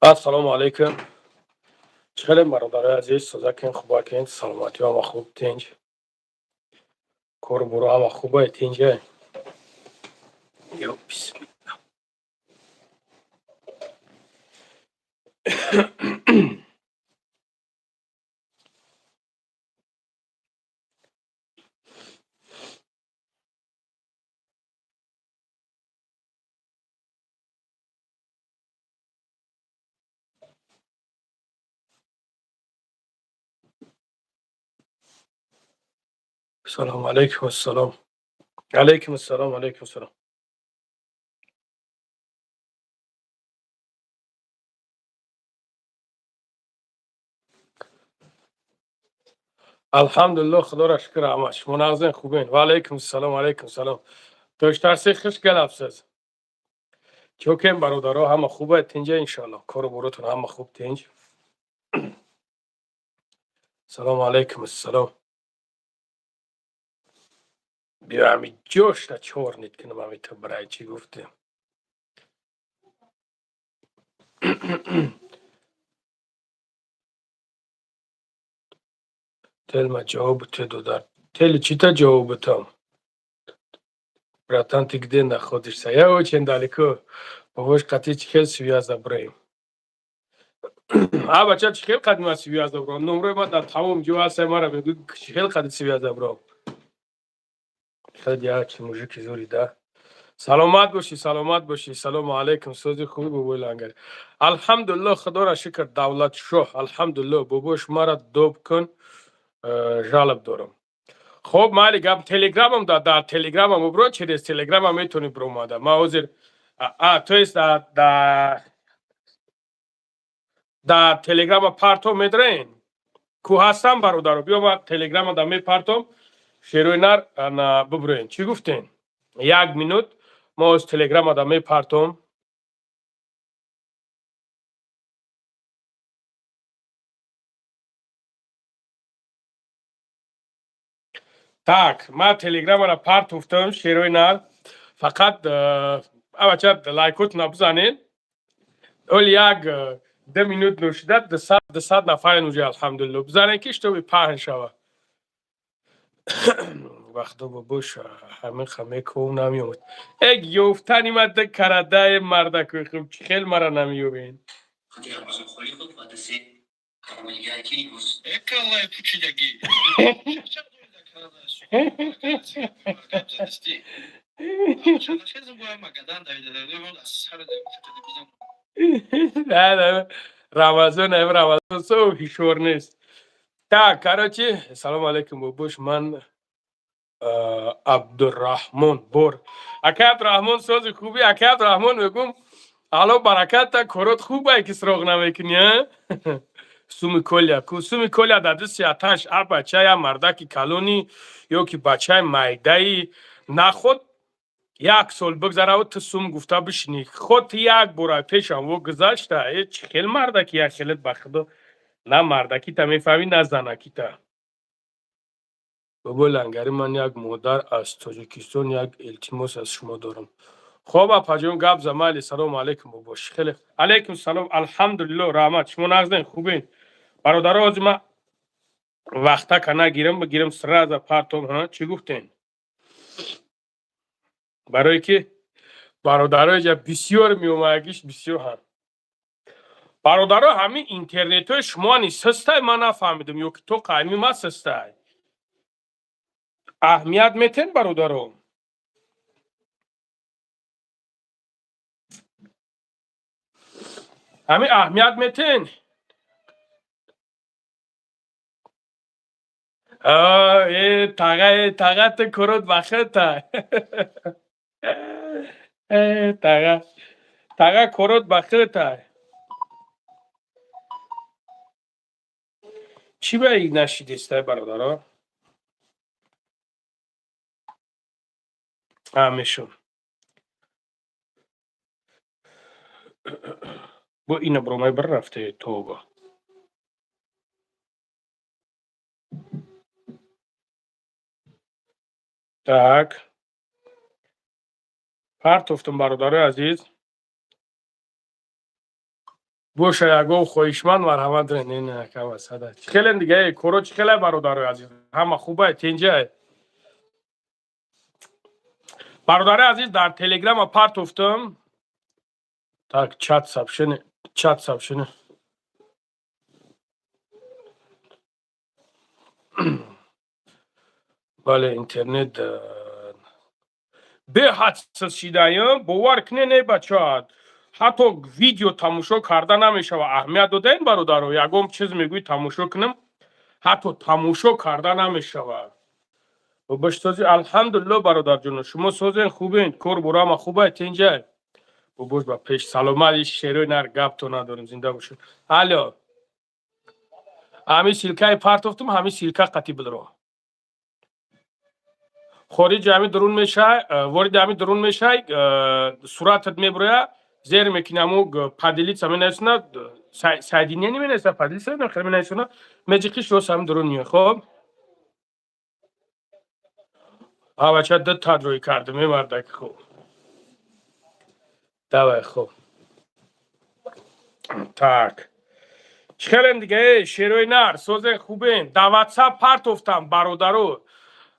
السلام علیکم. چخیل برادر عزیز سوزاکین خوباکین سلامتی و خوب تینج کور برو و خوبه تینجه یو بسم سلام علیکم السلام علیکم السلام علیکم السلام. الحمدلله خدا را شکر همش منازن خوبین و علیکم السلام علیکم السلام. داشتر سی خوش گلفسز چوکین برادرها همه خوبه تینجه انشالله کور بروتون همه خوب تینج. سلام علیکم السلام. بیا همی جوش تا چور نید کنم همی تو برای چی گفتیم. تل ما جواب تدو در تل چی تا جواب تام братан, ты где находишься? Я очень далеко. Бабушка, قطعی چخیل سویازده برایم. بچه چخیل قدیم از سویازده برام. نمره ما در تمام جو هسته ما را بگو چخیل قدیم سویازده برام. خیلی ها چی موجی زوری ده. سلامت باشی سلامت باشی. سلام علیکم سوزی خوبی بابای لنگر. الحمدلله خدا را شکر دولت شاه. الحمدلله بابوش ما را دوب کن جالب دارم. خب مالی گم تلگرامم در تلگرامم برو چه تلگرامم میتونی برو ماده ما حاضر تو است در تلگرام پارتو میدرین کو هستم برادر بیا با تلگرام در می پارتوم شیروی نر ببرین چی گفتین یک مینوت ما از تلگرام در می پارتوم так ما تلگرام را پارت افتم شیروی نر فقط بچه لایکوت نبزنین اول یک 2 مینوت نوشیده 200 نفر نوشیده الحمدلله بزنین که اشتو پهن شوه وقتا باباش همه خمه کون نمیومد اگ یوفتنی مده کرده مرده که خب خیلی مرا نمیومین نه نه رمضان هم رمضان سو هیشور نیست تا کراچی سلام علیکم بابوش من عبدالرحمن بور اکه عبدالرحمن سوز خوبی اکه عبدالرحمن بگم حالا برکت تا کارات خوبه که سراغ نمیکنی سومی کلیا کو سومی کلیا در دست آتش بچه یا مردکی کلونی یا که بچه مایدهی نخود یک سال بگذره و تو سوم گفته بشینی خود یک برای پیشم و گذاشته هیچ خیلی مردکی یک خیلت بخدا نه مردکی تا میفهمی نه زنکی تا بابا لنگری من یک مادر از تاجیکستان یک التماس از شما دارم خوب پاجون گپ زمالی سلام علیکم باباش خیلی علیکم سلام الحمدلله رحمت شما نازدین خوبین برادر از ما وقتا کنه گیرم بگیرم سر از پارتوم ها چی گفتین برای که برادرای جا بسیار میومگیش بسیار هم برادرها همین اینترنت های شما نیست سسته من نفهمیدم یا که تو قایمی ما سسته اهمیت میتین برادرها همین اهمیت میتین تاقت کرد بخیر تاقت کرد بخیر چی به این نشیدسته برادرها همیشون با این برومای بر رفته توبه так پرت افتم برادر عزیز باشه یگو خویشمند مرحمت دارین این کم است خیلی دیگه کورو چی خیلی برادر عزیز همه خوبه تینجا برادر عزیز در تلگرام پارت افتم так чат сообщение бале интернет беҳадсиз шидаем бовар кунед бачаҳат ҳатто видео тамошо карда намешава аҳамият додаин бародаро ягон чиз мегӯи тамошо кунам ҳатто тамошо карда намешавад бошсози алҳамдулилло бародарҷоно шумо созен хубен кор бурама хубаст инҷа бош ба пеш саломати шерои нар гапто надорем зинда бошед алло ҳамин силкаи партофтум ҳамин силка қати билро хориҷи ҳамин дурун мешай вориди ҳамин дурун мешай суратат мебуроя зер мекуни ҳамо падилица менависона сайдиния неменависа падилица хеле менависона меҷиқи шос ҳамин дурун миёй хоб бача ду таҷрӯи кардим мемардак хуб давай хуб так хеле дига шерои нар созен хубен да ватсап партофтам бародаро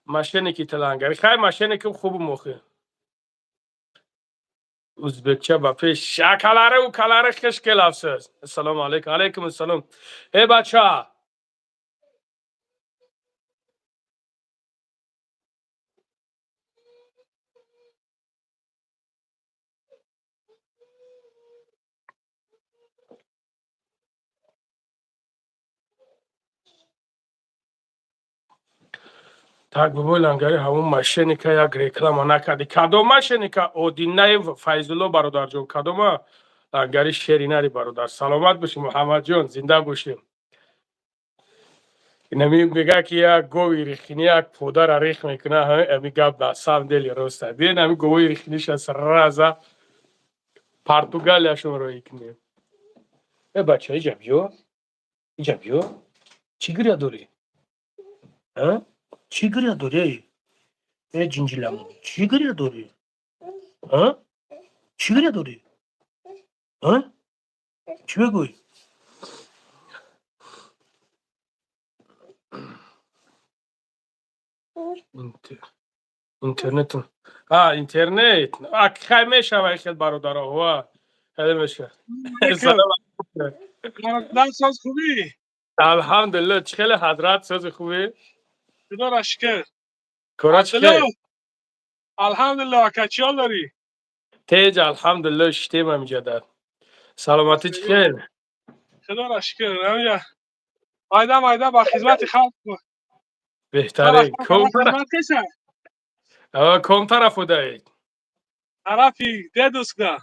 машиники талангари хай машиники хубу мохи ӯзбекча ба пеш шакалари укалари хишкел афсӯс ассалому алайкум алайкум ассалом бача так бобои лангари ҳамон машиника як реклама накарди кадом машиника одинаев файзулло бародарҷон кадома лангари шеринари бародар саломат бошем муҳаммадҷон зинда бошем инами мега ки як гови рихини як подара рих мекуна ами гап на самом деле роста биен ами говои рихиниша сраза португалияшонро икунем бача иҷа биё чӣ гиря дорӣ чӣ гиря дорӣ ҷинҷиламон чӣ гиря дорӣ чӣ гиря дорӣ чӣ бигӯй интернетум интернет хай мешава хел бародаро хеле мешава ساز خوبی алҳамдулилло чӣ хеле ҳадрат сози хубе خدا را شکر кора чӣ хел الحمدلله کچیال داری теҷ алҳамдулилло штем амҷада саломатӣ чӣ хел خدا را شکر همینجا майда با خدمت خلق беҳтарин خدمت کسه ком тараф будаед طرفی ددوسک ده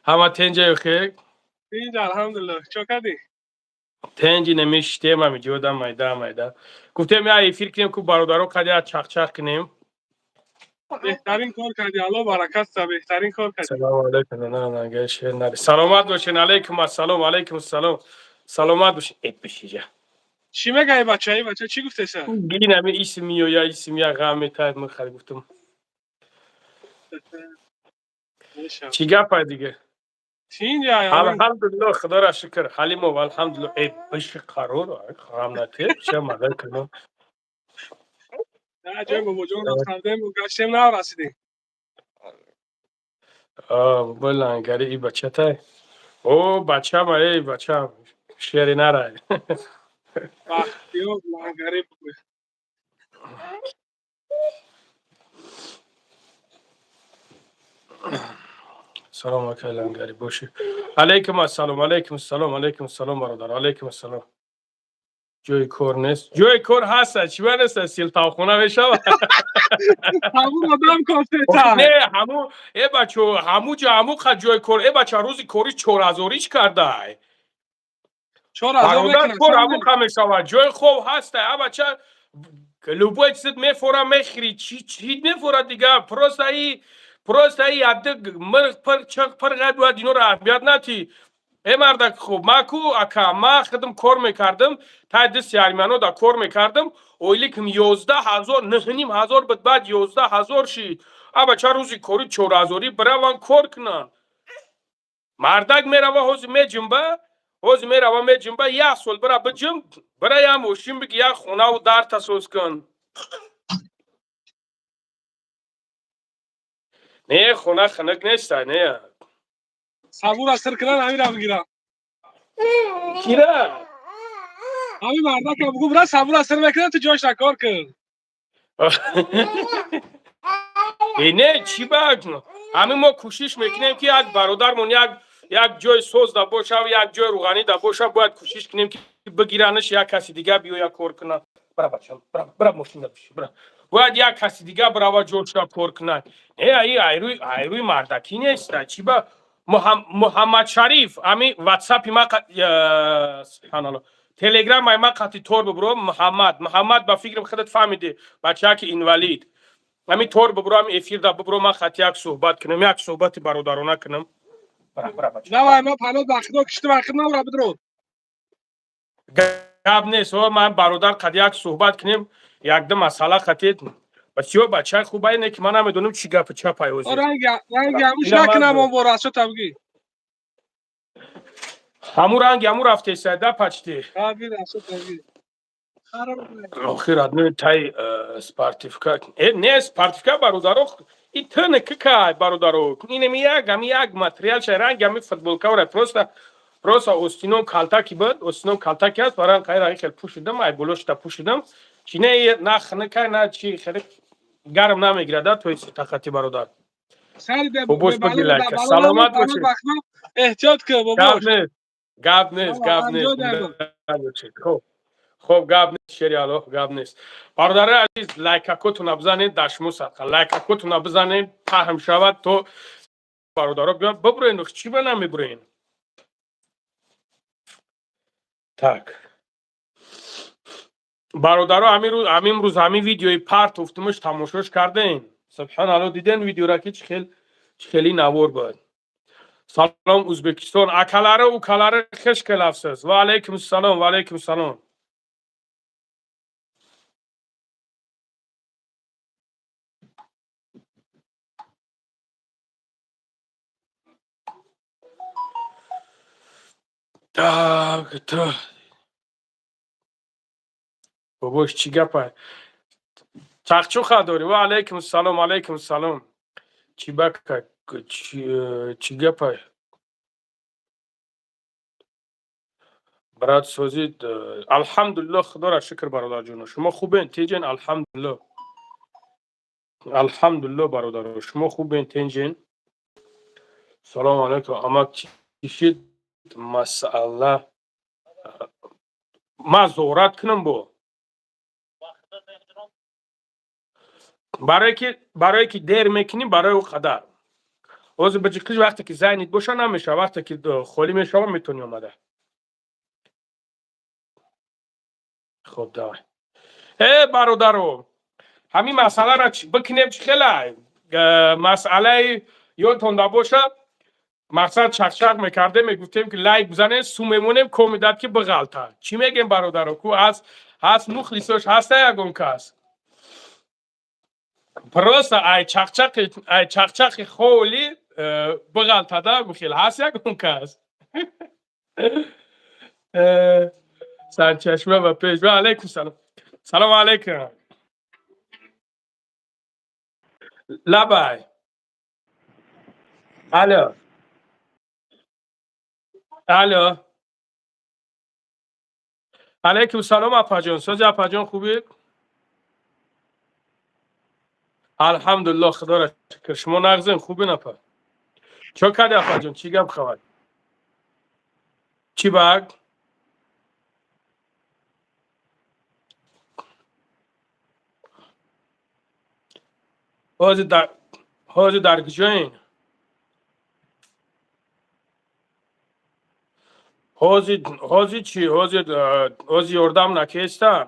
ҳама тенҷаю хел اینجا الحمدلله چو کردی тенҷи нами штем амиҷода майда гуфтем я эфир кунем ку бародаро қадя чахчах кунем بهترین کار کردی الله برکت ده بهترین کار کردی салому алайкум саломат бошен алайкум ассалом саломат бошен бишиҷа چی میگه ای بچه چی گفته سه гинами исмиё я исмия ғам метаед михари гуфтам чӣ гапа дига اینجا алҳамдулилло худоро шукр ҳалимов алҳамдулилло биши қарор ғамнате ча мадар кунам نه جای بابا جان رفتیم و گشتیم نه رسیدیم бобои лангари и бачатай о бачама бачам шери нарай بختیار لنگری بگوی салом акай лангари боши алайкум ассалом бародар алайкум ассалом ҷои кор нест ҷои кор ҳаста чӣ банеста силтавхона мешава همون آدم کافته تا не ҳаму бачо ҳаму ҷо ҳаму қад ҷои кор бача рӯзи кори 4000 кардай 4000 бародар кор ҳаму میکنه қа мешавад ҷои хоб ҳаста бача любой чизит мефора мехӯри чӣ мефора дига просто и адди мирғ пир чиғ пир гайбиёд инора аҳамият нати мардак хуб маку ака ма хидм кор мекардим тай дисти армянода кор мекардим ойликм 11000 9,500 буд баъд 11000 шид бача рӯзи кори 4000 бираван кор кунанд مردک میروا حوز میجنبه حوز میروا میجنبه یک سال برا بجنب برای هم وشیم بگی یک خونه و در تسوز کن نه خونه خنک نیست نه صبور از سر کنن همین رو بگیرم. کیره همین مردا که بگو برای صبور از سر میکنن تو جاش نکار کن. نه چی بگم همین ما کوشش میکنیم که یک برادرمون یک جای سوز دا باشه و یک جای روغنی دا باشه باید کوشش کنیم که بگیرنش یک کسی دیگه بیا یک کار کنه برا بچم برا ماشین بشه برا باید یک کسی دیگه برا جوش دا کار کنه نه ایروی مردکی نیست چی با محمد شریف همین واتساپ ما سبحان الله تلگرام ما قطعی طور ببرو محمد با فکرم خودت فهمیدی بچه که اینوالید همین طور ببرو همین افیر دا ببرو من خط یک صحبت کنم یک صحبت برادرانه کنم برا بچه نه وای ما پناه بخدا کشته بخیر نبرا بدرو. گپ نیست من برادر قد یک صحبت کنیم یک دو مسئله خطید بسیار بچه خوبه اینه که من نمیدونم چی گپ چه پیوزی رنگ هموش نکنم اون برو از چه تبگی. همو رفته سیده پچتی تبگیر از چه تبگی. آخر ادنه تای سپارتیفکا نه سپارتیفکا برادرو این تنه که برادرو اینه یک ماتریال شرنگ همی فوتبولکا و پروسا اوستینو کالتا کی بود اوستینو کالتا کی است برای خیر خیلی پوشیدم ای بلوش تا پوشیدم چینه نه نه چی خیلی گرم نمیگیره توی تختی برادر سری به بابوش بگی بالا لایک بالا سلامت بالا باشید بخدا احتیاط که باباش. گاب نیست خب گاب نیست شریالو گاب نیست برادر عزیز لایک کوتون بزنید دشمو صدقه لایک کوتون بزنید فهم شود تو برادرها بیان ببرین چی به نمیبرین так برادرها همین روز همین ویدیوی پارت افتمش تماشاش کردین سبحان الله دیدن ویدیو را که خیلی نوار بود سلام ازبکستان اکلاره و کلاره خش کلافسز و علیکم السلام так باباش چی گپه چخچوخه داری و علیکم السلام چی بکه چی گپه برات سوزید الحمدلله خدا را شکر برادر جون شما خوبین تیجین الحمدلله برادر شما خوبین تیجین سلام علیکم اما کشید مسئله ما زورت کنم برای که دیر میکنیم برای او قدر اوز بچکش وقتی که ذهنت باشه نمیشه وقتی که خالی میشه میتونی اومده خب دای برادرو همین مسئله را بکنیم خیلی مسئله یادتون باشه مقصد چخچق میکرده میگفتیم که لایک بزنه سو میمونیم کومیدت که بغلطه چی میگیم برادرو کو هست مخلصش هست یکون کس پروسا ای چخچق خولی بغلطه بخیل هست یکون کس سرچشمه و پیش و علیکم سلام علیکم لبای الو علیکم سلام اپا جان سوز اپا جان خوبی الحمدلله خدا را شکر شما نغزین خوبی نپا چو کردی اپا جان چی گپ خبر چی بگ حاضر در کجایین حاضر چی حاضر یردم نکیستن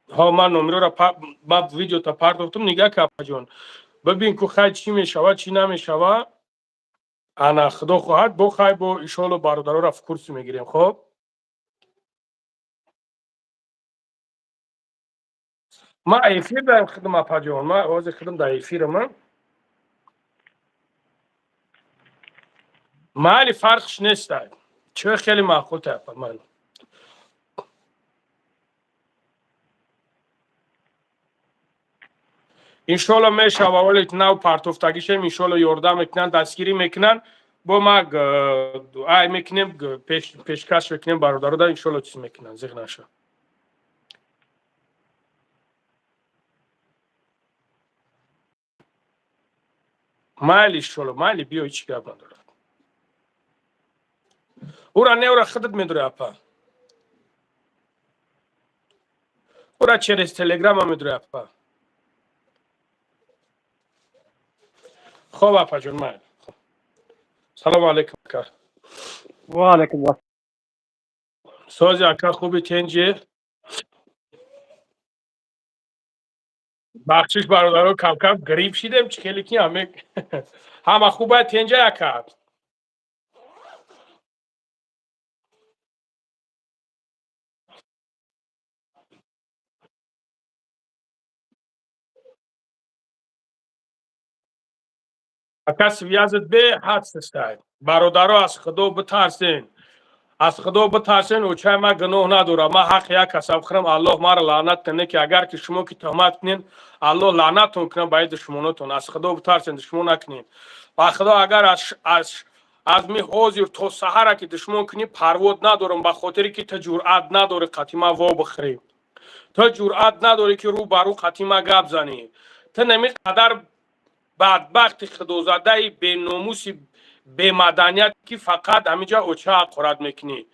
ها من نمره را با ویدیو تا پرداختم نگاه که اپا جان ببین که خیلی چی میشوه چی نمیشوه انا خدا خواهد بخوای با ایشالله برادرها را کورس میگیریم خب ما ایفیر در خدم اپا جان ما حاضر خدم در ایفیر من مالی فرقش نیست. چه خیلی معقول تاپا من. انشالله میشه ولی نو پارتوفتگیش انشالله یاردم میکنن دستگیری میکنن با ما ای میکنیم پیشکش میکنیم برادرها انشالله چیز میکنن زیغ نشه. مالی انشالله مالی بیا هیچ گپ نداره. او را نه او را خودت میدونه اپا. او را چرا تلگرام هم میدونه اپا. خوب اپا جون مالی. سلام علیکم اکا. و علیکم السلام. سوزی اکا خوبی تنجی؟ بخشش برادرها کم کم گریب شیدم چه خیلی کی همه خوبه تنجی اکا. اکا سویازت به حدس استاید. برادرها از خدا بترسین. از خدا بترسین و چه ما گناه نداره. ما حق یک کسب خرم الله ما را لعنت کنه که اگر که شما که تهمت کنین الله لعنتتون کنه باید دشمناتون. از خدا بترسین دشمن نکنین. و خدا اگر از می حاضر تا سحر که دشمن کنی پرواد ندارم به خاطری که تو جرأت نداره قتیما وا بخری. تو جرأت نداره که رو برو قتیما گپ زنی. تو نمی قدر بدبخت خدازده به ناموس به مدنیت که فقط همینجا اوچه حقورت میکنی.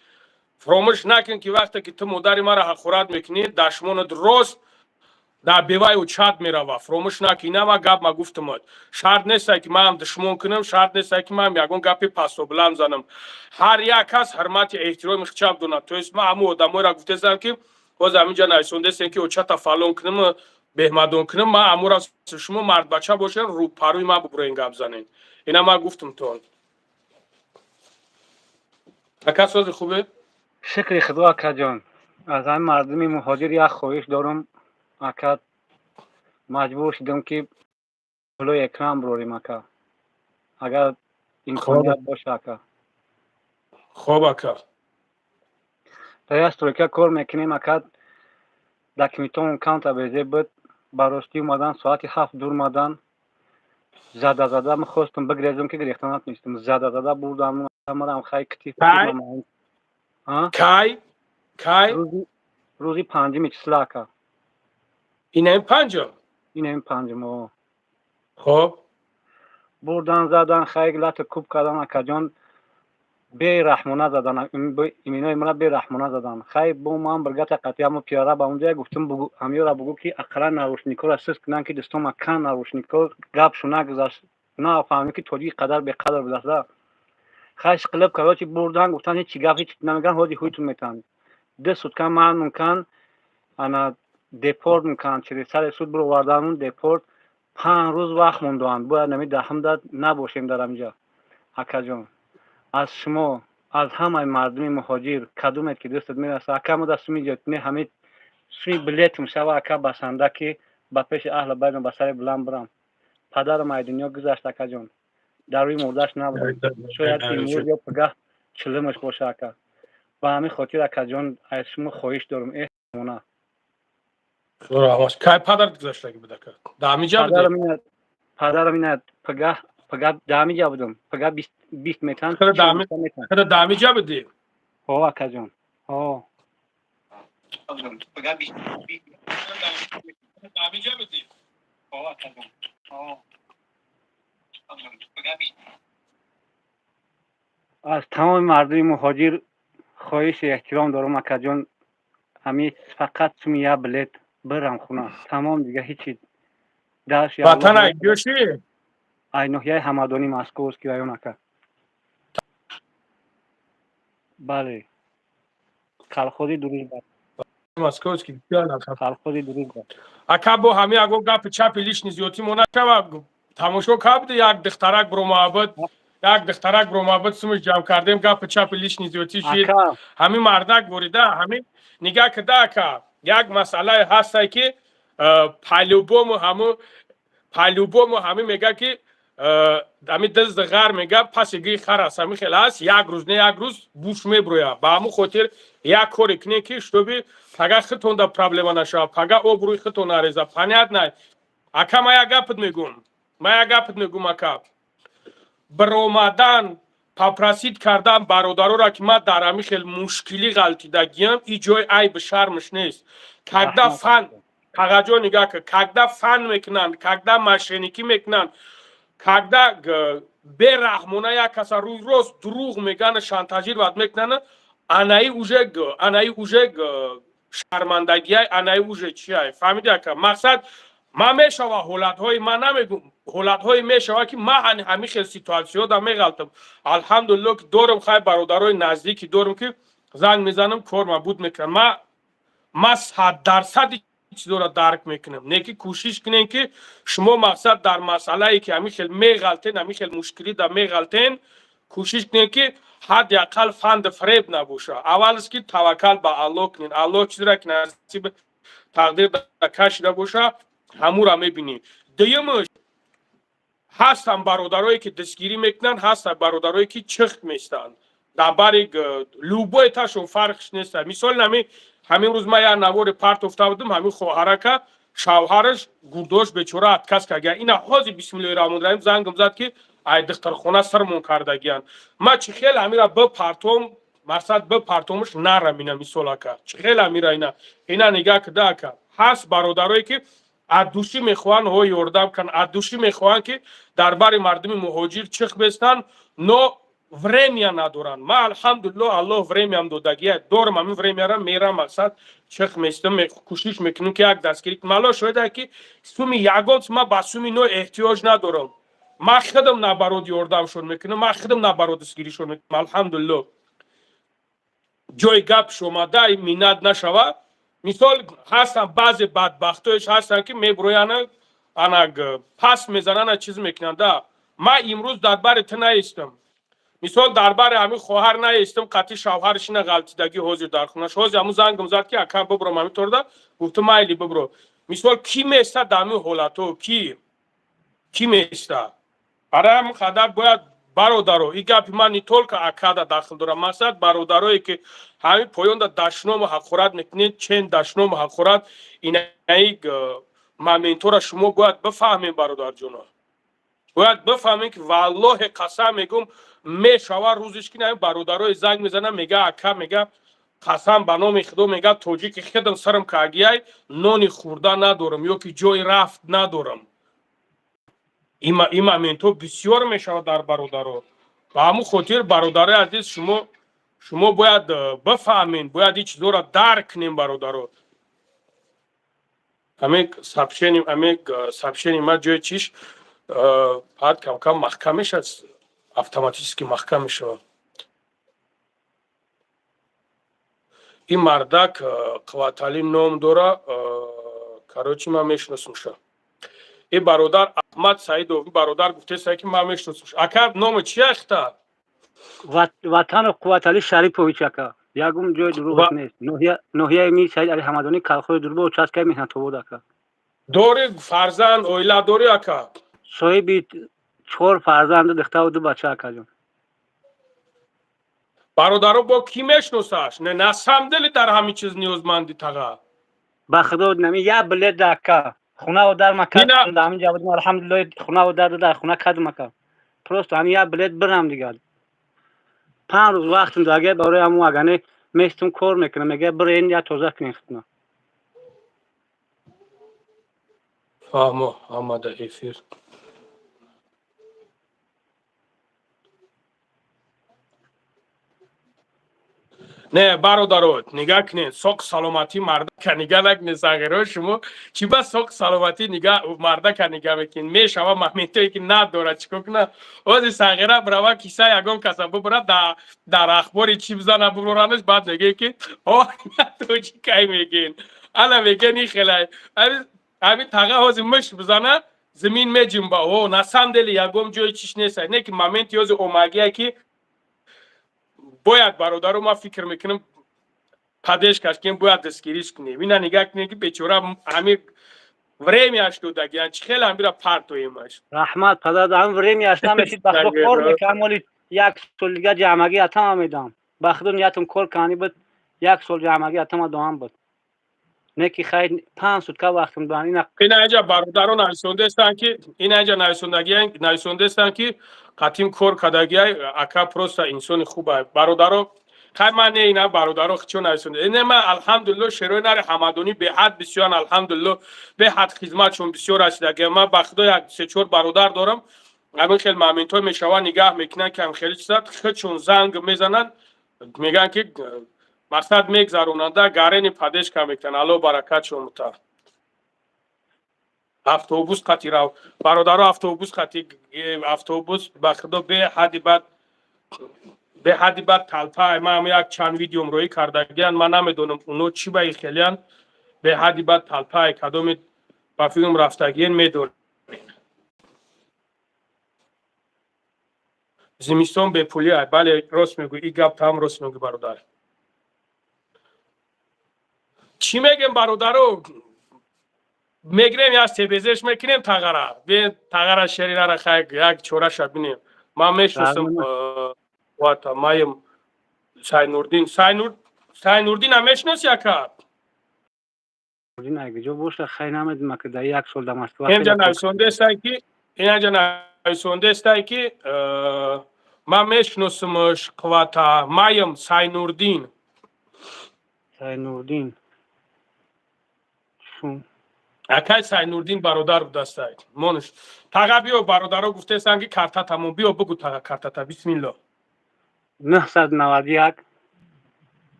فراموش نکن که وقتی که تو مادر ما را حقورت میکنی دشمن درست در بیوای اوچت میروه. فراموش نکن ما گپ ما گفتم شرط نیست که من هم دشمن کنم شرط نیست که من یگون گپی پست و بلند زنم. هر یک کس حرمت احترام خچاب دونه. تو اسم همو آدمای را گفتم که باز همینجا نایسونده سن که اوچت فالون کنم بهمدون کنم ما امور از شما مرد بچه باشین رو پروی ما ببرین گپ زنین. اینا ما گفتم تو. اکا سوز خوبه؟ شکر خدا اکا جان. از همین مردمی مهاجر یک خواهش دارم اکا. مجبور شدم که جلوی اکرام بروریم اکا. اگر امکانیت باشه اکا. خوب اکا. در یک استروکه کار میکنیم اکا. دکمیتون کانت بیزه بود. براستی اومدن ساعت 7 دور مدن. زده میخواستم بگریزم که گریختنات نیستم. زده بودم همه خیلی کتیف کای؟ کای؟ روزی پنجم چسل اکا. این پنجم؟ این پنجم. خب بردن زدن خیلی لط کوب کردن اکا جان. به رحمانه زدن ایمینای مرا به رحمانه زدن خیلی با من برگت قطعی همو پیاره با اونجا گفتم بگو همیو بگو که اقلا نروشنیکو را سست کنن که دستم اکن نروشنیکو گپ شو نگذاشت نه فهمی که توجی قدر به قدر بدسته خیلی قلب کرد چی بردن گفتن هیچ گپ هیچ نمیگن هودی هویتون میتن ده سود کن من ممکن انا دپورت میکنن چری سر سود برو وردن اون دپورت 5 روز وقت موندن باید نمی دهم داد نباشیم در اینجا اکا جان از شما از همه مردم مهاجر کدومت که دستت میرسه اکا ما دست میجد نه همه سوی بلیت میشوه اکا بسنده که با پیش اهل بیت با سر بلند برم پدرم ای دنیا گذشت اکا جان در روی مردش نبودم شاید امروز یا پگاه چلمش باشه اکا و همین خاطر اکا جان از شما خواهش دارم احتمانا که پدر گذاشته که بده که دامی جا بده پدرم اینه پگاه دامی جا بدم پگاه 20 میتن خدا دامی جا بده ها اکا جان ها پگاه 20 دامی جا بده ها اکا جان ها از تمام مردم مهاجر خواهش احترام دارم اکا جان همین فقط سمیه بلیت برم خونه تمام دیگه هیچی داشت یا وطن ای گوشی ای نوحیه همدانی مسکو است که رایون اکا بله خالخودی دروز باد مسکو است که خالخودی دروز باد اکا با همین اگو گپ چپ لیش نیزیوتی مونه شو تماشا کبد یک دخترک برو محبت یک دخترک برو محبت سمش جمع کردیم گپ چپ لیش نیزیوتی شید همین مردک بریده همین نگاه کده اکا یک مسئله هست که پالوبوم همین میگه که امی دست غر میگه پس گی خراس امی خلاص یک روز نه یک روز بوش میبرویا با همون خاطر یک کاری کنی که شتوبی پگه خطون دا پرابلم نشه پگه آبروی خطون نریزه پنیاد نه اکا ما یک گپت میگم اکا برآمدن پاپراسید کردن برادرو را که ما در همی خیلی مشکلی غلطیدگیم ای جای عیب شرمش نیست کگده فن کاغجو نگاه که کگده فن میکنن کگده مشینیکی میکنن کگده به رحمونه یک کسا روی روز دروغ میگن شانتاجی رو میکنن انایی اوژه شرمندگی های انایی اوژه چی های فهمیده که مقصد ما میشوه حالت های ما نمیگم حالت های میشوه که ما همیشه سیتواسیون دا میغلطم الحمدلله که دورم خیلی برادرای نزدیکی دورم که زنگ میزنم کار ما بود میکنم ما 100% چیز را درک میکنم نیکی کوشش کنین که شما مقصد در مسئله ای که همیشه میغلطین همیشه مشکلی دا میغلطین کوشش کنین که حداقل فند فریب نباشه اول است که توکل به الله کنین الله چیزی را که نصیب تقدیر در کشیده باشه همو را میبینی دویمش هستن برادرایی که دستگیری میکنن هستن برادرایی که چخت میستن در باری لوبای تاشون فرقش نیست مثال همین روز ما یه نوار پارت افته بودم همین خواهره که شوهرش گرداش بیچاره اتکس که اینا حاضی بسم الله الرحمن الرحیم زنگم زد که ای دخترخونه سرمون کردگیان ما چه خیلی امیرا به پارتوم مقصد به پارتومش نرمینم مثال که چه خیلی امیرا اینا نگاه کده که هست برادرایی که ادوشی میخوان ها یوردم کن ادوشی میخوان که دربار مردم مهاجر چخ بستن نو время ندارن ما الحمدلله الله время هم دادگی دارم همین время را میرم مقصد چخ میستم کوشش میکنم که یک دستگیری مالا شده که سومی یگانس ما با سومی نو احتیاج ندارم ما خودم نبرود یوردم شون میکنم ما خودم نبرود دستگیری شون میکنم الحمدلله جای گپ شما دای میناد نشوه مثال هستن بعضی بدبختایش هستن که میبرویان انگ پس میزنن چیز میکنن دا ما امروز دربار نیستم مثال دربار همین خواهر نیستم قطعی شوهرش نه غلطیدگی حاضر در خونش حاضر همون زنگم زد که اکا ببرم همین طور دا گفتم مایلی ببرو مثال کی میسته دامی حالتو کی میسته برای همین خدر باید برادرو این گپی من نیتول که اکادا داخل دارم مقصد برادرایی که همین پایان دا دشنام حق خورد میکنید چند دشنام حق خورد این مامنتورا شما باید بفهمین برادر جونا باید بفهمین که والله قسم میگم میشوه روزش که نه برادرای زنگ میزنم میگه اکا میگه قسم به نام خدا میگه توجی که خودم سرم کاگیای نانی خورده ندارم یا که جای رفت ندارم این مامنتو بسیار میشوه در برادرها و همون خاطر برادرای عزیز شما باید بفهمین باید این چیزا را درک کنین برادرها همه سبشنی ما جای چیش باید کم کم محکم میشه автоматически محکم میشه این مردک قواتالی نام داره کاروچی ما میشناسمش این برادر احمد سعیدو برادر گفته سعی که ما میشناسمش اکا نام چی اختا وطن قواتالی شریفویچ اکا یگم جای دروغ نیست نوحیه می سعید علی حمدانی کلخوی دربه و چسکه میهن تو بود اکا دوری فرزند اویلا دوری اکا صاحبی 4 فرزند دختر و 2 بچه اکا جون برادرو با کی میشناسش نه نسمدلی در همین چیز نیازمندی تقا با خدا نمی یا بلد اکا خونه و در مکان همین جا بودم الحمدلله خونه و در خونه کردم اکا پروست همین یا بلد برم دیگه 5 روز وقت داگه برای همون اگانه میستم کار میکنم میگه برین یا توزه کنین خدمت فهمو آماده افیر نه برادرات نگاه کنین ساق سلامتی مرد که نگاه نکنین ساقیرها شما چی با ساق سلامتی نگاه مرد که نگاه میکنین میشوه محمیتایی که نداره چکو کنه اوزی ساقیره برای کیسه یگم کسا ببره در اخباری چی بزنه ببرانش بعد نگه که آه تو چی کهی میگین انا میگه نی خیلی همین تقه حوزی مش بزنه زمین میجنبه او نسان دلی یگم جای چیش نیست نه که مومنت یوز اومگیه که باید برادر ما فکر میکنم پدش کشکیم باید دستگیریش کنیم اینا نگاه کنیم که بیچاره همین время что дагян чихел амира партоимаш رحمت پدر دارم وریمیاش نمیشید بخدا کار میکنم ولی یک سال دیگه جامگی اتم میدم بخدا نیتم کار کنی بود یک سال جامگی اتم دوام بود نکی خیر 5 سوتکا وقتم دارم اینا این اینجا برادران نایسونده هستن که این اینجا نایسونده هستن که قطیم کار کداگی اکا پروست انسان خوبه برادرو خیر من اینا برادرو چون نایسونده این من الحمدلله شروع نره حمدونی به حد بسیار الحمدلله به حد خدمتشون بسیار رسیده من به خدا یک سه چهار برادر دارم همین خیلی مامنتو میشوا نگاه میکنن که هم خیلی چیزا چون زنگ میزنن میگن که مقصد میگذروننده گارن پادش کم میکنن الله برکت شما تا автобус қатирав бародаро автобус қати автобус ба худо бе ҳадди бад талпа ман як чанд видеом рӯӣ кардагиян ман намедонам уно чӣ ба ихелиян бе ҳадди бад талпа кадоми ба филм рафтагиен медонем зимистон бепулия бале рост мегӯ и гап там рост мегӯ бародар чӣ мегем бародаро میگریم یا سبزش میکنیم تغره به تغره شریره را خیلی یک چوره شب بینیم ما میشناسم واتا مایم ساینوردین هم میشناس یا که این اگه جو بوش خیلی نمیدیم که در یک سال دمست وقت اینجا نویسنده استایی که اینجا نویسنده استایی که ما میشناسمش واتا مایم ساینوردین شون اکای ساینوردین برادر بود استای مونش تاغا بیو برادرو گفته سنگی کارتا تمام بیو بگو تاغا کارتا بسم الله 991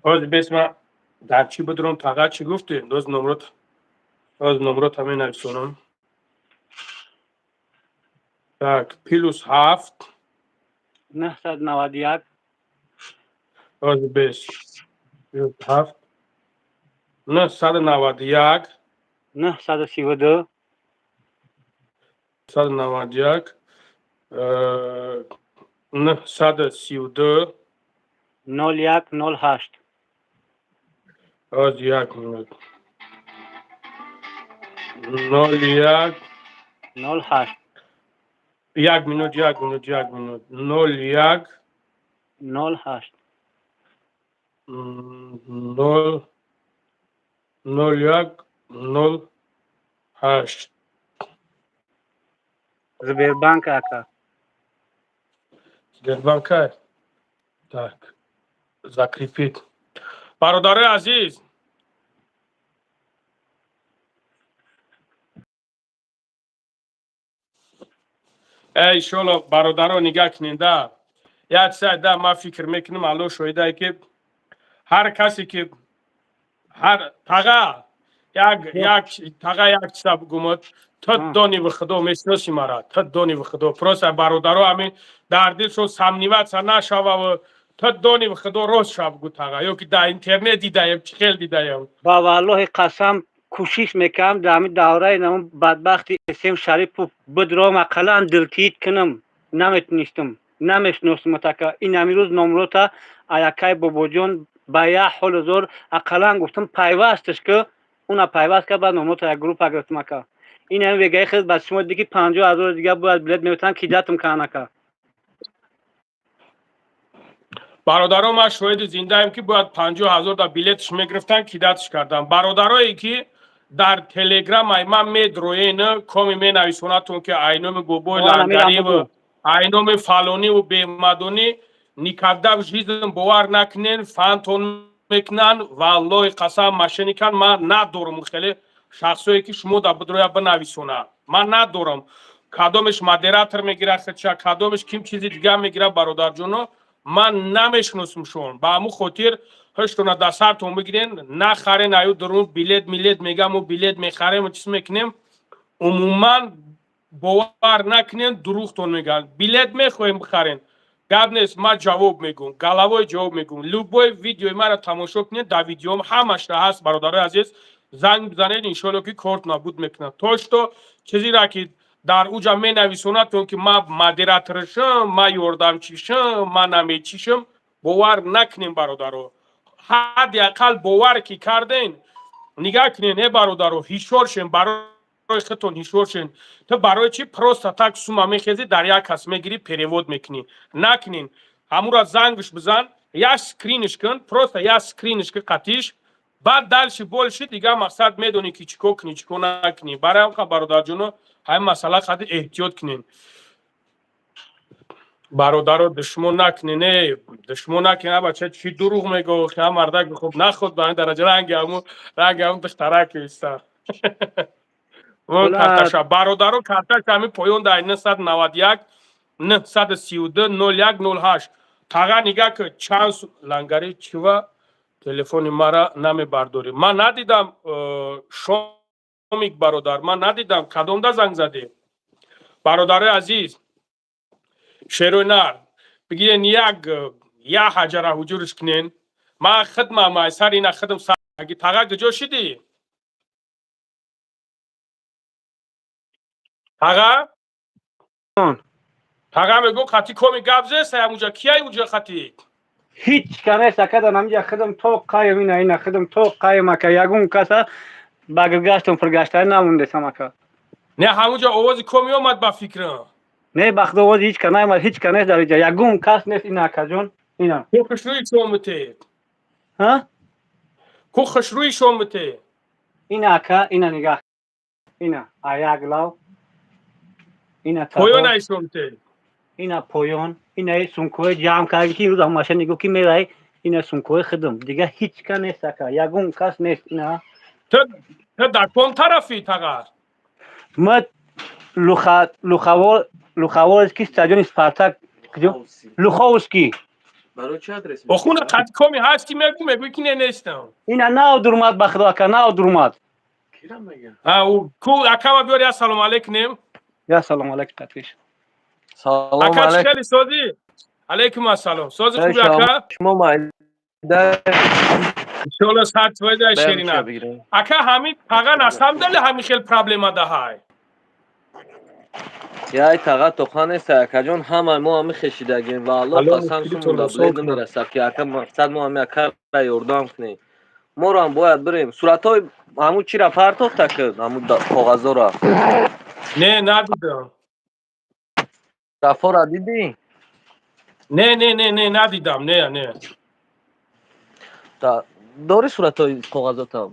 از بسم در چی بدرم تاغا چی گفته دوز نمرات همین نویسونم tak پلوس 7 991 از بس 7 991 932 991 932 0108 از یک منوت 01 08 یک منوت 01 08 01 08 Сбербанк ака. Сбербанк. Так. Закрепить. برادر عزیز ای شولا برادر نگاه کننده یک ساعت ما فکر میکنم الان شویده که هر کسی که هر تاغا یک چیزا بگومد تا دانی و خدا میشناسی مرا تا دانی و خدا پروس برادرها همین در دلشون سمنیوت نشوه و تا دانی و خدا روز شب گو تاغا یا که در اینترنت دیدایم چخیل دیدایم با والله قسم کوشش میکنم در همین دوره نمون بدبختی اسم شریف بدرام اقلا دلتیت کنم نمیتونستم نمیشناستم تا این همین روز نمروتا ایکای بابا جان با یه حال زور اقلا گفتم پیوستش که اونا پیوست که بعد نمروتا یک گروپ اگرتم که این همین وگه خیلی بس شما دیگه 50,000 دیگه باید بلیت میتونن کیدتم کنه که برادرها ما شاید زنده ایم که باید 50,000 تا بلیتش میگرفتن کیدتش کردن برادرایی که در تلگرام من میدروین کمی می نویسونتون که اینوم گوبوی لنگری و اینوم فالونی و بیمدونی نیکدب جیزم باور نکنین فانتون میکنن والله قسم ماشینی کن من ندارم خیلی شخصایی که شما در بدروی بنویسونه من ندارم کدامش مدیراتور میگیره خدشه کدامش کیم چیزی دیگه میگیره برادر جونو من نمیشناسم شون با همون خاطر هشتونه دستارتون بگیرین نخرین ایو درون بلیت میگم و بلیت میخریم و چیز میکنیم عموما باور نکنین دروغتون میگن بلیت میخوایم بخرین گپ نیست ما جواب میگم گلاوی جواب میگم لوبوی ویدیو ما را تماشا کنین در ویدیوم همش را هست برادر عزیز زنگ بزنید ان شاءالله که کارت نابود میکنه توش تو چیزی را که در اوجا می نویسونتون که ما مدیراتورشم ما یاردمچیشم ما نمیچیشم باور نکنین برادرو حداقل باور که کردین نگاه کنین ای برادرو هیشور شین برای خودتون هیشور شین تو برای چی پروست تاک سوما میخیزی در یک کس میگیری پریود میکنی نکنین همون را زنگش بزن یا سکرینش کن پروست یا سکرینش که قطیش بعد دلشی بولشی دیگه مقصد میدونی که چیکو کنی چیکو نکنی برای هم برادر جونو های مسئله خود احتیاط کنین برادر رو دشمن نکنین دشمن نکنین بچه چی دروغ میگو خیلی مردک خوب نخود به این درجه رنگ همون دخترک ایستا و کارتشا برادر کارتش همین پایون در 991 932 01 08 تاگه نگاه که چند لنگری چیوا تلفن مرا نمی برداری من ندیدم شومیک برادر من ندیدم کدوم ده زنگ زدی برادر عزیز شیرونار بگیرین یک حجره حجورش کنین ما خدمه ما سر اینا خدم ساگی تاگه گجو شدی تاگه میگو خطی کمی گبزه سیموجا کیای اوجا خطی هیچ کنه سکده نمیجا خدم تو قایم اینا خدم تو قایم که یگون کسا بگرگشتم فرگشتن نمونده سمکا نه همونجا آواز کمی اومد با فکرم نه بخدا آواز هیچ کنه ما هیچ کنه در اینجا یگون کس نیست اینا کجون اینا کو خشروی شومته ها کو خشروی شومته اینا که اینا نگاه اینا آیاگلاو اینا پایون تا ایشومته اینا پایون اینا سونکوی جام کردی که روز هم ماشین نگو کی میرای اینا سونکوی خدم دیگه هیچ کنه سکا یگون کس نیست اینا تو در کون طرفی تاگه ما Луховольский стадион Спартак. Луховский. بخونه خط کمی هستی میگو که نیستم اینا نه درمات بخدا که نه درمات. او کو اکا بیاری السلام علیکم یا سلام علیکم قطیش. سلام اکا علیکم. خیلی سازی علیکم السلام سازی خوبی اکا شما مایده انشالله ساعت ویده شیرینه اکا همین تاگه نستم دلی همین خیلی پرابلم ده های یای تاقا توخانه سرکا جون همه ما همی خشیدگیم و الله قسم سمون دا بلید نمیرسد که اکا مقصد ما همی اکا را یردام کنیم ما رو هم باید بریم صورت های همون چی را پرتاف تکرد همون کاغذا را نه ندیدم رفا را دیدی؟ نه ندیدم نه داری صورت های کاغذا تا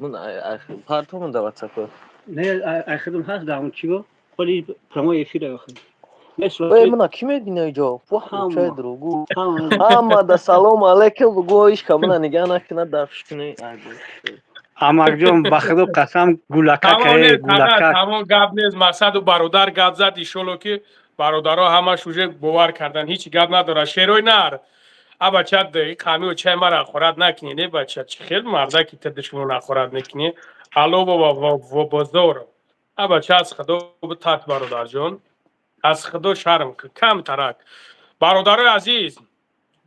پرتاف من دوت سکر نه اخدم هست دارم چیو ولی پرمو یفی رو بخوام. ای منا کی میدینه اینجا؟ واه چای دروگو هم اما دا سلام علیکم بگو ایش که منا نگه نکنه درفش کنه امک جون بخدا قسم گولکا که گولکا تمام گپ نیست مقصد و برادر گپ زد ایشالله که برادرها همه شوجه باور کردن هیچ گپ نداره شیروی نر بچه ده کامی و چای مرا خورد نکنی نه بچه چه خیلی مرده که تدشمون نخورد نکنی الو و بزرگ بچه از خدا بتاک برادر جون از خدا شرم کم ترک برادر عزیز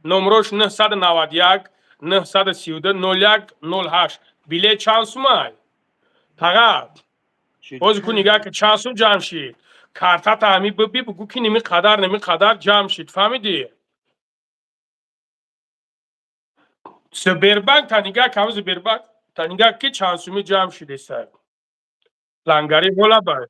نمروش 991 932 01 08 بیله چند سومای فقط باز کو نگاه که چند سوم جمع شید کارتا تا همی بگو که نمی قدر جمع شید فهمیدی سبربنک تا نگاه که همون سبربنک تا نگاه که چند سومی جمع شده سر لنگری بولا باید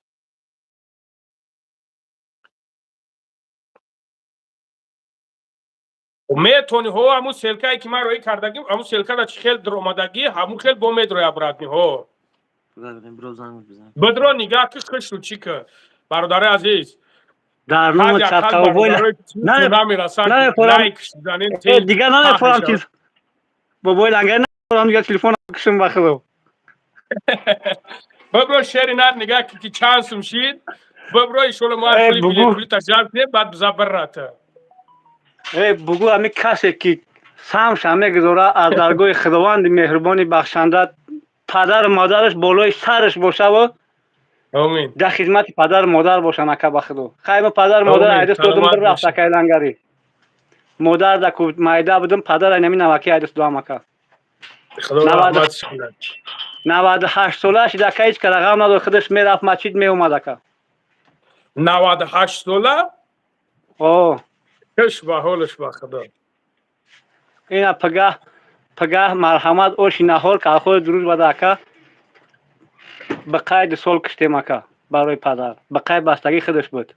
میتونی هو همون سلکایی که من روی کردگیم همون سلکا را خیلی در اومدگی همون خیلی با مید روی ابرادنی هو بدرو نگاه که خش رو چی که برادر عزیز در نام چرخه بویل نه دیگه نه فرام چیز با بویل انگار نه فرام دیگه تلفن کشم بخدو ببرو شیری نر نگاه که چند سوم شید ببرو ایشوله ما کلی تجرب کنه بعد بزبر راته بگو همی کسی که سمش همه گذاره از درگاه خداوند مهربانی بخشنده پدر مادرش بالای سرش باشه و آمین در خدمت پدر مادر باشن اکا بخدو خیلی پدر مادر ایدست دادم بر رفت اکا لنگری مادر در کوبت مایده بودم پدر اینمی نوکی ایدست دوام اکا 98 ساله شد اکا هیچ که رقم ندار خودش میرفت مسجد می اومد اکا 98 ساله؟ کش با حالش با خدا اینا پگاه مرحمت اوش نهار که خود دروز بده اکا به قید سال کشتیم اکا برای پدر. به قید بستگی خودش بود.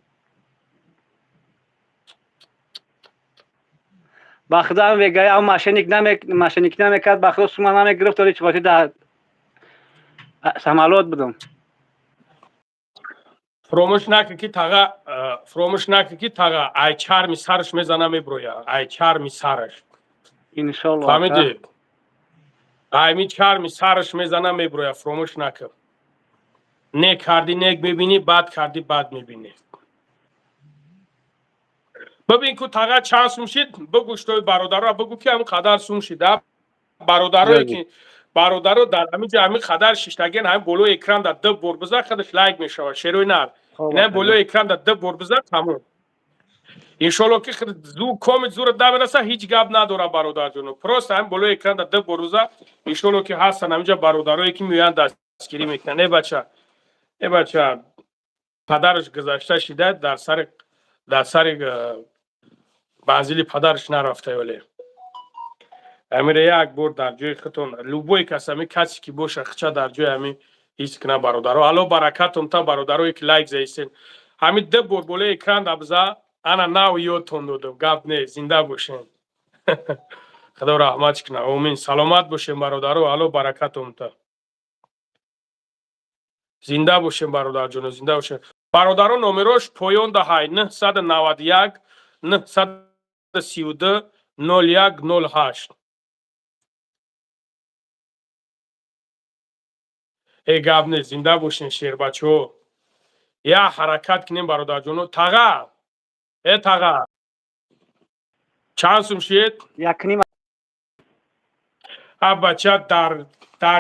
با خدا هم ویگای هم ماشینیک نمیکرد. با خدا سوما نمیگرفت ولی چقدر در سمالات بودم. فراموش نکن که تاغا ای چرمی سرش میزنه میبرویا. ای چرمی سرش انشالله. فهمیدی؟ ای چرمی سرش میزنه میبرویا. فراموش نکن. نیک کردی نیک میبینی، بد کردی بد میبینی. ببین که تاغا چند سوم شید بگوش توی برادر را بگو که همین قدر سوم شید. برادرایی که برادر در همین جمعی قدر شیشتگین همین بلو اکران در ده بور بزن خودش لایک میشه. شروع نر این بلو اکران در ده بور بزن تموم. انشالله که زو کامت زور ده برسه هیچ گپ نداره برادر جونو. پروست هم بلو اکران در ده بور بزن. انشالله که هستن همینجا برادرایی که میان دستگیری میکنن. ای بچه پدرش گذشته شده در سر منزل پدرش نرفته ولی امیر یک بار در جای خودتون لوبوی کسی که باشه خچه در جای همین هیچ کنه برادرها. الو برکتون تا برادرایی که لایک زیستین همین ده بار بوله اکران دبزا انا ناو یادتون دادم. گپ نه زنده باشین. خدا رحمت کنه. آمین. سلامت باشین برادرها. الو برکتون تا زنده باشین برادر جون. زنده باشین برادرها. نمرش پایان دهای 991 932 0108. ای گپ نه زنده باشین شیر بچو. یا حرکت کنیم برادر جونو. تاغا ای تاغا چند سوم شید؟ یکنیم. بچه در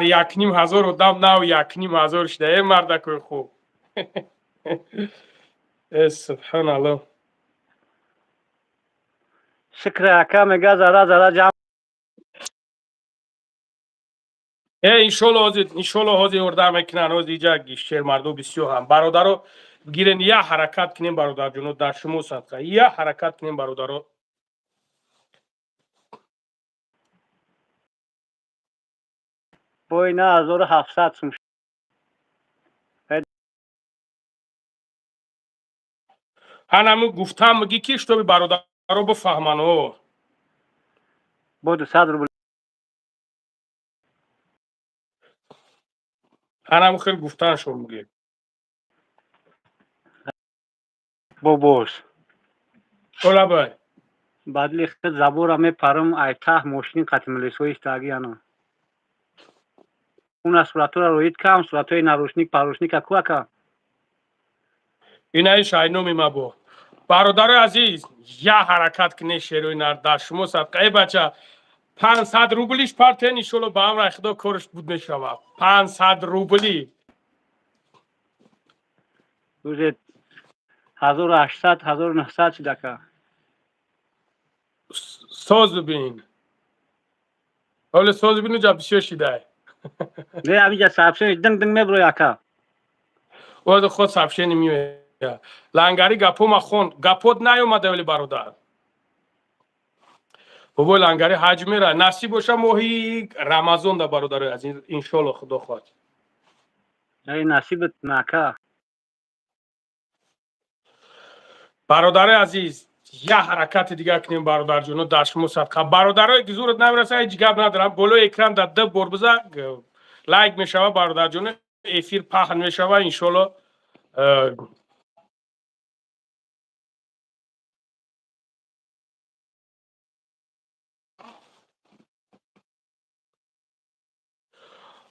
1,500 دم نو 1,500 شده. ای مردک خوب. سبحان الله. شکر اکا میگه زره جمع. انشالله حاضر ارده میکنن. حاضر ایجا گیشتر مردو بسیار هم برادرو گیرن. یا حرکت کنیم برادر جونو. در شما صدقه یا حرکت کنیم برادرو. بای نه 1700 سوم. هنمو گفتم میگی کیش تو برادر رو بفهمن. با 200 روبل. هنمو خیلی گفتن شو میگی. با بوش. اولا بای. بعدی خود زبور همه پرم ایته ماشین قطع ملیسویش تاگی انا. اون صورتو رو رویت کم صورتوی نروشنیک پروشنیک اکو اکا. اینای شاینومی ما با برادر عزیز یا حرکت کنه شیروی نر در شما صدقه. ای بچه 500 روبلیش پرتین ایشالله با هم رخدا کارش بود میشوه. 500 روبلی روز 1800 1900 چی دکا. ساز ببین. حالا ساز ببین جا بسیار شیده. نه اویجا سابشن دنگ میبروی اکا. او خود سابشن نمیوه. لنگاری گپو ما خون گپود نیومده ولی برادر. بابا لنگاری حج میره. نصیب باشه ماهی رمضان ده برادر عزیز انشالله خدا خواهد. ای نصیبت نکا. برادر عزیز یا حرکت دیگه کنیم برادر جونو. در شما صدقه. برادرای که زورت نمیرسه هیچ گپ ندارم. بلو اکران در ده بور بزن لایک میشوه برادر جونو. افیر پخن میشوه انشالله.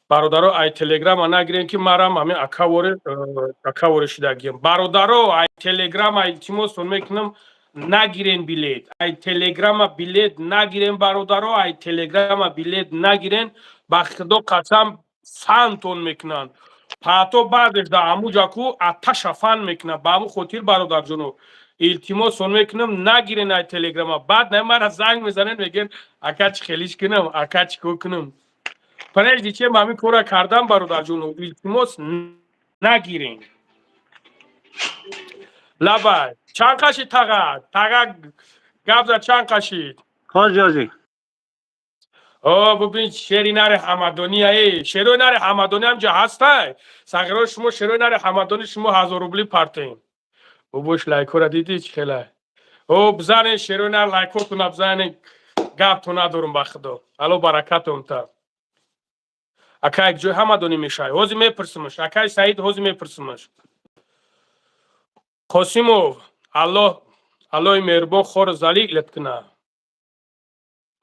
برادرو ای تلگرام نگیرین که مرام همین اکاوره شدگیم. برادرو ای تلگرام ای تیموسون میکنم نگیرین بیلید. ای تلگرام بیلید نگیرین برادرو. ای تلگرام بیلید نگیرین. با خدا قسم فانتون میکنن. پاتو بعدش در امو جاکو آتش فان میکنن. با امو خاطر برادر جونو التیموسون میکنم نگیرین ای تلگرام. بعد نه مرا زنگ میزنن میگن اکا چی خیلیش کنم اکا چی کو کنم. پنج دیچه مامی کورا کردم برادر جونو. التماس نگیرین. لبای چند کشید تاغا گبزه چند کشید. خواهد جازی. ببین شیری نره همدانی ای شیرو نره همدانی هم جا هسته ساغر شما شیرو نره همدانی شما 1000 روبلی پارتین بوش لایکو را دیدی چه خیلی بزنین شیرو نره لایکوتون بزنین گپتون ندارم با خدا الو برکتون تا اکا یک جای همدانی میشه هوزی میپرسمش اکای سعید هوزی میپرسمش قاسمو الله مهربان خور زلیل لت کنه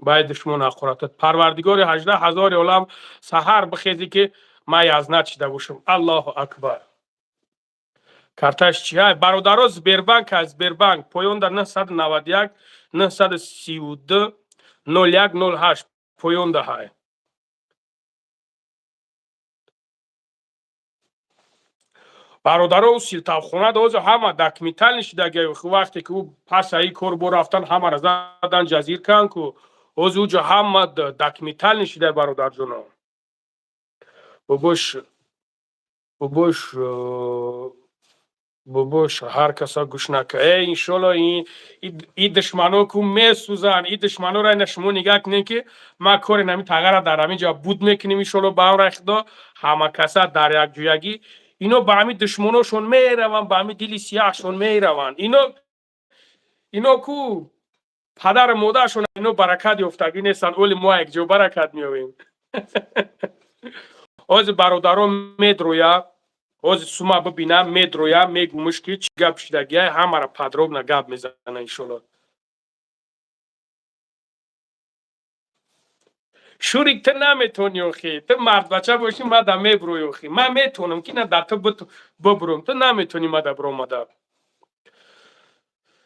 باید دشمن اخوراتت پروردگار 18000 عالم سحر بخیزی که ما یزنت شده باشم الله اکبر کارتاش چیه برادران سبربانک از سبربانک پایان در 991 932 0108 پایان ده های برادران سیلتاخونه دوز همه دکمیتل نشیده وقتی که او پس ای کار بو رفتن همه را زدن جزیر کن که اوجا همه دکمیتل نشیده برادر جونا ببوش هر کسا گوش نکه انشالله این دشمنو که می سوزن این دشمنو را نشمو نگاه کنین که ما کار نمی تغییر در همین جا بود میکنیم انشالله با هم رخدا همه کسا در یک جویگی اینو با همین دشمنوشون می روان با همین دلی سیاهشون می روان اینو کو پدر مادرشون اینو برکت یافتگی نیستن اولی ما یک جو برکت میویم از برادران میدرویا از سوما ببینم میدرویا میگومش که چی گپ شدگی همه را پدروب نگپ میزنه انشالله شوریک تو نمیتونی اخی تو مرد بچه باشی ما دا میبروی اخی من میتونم که نه در تو ببروم تو نمیتونی ما دا برو مادر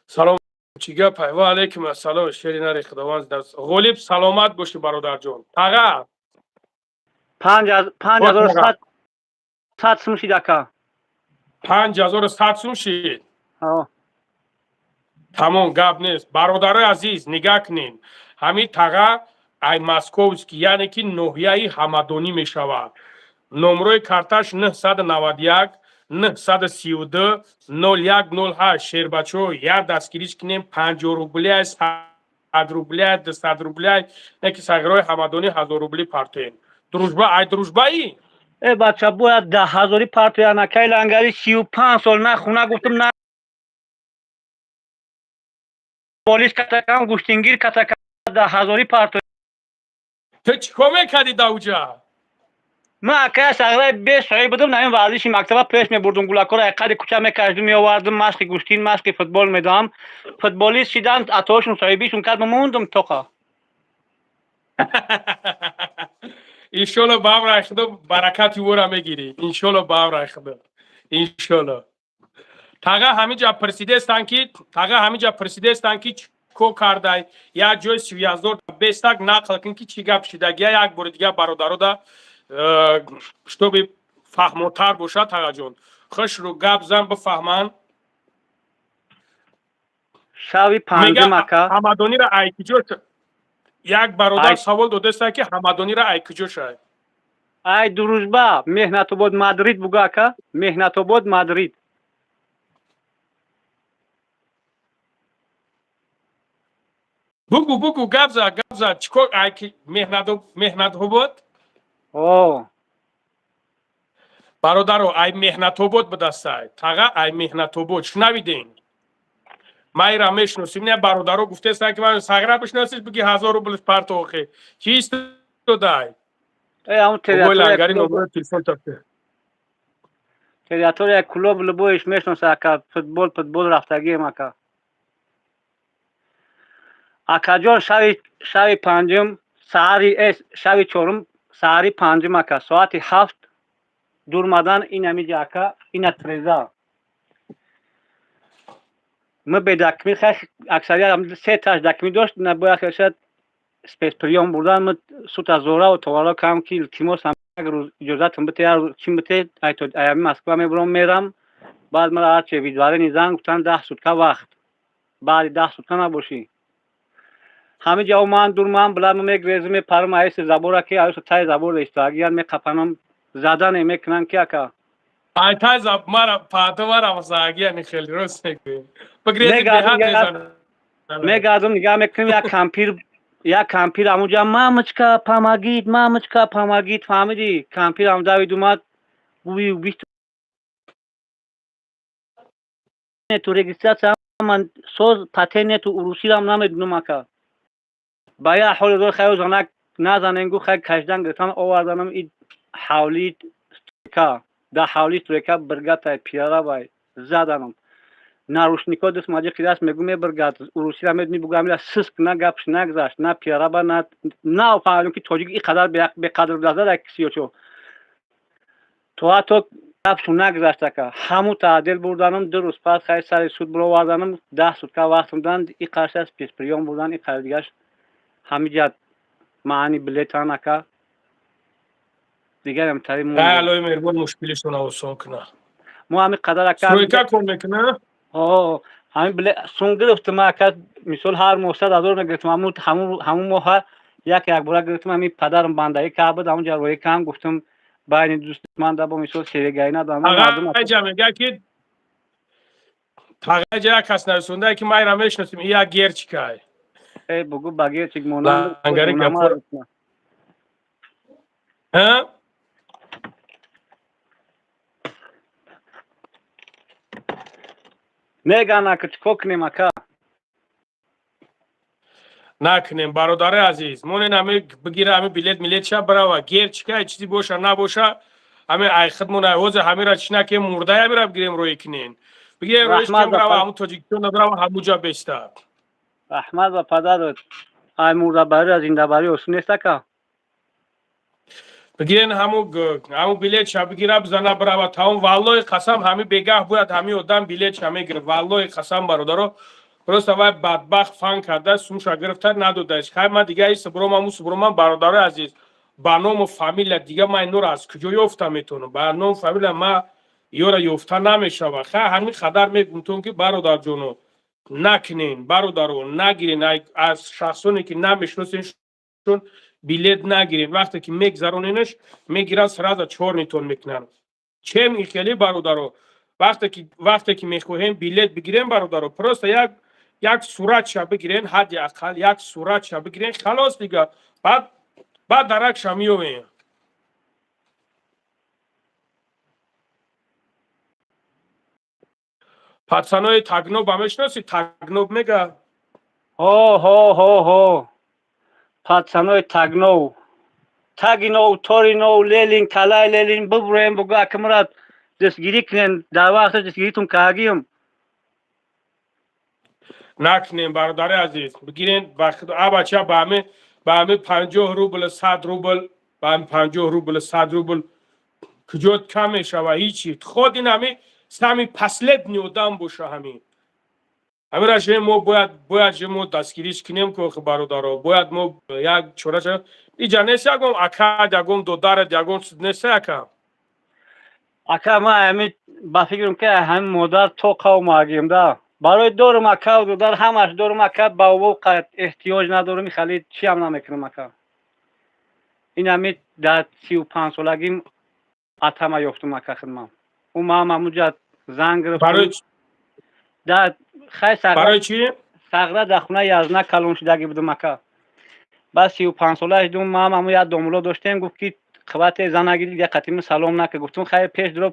سلام چی گپ و علیکم السلام شیری نری خداوند درس غالب سلامت باشی برادر جان آقا 5100 سوم شید اکا 5100 سوم شید تمام گپ نیست برادر عزیز نگاه کنین همین تاقا ای مسکووسکی یعنی که نوحیه همدانی می شود نمروی کارتاش 991 932 0108 شیر بچو یا دستگیریش کنیم 50 روبلی 100 روبلی 200 روبلی نکی ساغرای همدانی 1000 روبلی پارتین دروژبا ای دروژبا ای بچه باید 10000 پارتین نکای لنگری 35 سال نه خونه گفتم نه پولیس کتکم گوشتینگیر کتکم 10000 پارتین تو چیکار میکردی دوجا من اکای ساغرای 20 سالی بودم نمیم ورزشی مکتبه پیش میبردم گولاکو را اقدر کوچه میکشدم میآوردم مشق گوشتین مشق فوتبال میدم فوتبالیست شدن اتاشون صاحبیشون کردم موندم توقع انشالله با هم رخدا برکتی او را میگیری انشالله با هم رخدا انشالله تاقا همینجا پرسیده استن که کو کرده یا جای 3000 بیستک نقل کن که چی گپ شدگی یک بار دیگه برادرو دا شتوبی فهموتر باشه تاقا جون خوش رو گپ زن بفهمن شاوی پنجم اکا همدانی را ایکجو یک برادر سوال داده است که همدانی را ایکجو شد ای دروژبا مهنت بود مادرید بگو اکا مهنت بود مادرید بگو گپ زد چیکار مهنت بود برادرو ای مهنت بود به دسته تاقا ای مهنت بود شنویدین ما ای را میشناسیم نه برادرو گفته است که من ساغره بشناسیش بگی 1000 روبل پارت اوخی چیست تو دای همون تریاتور یک کلوب لبویش میشناسه اکا فوتبال رفتگی اکا اکا جان شوی پنجم شوی چورم ساعری پنجم اکا ساعت 7 دورمدن این همیجا اکا این تریزا ما به دکمی خیلی اکثری هم 3 تاش دکمی داشت نباید خیلی سپیسپریون بردن ما سوت از زوره و توارا کم که التیماس هم اگر اجازت هم بته چیم بته ایامی مسکوه میبرم میرم بعد مرا هرچه ویدواره نیزن گفتن 10 سوتکه وقت بعد 10 سوتکه نباشی همه جا من دورم بلند میگریزم میپرم ایس زبوره که ایس تای زبور داشت اگر میقپنم زدن میکنن که اکا ای تای زب مرا پاتو مرا مساگی یعنی خیلی روز میگویم بگریزی به حد میزن میگردم نگاه میکنم یک کمپیر یک کمپیر همونجا مامچکا پامگید فهمیدی کمپیر هم دوید اومد گویی بیست تو رگیستراسیون من سوز پتن تو اروسی هم نمیدونم اکا با یا حال دور خیلی زنک نزنن گو خیلی کشدن گرفتن آوردنم این حولی که ده حولی ترکا برگت پیاره بای زدنم ناروشنیکا دست ماجه که دست میگم برگت اروسی هم میدونی بگم میره سسک نه گپش نگذاشت نه پیاره با نه فهمیدم که تاجیک این قدر به قدر دازه کسی چو تو گپشو نگذاشت که همو تعدیل بردنم 2 روز پس خیلی سر سود برو آوردنم 10 سود که وقتم دادن این قرش از پیش پریام بردن این قرار دیگهش همینجا معنی بلیتان اکا دیگر هم تری مون الهی مهربان مشکلشون آسان کنه مو همین قدر اکا سرویکا کن میکنه همین بلیت سون گرفتم اکا مثال هر موساد ازور نگرفتم همون موها یک بار گرفتم همین پدرم بنده که بود همونجا روی کم گفتم باید دوست من دا با مثال سیرگاهی ندارم مردم آقا جمعه که تاقا جا کس نرسونده که مای رمیش نسیم یا گیر چیکای بگو بگیر چیک مونم لنگری گفور ها نگن اکا چکو کنیم اکا نکنیم برادر عزیز مون همه بگیره همه بلیت ملیت شب برای گیر چیکای چیزی باشه نباشه همه ای خدمون ایوز همه را چنه که مرده همه را بگیریم روی کنین بگیریم رویش کم برای همون تاجیکستان برای همونجا بسته احمد و پدرت ای مرده بری از این دبری اصول نیست اکا بگیرین همون بلیت شب بگیره بزنه برای تاون والله قسم همه بگاه باید همه آدم بلیت همه گیره والله قسم برادرو درست وای بدبخت فن کرده سومشا گرفته ندادهش خیلی من دیگه ای سبروم برادر عزیز با نام و فامیل دیگه من اینو را از کجا یافته میتونم با نام و فامیل ما یورا یافته نمیشه و خیلی همین خدر میگم که برادر جونو نکنین برادرو نگیرین از شخصونی که نمیشناسین چون بلیت نگیرین وقتی که میگذرونینش میگیرن سراز 4 نیتون میکنن چه میخیلی برادرو وقتی که میخواهیم بلیت بگیریم برادرو پروست یک صورت شب بگیرین حد اقل یک صورت شب بگیرین خلاص دیگه بعد درک شمیوین پتسانای تگنوب همشناسی تگنوب میگه هو پتسانای تگنو تورینو لیلین کلای لیلین ببریم بگو اکمرات دستگیری کنین در وقت دستگیریتون کاگیم نکنیم برادر عزیز بگیرین بچه با همه 50 روبل 100 روبل با همه 50 روبل 100 روبل کجات کم میشه و هیچی خود این همه سمی پسلت نیودم باشه همین را ما باید ما دستگیریش کنیم که برادر باید ما یک چورش اینجا نیست یکم اکاد یکم دودارد یکم نیست یکم اکا ما همین با فکرم که هم مادر تو قوم آگیم ده برای دورم اکا و دودار همش دورم اکا با وقت احتیاج ندارم خیلی چی هم نمیکنم اکا این همین در 35 سالگیم اتما یافتم اکا خدمم اون ما همونجا زنگ گرفتم در خیلی برای چی؟ سغره در خونه یازنه کلون شدگی بودم اکا بعد 35 ساله شدم ما همون یک دوملو داشتیم گفت که خبرت زنگی دیگه قطیم سلام نکه گفتم خیلی پیش درو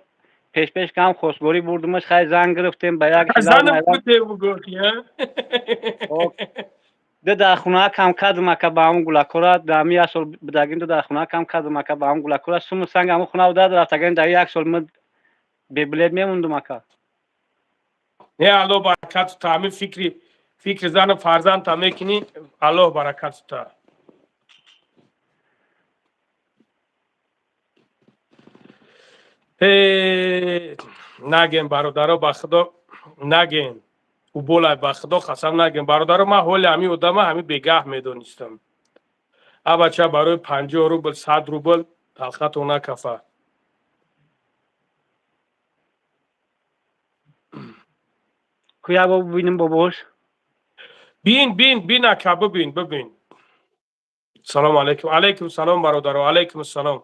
پیش کم خوشگوری بردمش خیلی زنگ گرفتیم به یک زنم بوده بگوتی ده در خونه کم کردم اکا با همون گلکورا در می سال بدگین ده در خونه کم کردم اکا با همون گلکورا سوم سنگ همون خونه و داد رفتگین در یک سال من به بلد میموندم اکا نه الله برکت تا همین فکر زن فرزند تا میکنی الله برکت تا نگیم برادر با خدا نگیم او بولای با خدا قسم نگیم برادر ما حال همین آدم همین بگاه میدونستم بچه برای 50 روبل 100 روبل حلقت اونا کفه کیا با ببینیم باباش بین اکا ببین سلام علیکم علیکم سلام برادر علیکم السلام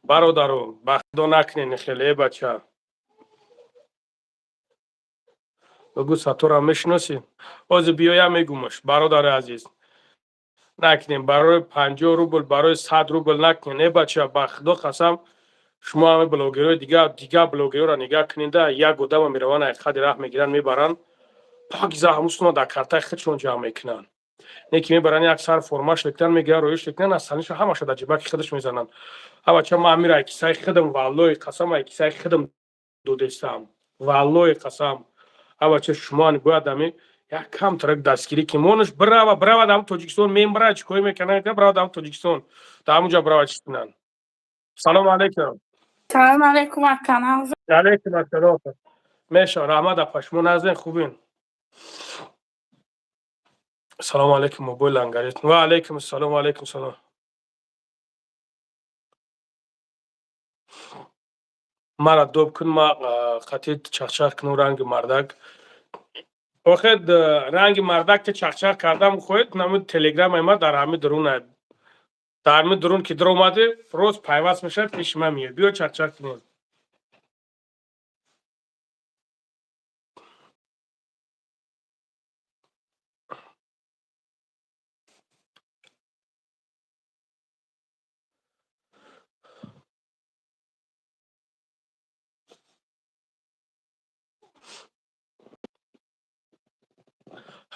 برادر با خدا نکنین خیلی بچه بگو سطور هم میشناسی باز بیایم میگومش برادر عزیز نکنیم، برای 50 روبل برای 100 روبل نکنیم. ای بچه با خدا قسم شما همه بلاگرای دیگه بلاگرها را نگاه کنید، یک گودم میروان حقیقت راه میگیرن میبرن پاکیزه هموشون در کارتای خودشون جمع میکنن. یکی میبرن یک سر فرماش لکتن میگیرن رویش لکتن از سنش همش در جیبک خودش میزنن. ها بچه ما میره کیسه خودم والله قسم کیسه خودم دو دستم والله قسم. ها بچه شما باید می یک کم ترک دستگیری که مونش برا دام تاجیکستان میبره چیکار میکنن که برا دام تاجیکستان تا همونجا برا چیکنن. سلام علیکم. سلام علیکم اکانم. علیکم السلام. میشه رحمت پشمون نازن خوبین. سلام علیکم موبایل انگاریت. و علیکم السلام و علیکم السلام. مرا دوب کن ما خطیت چخچخ کنم رنگ مردک. وقت رنگ مردک که چخچخ کردم خواهد نمود تلگرام ما در همه درون در همه درون که در اومده روز پیوست میشه پیش من میاد بیا چخچخ کنیم.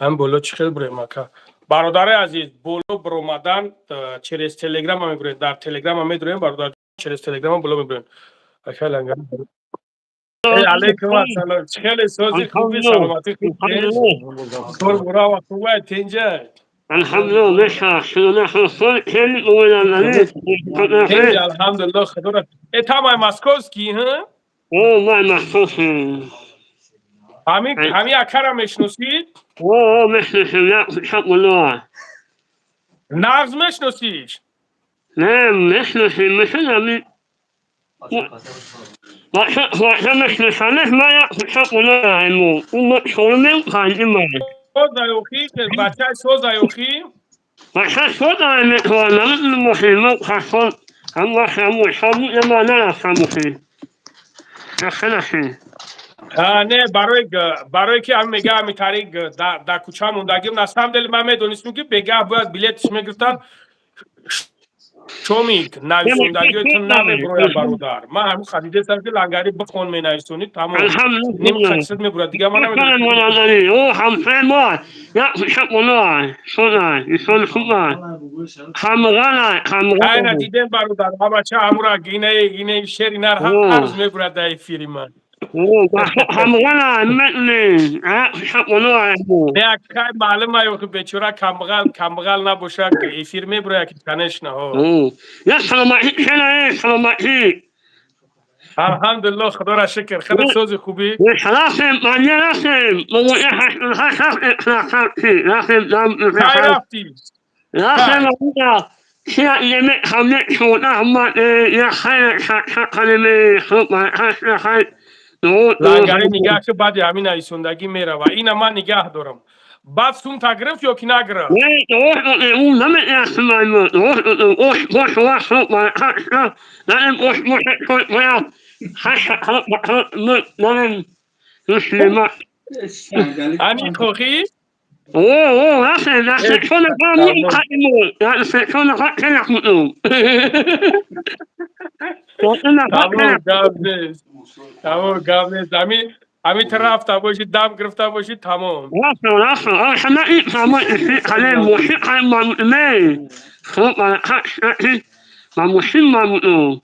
هم بولو چخیل بره مکا برادر عزیز بولو برومدن چرس تلگرام هم میبرین در تلگرام هم میدونیم برادر چرس تلگرام بولو میبرین خیلی انگار علیکم السلام خیلی سوزی خوبی سلامتی خوبی کور برا و خوبه تینجا الحمدلله نشا شلون حصل كل ولا تینجا الحمدلله خدا ای تمام ماسکوسکی ها والله محسوس همی اکرم میشناسید والله محسوس لا حق الله نغز میشناسیش لا محسوس مثل واحد محسوس عليه ما يأخذ حق الله عنه ومشغول من قال إما سوزایوخی که بچه سوزایوخی واحد صوت عن هو من المحيط خاصون الله حمو حمو لما لا يفهمه دخلشي نه برای که هم میگه همی تاریک در کوچه هم موندگیم نستم دل من میدونستم که بگه باید بلیتش میگرفتن چومیک نویسندگیتون نمیبروید برادر من همون خریده سر که لنگری بخون می نویسونید تمام نیم خدشت میبروید دیگه من نمیدونم او همسه ما یا شب الله صنع یسان خوبه همغانه دیدم برادر ها بچه همورا گینه شیری نر هرز میبروید در فیری من همغانه متنی شب الله نه اکای معلوم هایو که بچورا کمبغل نباشه که ای فیر میبروید که کنش نه ها یا سلامتی کنه سلامتی الحمدلله خدا را شکر خیلی سوزی خوبی راسم من راسم موقع خیلی رفتی راسم شيء يمك خمنك شو نعم يا خير خليني خلق ما خير لنگری نگاه که بعد همین ایسوندگی میره و این من نگاه دارم بعد سوم تگرفت یا کی نگرفت اون نمی اسمای من اوش باش واش ما نم اوش مش ما هاش نم مسلم انی کوخی اوه راست شو نفهمی قدیمون یا شو نفهمی تمام گابنیست همی رفته باشی دم گرفته باشی تمام راست انا تمام خلي موسيقى ممنوع خلق ما ممنوع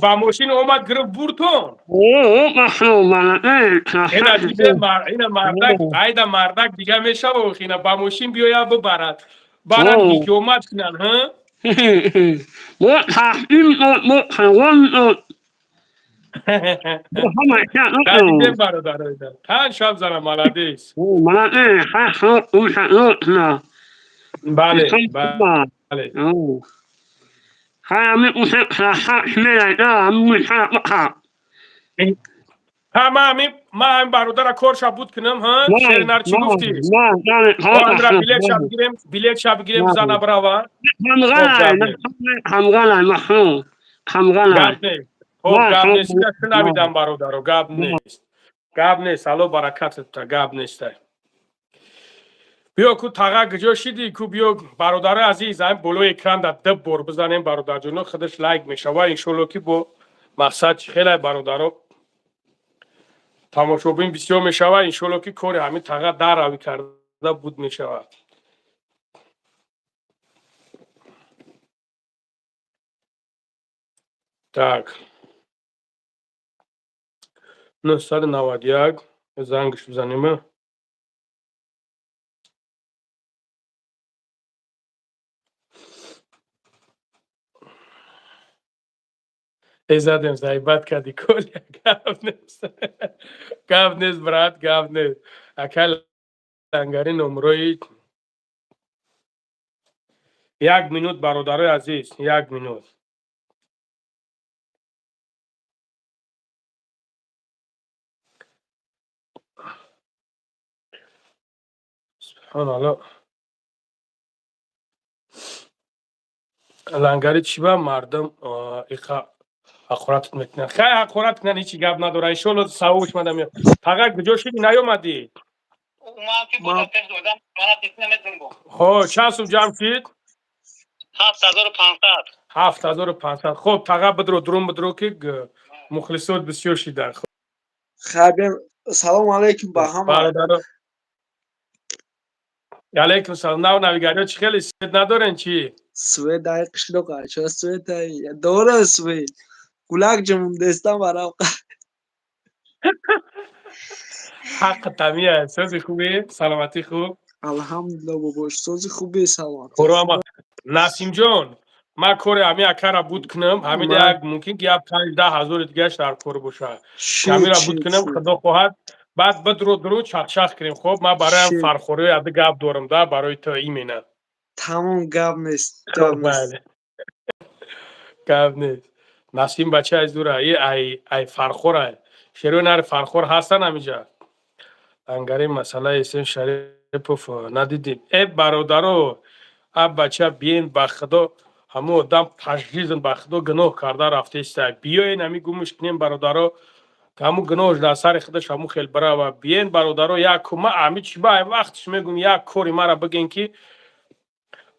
با ماشین اومد گرفت بورتون اوه ممنوع اینا مردک ایدا مردک دیگه میشه و خینا با ماشین بیاید ببرد بعدم هیچ اومد کنن ها مو تحقیم مو حیوان دیدم برادر ایدا تن شب زنم ملدیس ملدیس خیلی اون شکلات بله بله همه اون شکلات میره همه شکلات ما هم برادر کارش بود کنم ها شیرینار چی گفتی؟ بیلیت شب گیریم زنه براوه همغانه مخلوق همغانه خب گاب نیست که نمیدم برادر رو گاب نیست الو برکتت تا گاب نیست بیا کو تاقا گجا شدی کو بیا برادر عزیز هم بلو اکران در دب بار بزنیم برادر جانو خودش لایک میشه و انشالله که با مقصد خیلی برادر تماشابین بسیار میشه و انشالله که کار همین تاقا در روی کرده بود میشه. Так. 991 زنگش بزنیم. زدیم زایبت کردی کل گفت نیست برات گفت نیست اکل لنگری نمروی 1 مینوت برادر عزیز 1 مینوت سبحان الله لنگری چی با مردم ایخا حقورت میکنن خیلی حقورت کنن هیچی گپ نداره انشالله سوابش مدم فقط کجا شدی نیومدی ها چند سوم جمع شد 7500 خب فقط بدرو درون بدرو که مخلصات بسیار شدن خبر سلام علیکم به همه برادر علیکم سلام نو نویگری چی خیلی سید ندارن چی سوید های قشلوقه چرا سوید های دوره سوید کلاک جمعم دستم برام حق تمیه سوزی خوبی سلامتی خوب الحمدلله باباش سوزی خوبی سلامت قربان نسیم جان ما کار همین اکر بود کنم همین یک ممکن که 5-10 هزار دیگه در کار باشه کمی را بود کنم خدا خواهد بعد بدرو درو چخ کنیم خب ما برای فرخوری از گپ دارم ده برای تو ایمینه تمام گپ نیست بله گپ نیست نسیم بچه از دوره ای فرخوره شروع نر فرخور هستن همینجا انگاری مسئله اسم شریف ندیدیم ای برادرو اب بچه بیین با خدا همو آدم تشخیصن با خدا گناه کرده رفته است بیاین همی گمش کنیم برادرو که همو گناهش در سر خودش همو خیلی برا و بیین برادرو یک کمه همی چی با وقتش میگم یک کاری مرا بگین که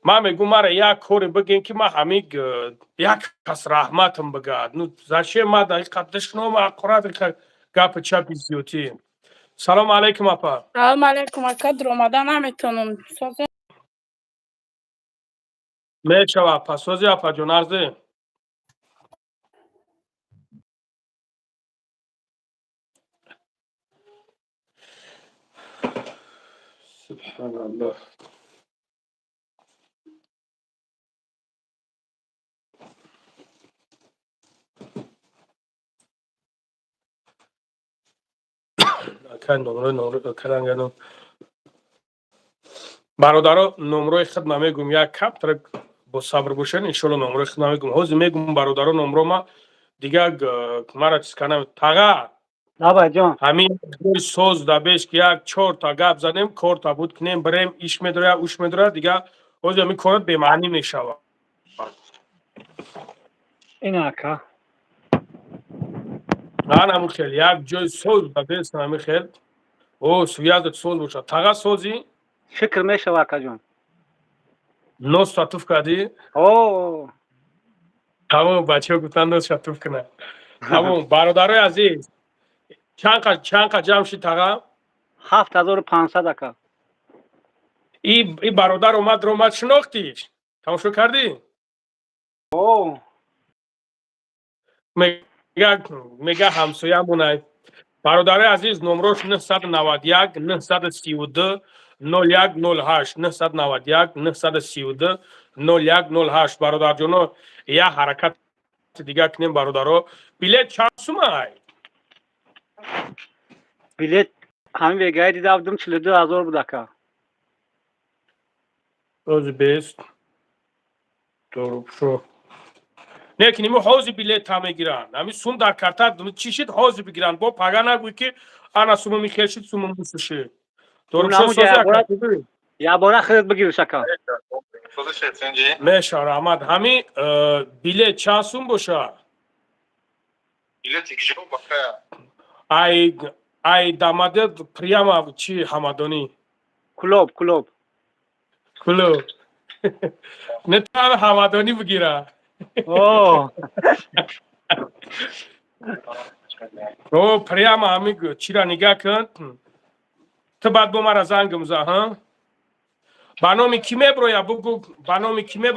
ما میگم مرا یک کاری بگین که ما همی یک کس رحمتم بگاد نو زشه ما دقیقت دشنو ما قرآن گپ چپی زیوتی سلام علیکم اپا سلام علیکم اکا در اومدن نمیتونم میشه اپا سوزی اپا جون عرضه سبحان الله نمره برادرها نمره خود نمیگم یک کپ ترک با صبر باشن انشالله نمره خود نمیگم حوض میگم برادرها نمره ما دیگه مرا چیز کنم تاقا بابا جان همین سوز دبیش که یک 4 تا گپ زنیم کار تا بود کنیم بریم ایش میداره اوش میداره دیگه حوض همین کارت بیمعنی میشود این اکا همون خیلی یک جای سوز دبیش همین خیلی او سویازت سوز باشه تاقا سوزی شکر میشه اکا جان نوز تطوف کردی اوه تمام بچه ها گفتن نوز تطوف کنه تمام برادرای عزیز چند جمع شد تاقا 7500 اکا این برادر اومد شناختیش تماشا کردی اوه میگه همسایه همونه برادر عزیز نمروش 991 932 0108 991 932 0108 برادر جانو یه حرکت دیگه کنیم برادرو بلیت چند سومه بلیت همین ویگای دیده بودم 42000 بود اکا روز بیست دروب شو لیکن ایمو حوزی بلیت هم میگیرن همین سوم در کرتر چی شد حوزی بگیرن با پاگا نگوی که انا سومو میخیشید سومو موسوشه دروب شو سوزی اکا یا باره خودت بگیرش اکا میشه رحمت همین بلیت چند سوم باشه بلیت یکی باشه ای داماده پریاما چی همدانی کلوب کلو نتام هوادانی بگیره اوه او پریام همی چی را نگاه کن تو بعد با مرا زنگ مزه ها بانومی کیمه برویا بگو بانومی کیمه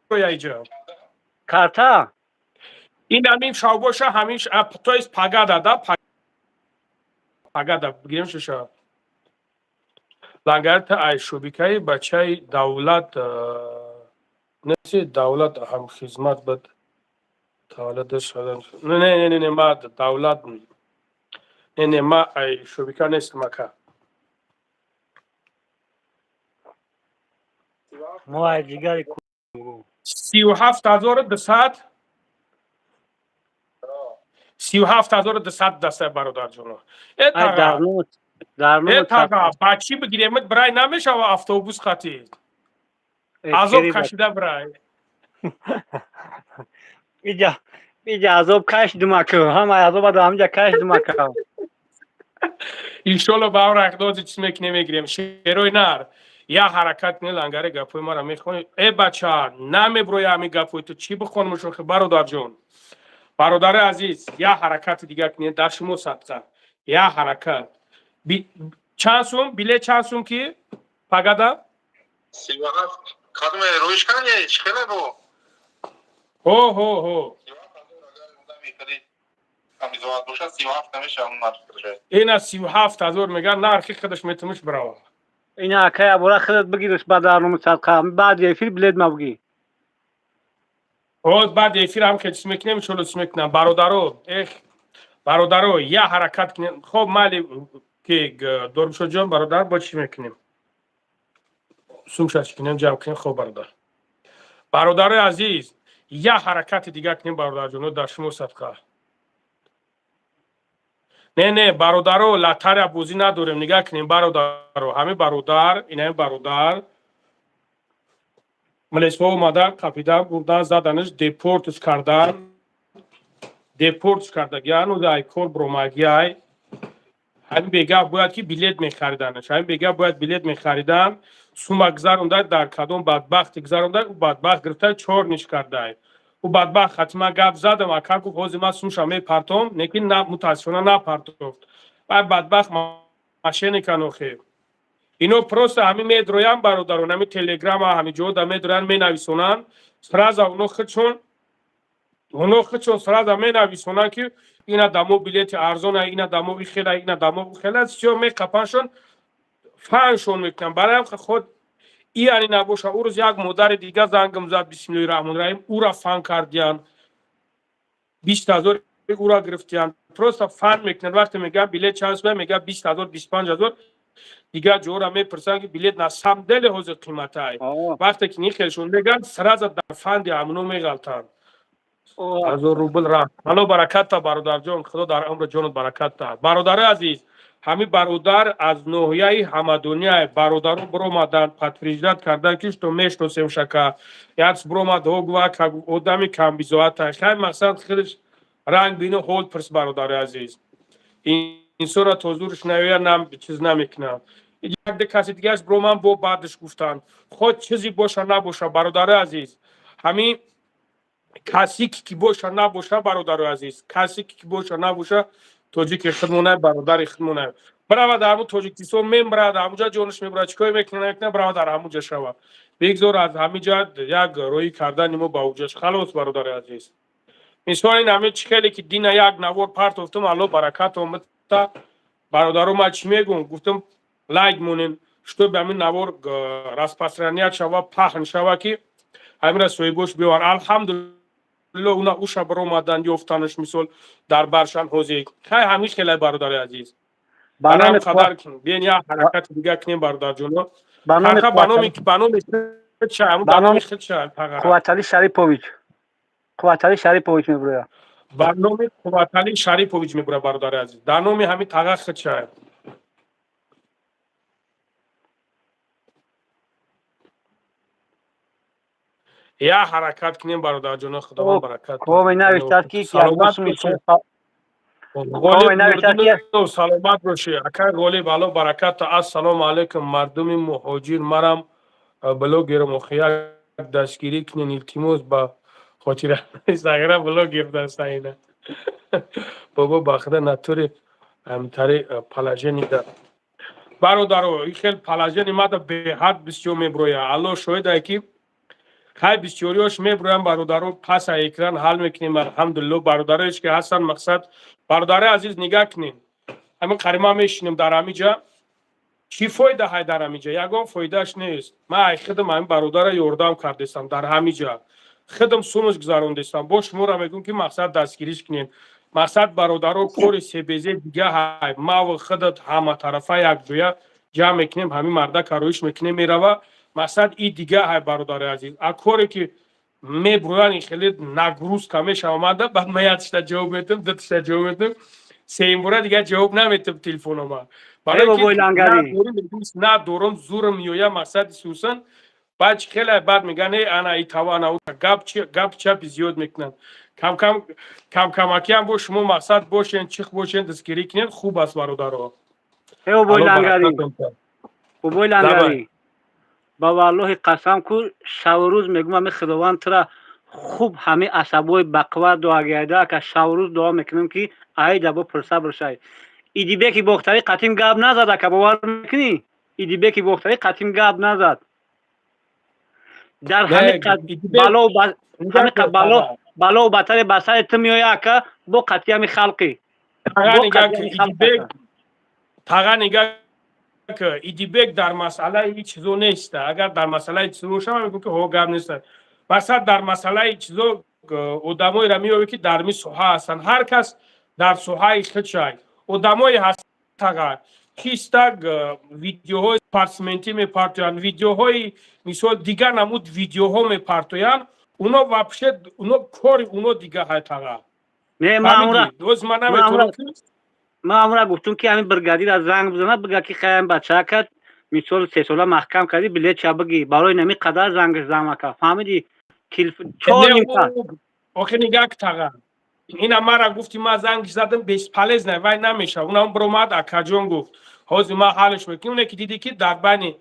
برویا ایجا کارتا این همین شاوبوشا همیش تویست پاگادا دا پاگادا بگیریم ششا لانگرت ای شوبیکای بچه دولت نسی دولت هم خدمت بد دولت شدن نه ما دولت نه ما ای شوبیکا نیست مکا موهای جگری 37,200 37,200 دسته برادر جونو ای درنوت تاگا بچی بگیریم برای نمیشه و اتوبوس خطی عذاب کشیده برای بیجا عذاب کش دمکه هم عذاب دا همجا کش دمکه ایشالا با اقدازی چیز نمیگیریم شیروی نر یا حرکت نه لنگره گپوی ما را میخونی ای بچه نمی بروی همی گپوی تو چی بخونم شون که برادر جون برادر عزیز یا حرکت دیگر کنید در شما صدقه یا حرکت چند سوم بیله چند سوم کی پاگادا 37 خانم رویشکن یه چخیره بو هو کمیزوات باشه 37 نمیشه اون نرخ کرده این 37,000 میگن نرخی خودش میتونش براوه اینا اکای ابورا خودت بگیرش بعد درنوم صدقه بعد یه فیل بلید ما بگی بعد ایفیر هم که چیز میکنیم چلو چیز میکنم برادرو یا حرکت کنیم خب مالی که دورم شد جان برادر با چی میکنیم سومشش کنیم جمع کنیم خب برادر عزیز یا حرکت دیگه کنیم برادر جانو در شما صدقه نه برادرو لطر بوزی نداریم نگاه کنیم برادرو همه برادر این هم برادر ملیسوا اومدن کپیدن بردن زدنش دیپورتش کردن گیان و دای کور بروماگیای همین بگه باید که بیلیت میخریدنش همین بگه باید بیلیت میخریدن سوما گذاروندن در کدوم بدبخت گذاروندن او بدبخت گرفته چور نیش کرده او بدبخت حتما گپ زدم اکر کو حوزی ما سومشا میپرتم لیکن نه متاسفانه نپرتفت و بدبخت ماشین کنوخه اینو پروست همین میدرویم برادران همین تلگرام همین جود میدروین مینویسونن سراز اونو خودشون سراز مینویسونن که اینا دمو بلیت ارزونه اینا دمو خیلی اینا دمو خیلی چیو میقپنشون فانشون میکنن برای خود یعنی نباشه او روز یک مادر دیگه زنگم زد بسم الله الرحمن الرحیم او را فان کردیان 20,000 او را گرفتیان پروست فان میکنن وقتی میگن بلیت چند میگه 20,000 25,000 دیگه جورا میپرسن که بلیت نسام دل حوز قیمتای وقتی که نیخیلشون بگن سراز در فند امنو میغلطن از روبل را حالا برکت تا برادر جان خدا در عمر جانت برکت تا برادر عزیز همین برادر از نوحیه همه دنیا برادرو برومدن پتفریجدت کردن کش تو میشتو سیم شکا یادس برومد هوگوا که ادمی کم بیزوات خیلی مقصد خیلیش رنگ بینو هولد پرس برادر عزیز این صورت حضورش نویه نم چیز نمیکنم یک کسی دیگه از برومن با بعدش گفتن خود چیزی باشه نباشه برادر عزیز همین کسی که باشه نباشه برادر عزیز کسی که باشه نباشه توجیک خدمونه برادر خدمونه برای در همون توجیکستان میبرد همونجا جونش میبرد چیکار میکنه برای در همونجا شوه بگذار از همینجا یک روی کردن ما با اوجش خلاص برادر عزیز مثلا این همه چیکلی که دین یک نوار پارت افتم الله برکت اومد تا برادرو ما چی میگم گفتم لایک مونین شتو به همین نوار распространять شوه پخن شوه که همین را سویگوش بیوار الحمدلله اونا اوشا برومدن یفتانش مثل در برشن حوزی خیلی همیش خیلی برادر عزیز برام قدر کن بین یا حرکت دیگه کنیم برادر جونو بانومی چه همون بانومی خیلی چه قواتلی شریپویچ میبرویا برنامه قواتلی شریپویچ میبره برادر عزیز در نومی همین تقه خیلی چه یا حرکت کنیم برادر جون خدا برکت کومی نوشتد که سلامت باشی اکر گولی بالا برکت السلام علیکم مردم مهاجر مرم بلوگر مخیل دستگیری کنین التماس با خاطر صغیره بلوگر دست اینه بابا باخده نطوری همتری پلاژنی ده برادرو این خیلی پلاژنی ما به حد بسیار میبرویه الله شاید که خیلی بسیاریاش میبرویم برادرو پس اکران حل میکنیم الحمدلله برادرش که هستن مقصد برادر عزیز نگاه کنین همین قریما میشینیم در همینجا چی فایده های در همینجا یگان فایدهش نیست من خودم همین برادر یوردام کردستم در همینجا خودم سومش گذراندستم با شما را میگم که مقصد دستگیریش کنین مقصد برادرو کور سبزی دیگه های ما و خودت همه طرفه یک جویا جمع میکنیم همین مرده کارویش میکنیم میره مقصد این دیگه های برادر عزیز اکوری که میبروین خیلی نگروز کمیش آمده بعد من یادشتا جواب میتم دتشتا جواب میتم سیم بوره دیگه جواب نمیتم تلفن ما برای نه دورم زورم میویا مقصد سوسن بعد خیلی بعد میگن انا ای توان او گپ چپ زیاد میکنن کم هم با شما مقصد باشین چیخ باشین دستگیری کنین خوب است برادرها بابای لنگری با والله قسم کو شب و روز میگم من خداوند ترا خوب همه عصبای بقوا دعا گیده که شب و روز دعا میکنم که ای دبا پرصبر شای ایدی بکی بختری قطیم گاب نزد که باور میکنی ایدی بکی بختری قطیم گاب نزد در همه بالا و بطر بسای تمیویا که با قطیم خلقی تاگه نگاه که ایدیبک در مسئله هیچ چیزو نیست اگر در مسئله هیچ چیزو شما میگم که هو گام نیست مثلا در مسئله هیچ چیزو آدمای را میوه که در می سوها هستن هر کس در سوهای خودشای آدمای هست تاگه کیستاگ ویدیوهای پارسمنتی میپارتویان ویدیوهای مثال دیگر نمود ویدیوها میپارتویان اونا واپشه اونا کاری اونا دیگه های تاگه نه ما امورا گفتم که همین برگادیر از زنگ بزنه بگه که خیلی بچه کرد مثال 3 ساله محکم کردی بلیت چه بگی برای نمی قدر زنگش زنگ که فهمیدی چهار نیم ساعت آخه نگاه که تاگه این امارا گفتی ما زنگش زدم بیس پلیز نه وای نمیشه اونا هم برومد اکاجون گفت حوزی ما حالش میکنیم اونه که دیدی که در بین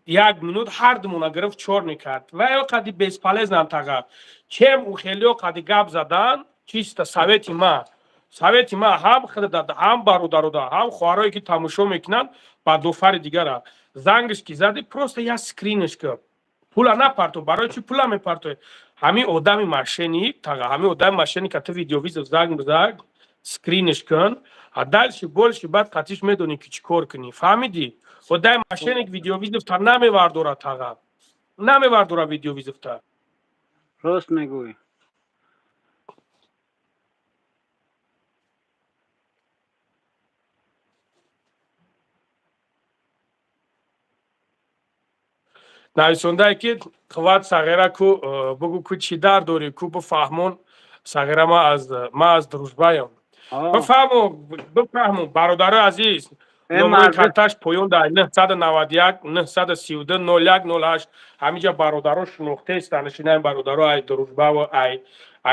1 مینوت هر دومونا گرفت 4 نکرد و یا قدی بیس پلیز نم تاگه چیم او خیلی قدی گاب زدن چیست سویتی ما هم خداد هم برادر دا هم خوارایی که تماشا میکنن با دو فر دیگر را زنگش کی زدی پروست یا سکرینش که پولا نپارتو برای چی پولا میپارتو همین آدمی ماشینی تاگه همین آدمی ماشینی که تو ویدیو ویز زنگ بزنگ سکرینش کن دالش بولش بعد قطعش میدونی که چی کار کنی فهمیدی آدمی ماشینی که ویدیو ویز تا نمیواردورا تاگه نمیواردورا ویدیو ویز تا راست میگویی نایسونده که خواد صغیره کو بگو کو چی در دوری کو بفهمون صغیره ما از دروشبایم بفهمون برادر عزیز نمره کارتاش پویون در 991 932 01 08 همینجا برادراش نقطه استانش این برادرها ای دروشبا و ای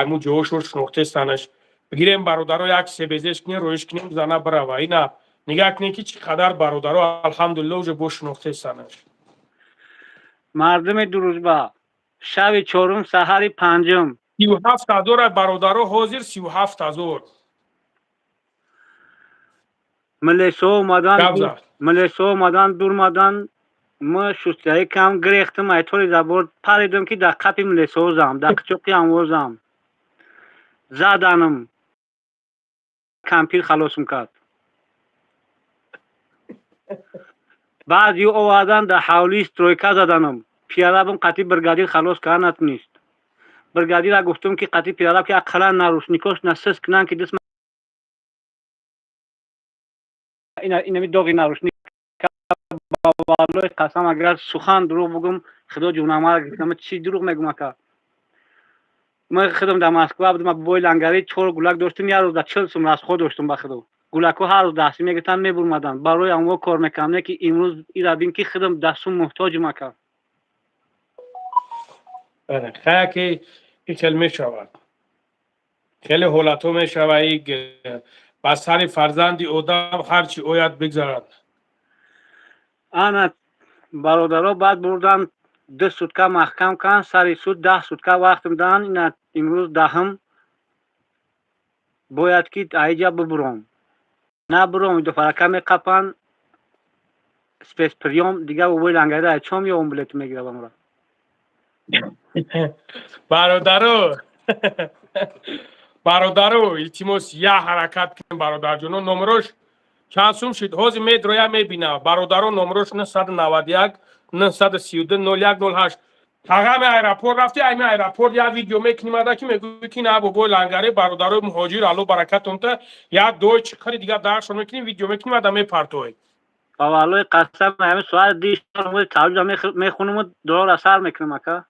مو جوشور نقطه استانش بگیریم برادرها یک سبزش کنیم رویش کنیم زنه برا اینا نگاه کنیم که چقدر برادرها الحمدلله وجه بوش نقطه استانش مردم دروشبا شب 4 سحر 5 37,000 برادرها حاضر 37,000 ملیسا اومدن دورمدن ما شستایی کم گریختم ایطوری زبور پریدم که در قپی ملیسا زم در قچوقی هم زم زدنم کمپیر خلاصم کرد بعد یو اوادن در حولی استرویکا زدنم پیاده بم قطعی برگادیر خلاص که نتونست برگادیر را گفتم که قطعی پیاده که اقلا نروشنیکاش نسس کنن که دست اینمی داغی نروشنیک با والله قسم اگر سخن دروغ بگم خدا جونم را گفتم چی دروغ میگم که ما خودم در مسکو بودم بوی لنگری 4 گلک داشتم یه روز در 40 سوم از خود داشتم بخدا گلکو هر روز دستی میگفتن میبرمدن برای اونو کار میکنم که امروز ایرا بین که خودم دستم محتاج مکا خیلی که کلمه شود خیلی حالتو میشود بس سر فرزندی آدم هرچی اوید بگذارد انا برادرها بعد بردن 2 سوتکه محکم کن سر سود 10 سوتکه وقت میدن این امروز دهم باید که ایجا ببرم نه برم دو فرکه میقپن سپیس پریوم دیگه بابای لنگره ایچام یا اون بلیت میگیره بمرا برادرو التماس یه حرکت کن برادر جونو نمروش چند سوم شد هوزی میدرویا میبینه برادرو نمروش 991 932 01 08 تاغم ایرپورت رفتی ایمی ایرپورت یا ویدیو میکنیم ادا که میگوی که نه بابای لنگره برادرو مهاجر الو برکتون تا یا دوی چکاری دیگه درشون میکنیم ویدیو میکنیم ادا میپرتوی والله قسم همین سوال دیش رو تعویض میخونم و دلار اثر میکنم اکا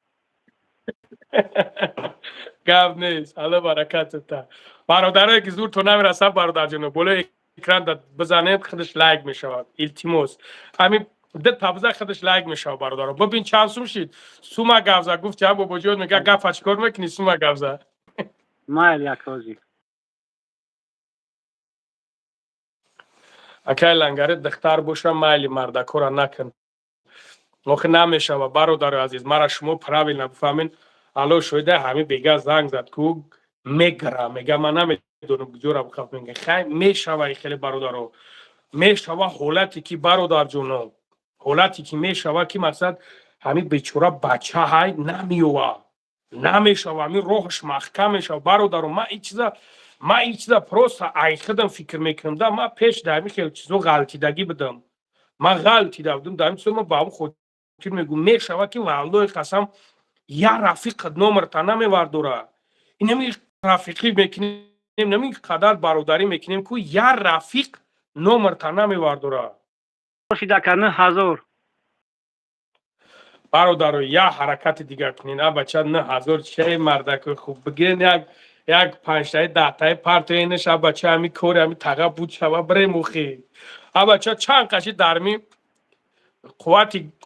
گپ نیست الله برکت تا برادرایی که زور تو نمیرسه برادر جونو بوله اکران داد بزنید خودش لایک میشود التماس همین ده تابزه خودش لایک میشود برادر ببین چند سوم شید سوما گفزا گفت چند بابا جون میگه گپ چیکار میکنی سوما گفزا مایل یک روزی اکای لنگره دختر باشه مایل مردکورا نکن آخه نمیشه و برادر عزیز مرا شما پراویل نفهمین الو شده همه بیگه زنگ زد کو میگره میگه من نمیدونم جورا بخواب میگه خیلی میشوه خیلی برادرو میشوه حالتی که برادر جونو حالتی که میشوه که مثلا همین بیچاره بچه های نمیوه نمیشوه همین روحش محکم میشه برادرو من این چیزا پروست ای خودم فکر میکنم ده من پیش در خیلی چیزو غلطیدگی بدم من غلطی دادم در این ما با خود میگم میشوه که والله قسم یا رفیق نمر تا نمیوردوره این نمی رفیقی میکنیم نمی قدر برادری میکنیم که یا رفیق نمر تا نمیوردوره باشیده کنه هزار برادر یا حرکت دیگر کنین اب بچه 9000 چه مردک خوب بگیرین یک 5 تا 10 تا پارت اینش اب بچه همین کور همین تقه بود شوا بره مخی اب بچه چند قشی درمی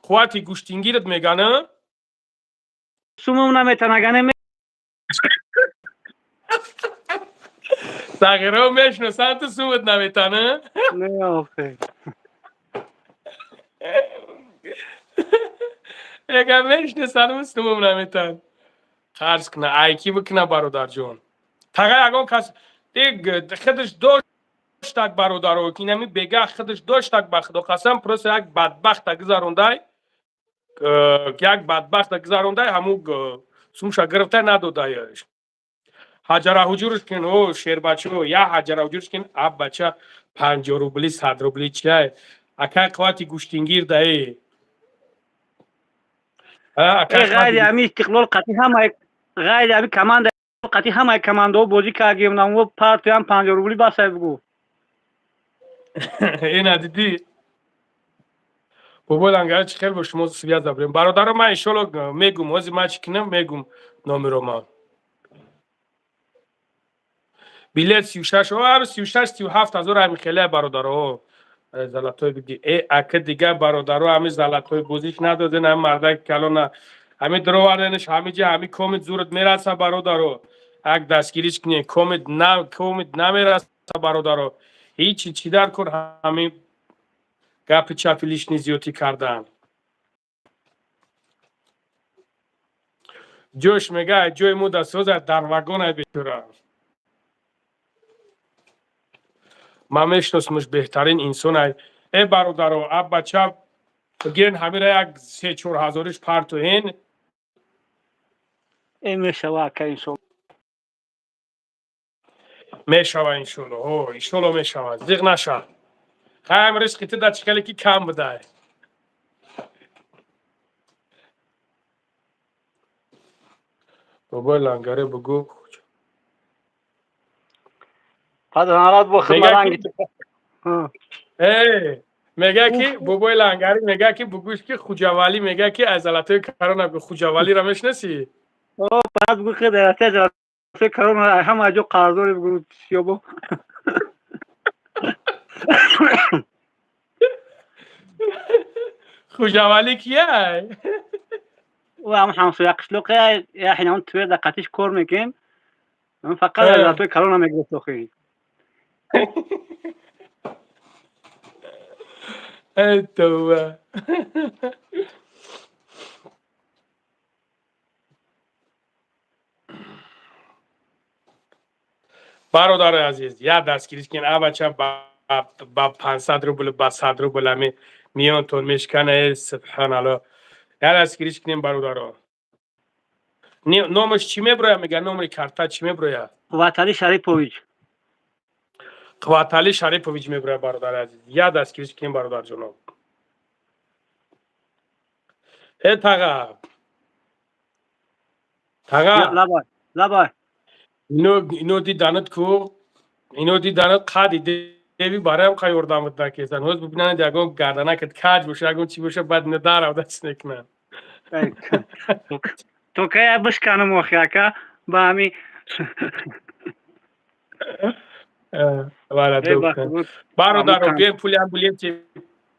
قواتی گوشتینگیرت میگنه سومم نمیتنگنه تغییره میشناسن تو سومت نمیتنه نه آخه اگر میشناسن سومم نمیتن خرج کنه ایکی بکنه برادر جون تقییره اگه کس دیگه خودش داشتک برادر رو که نمی بگه خودش داشتک بخدا قسم پروس یک بدبخت گذرونده یک بدبخت گذرونده همون سومشا گرفته نداده حجره حجورش کن او شیر بچه یا حجره حجورش کن اب بچه 50 روبلی 100 روبلی چیه اکای قواتی گوشتینگیر ده غیر همی استقلال قطعی همه غیر همی کماند قطعی همه کماندو بازی کردیم و پارتی هم 50 روبلی بسه بگو این دیدی بابا لنگره چی خیلی با شما سویه زبریم برادر من انشالله میگم وزی من چی کنم میگم نامرو من بیلیت 36 هر 36 37 هزار همین خیلی برادر زلاتوی بگی ای اکه دیگه برادر همین زلاتوی بوزیش نداده نه مردک کلانه همین درو وردنش همین جه همین کومید زورت میرسه برادر اک دستگیریش کنی کومید نمیرسه برادر هیچی چی در کن همین گپ چپیلیش نیزیوتی کردن جوش میگه جوی مو سوز در وگون بیشوره من میشناسمش بهترین انسان ای برادر اب بچه بگیرن همین را یک 3-4 هزارش پرتو این میشوه که انشالله میشوه انشالله میشوه زیغ نشه خیلی رشقیتی در چکلی که کم بده بابا لنگره بگو پس هنرات با خدمرانگی میگه که بابای لنگری میگه که بگوش که خوجوالی میگه که ازالتای کارون خوجوالی را میشناسی پس بگو که در ازالتای کارون هم اجو قرضاری بگو سیابو خوجوالی کیه؟ و هم همسو یک شلوقه یا حین اون توی دقیقتش کار میکن من فقط ازالتای کارون هم میگه سوخی ای توبه برادر عزیز یا دستگیریش کن بچه با 500 روبل با 100 روبل میان تون میشکنه سبحان الله یا دستگیریش کنیم برادر نامش چی میبرویا میگه نام کارتا چی میبرویا قواتلی شریفوویچ قواتلی شریفوویچ میبرویا برادر عزیز یا دستگیریش کنیم برادر جناب ای تاغا لبای اینو دیدنت کو اینو دیدنت قدی دیوی برایم خواهی اردامت نکیزن هز ببینن دیگه گردنه که کج باشه اگه چی باشه بد نداره و دست نکنن تو که بشکنم اخیاکا با همی والا دوکن برادر بیایم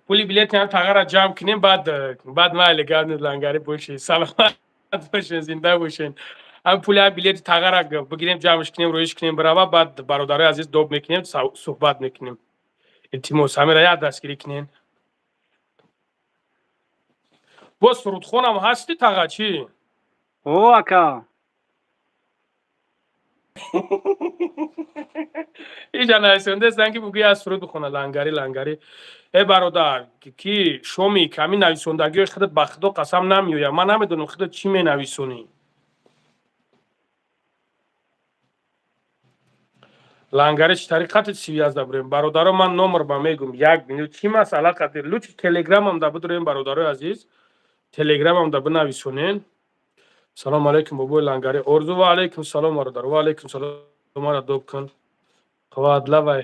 پولی بلیت هم تغییر جمع کنیم بعد ما لگرد لنگری باشی سلامت باشین زنده باشین هم پولی هم بلیت تغییر بگیریم جمعش کنیم رویش کنیم برای بعد برادرای عزیز دوب میکنیم صحبت میکنیم التماس همه را یاد دستگیری کنین باز فرودخونه هم هستی تغییر چی؟ او اکا اینجا نایسونده زنگی بگوی از فرودخونه لنگری ای برادر کی شومی کمی نویسوندگی خودت به خدا قسم نمیویم من نمیدونم خودت چی می نویسونی لنگری چه طریقت سی از دبریم برادر من نمبر با میگم یک بینید چی مسئله قدر لوچ تلگرام هم دبودریم برادر عزیز تلگرام هم دبو نویسونین سلام علیکم بابو لنگری ارزو و علیکم سلام برادر و علیکم سلام ما دوب کن خواد لبای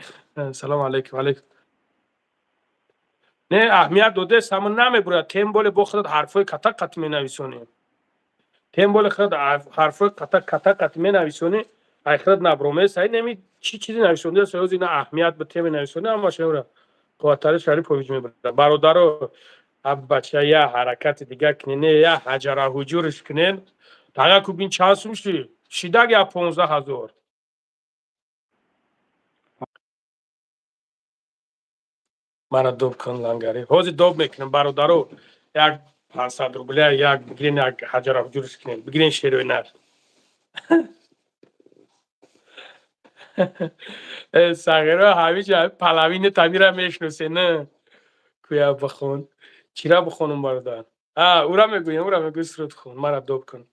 سلام علیکم نه اهمیت دوده همون نمیبره تمبول با خودت حرفای قط می نویسونی تمبول خود حرفای قط می نویسونی اخرت نبرومه سعی نمی چیزی نویسونده سعی اینا اهمیت به تم نویسونی اما شورا قوتر شریفوویچ میبره برادر بچه یا حرکت دیگه کنین یا حجره حجورش کنین تا کوبین چند سوم شیدگ یا 15,000 من دوب کن لنگری حوزی دوب میکنم برادرو یک 500 روبله یک بگیرین یک حجره حجورش کنین بگیرین شیروی نر صغیره همیشه پلاوین تامیر میشنوسه نه کویا بخون چی را بخونم برادر او را میگویم سرود خون مرا دوب کن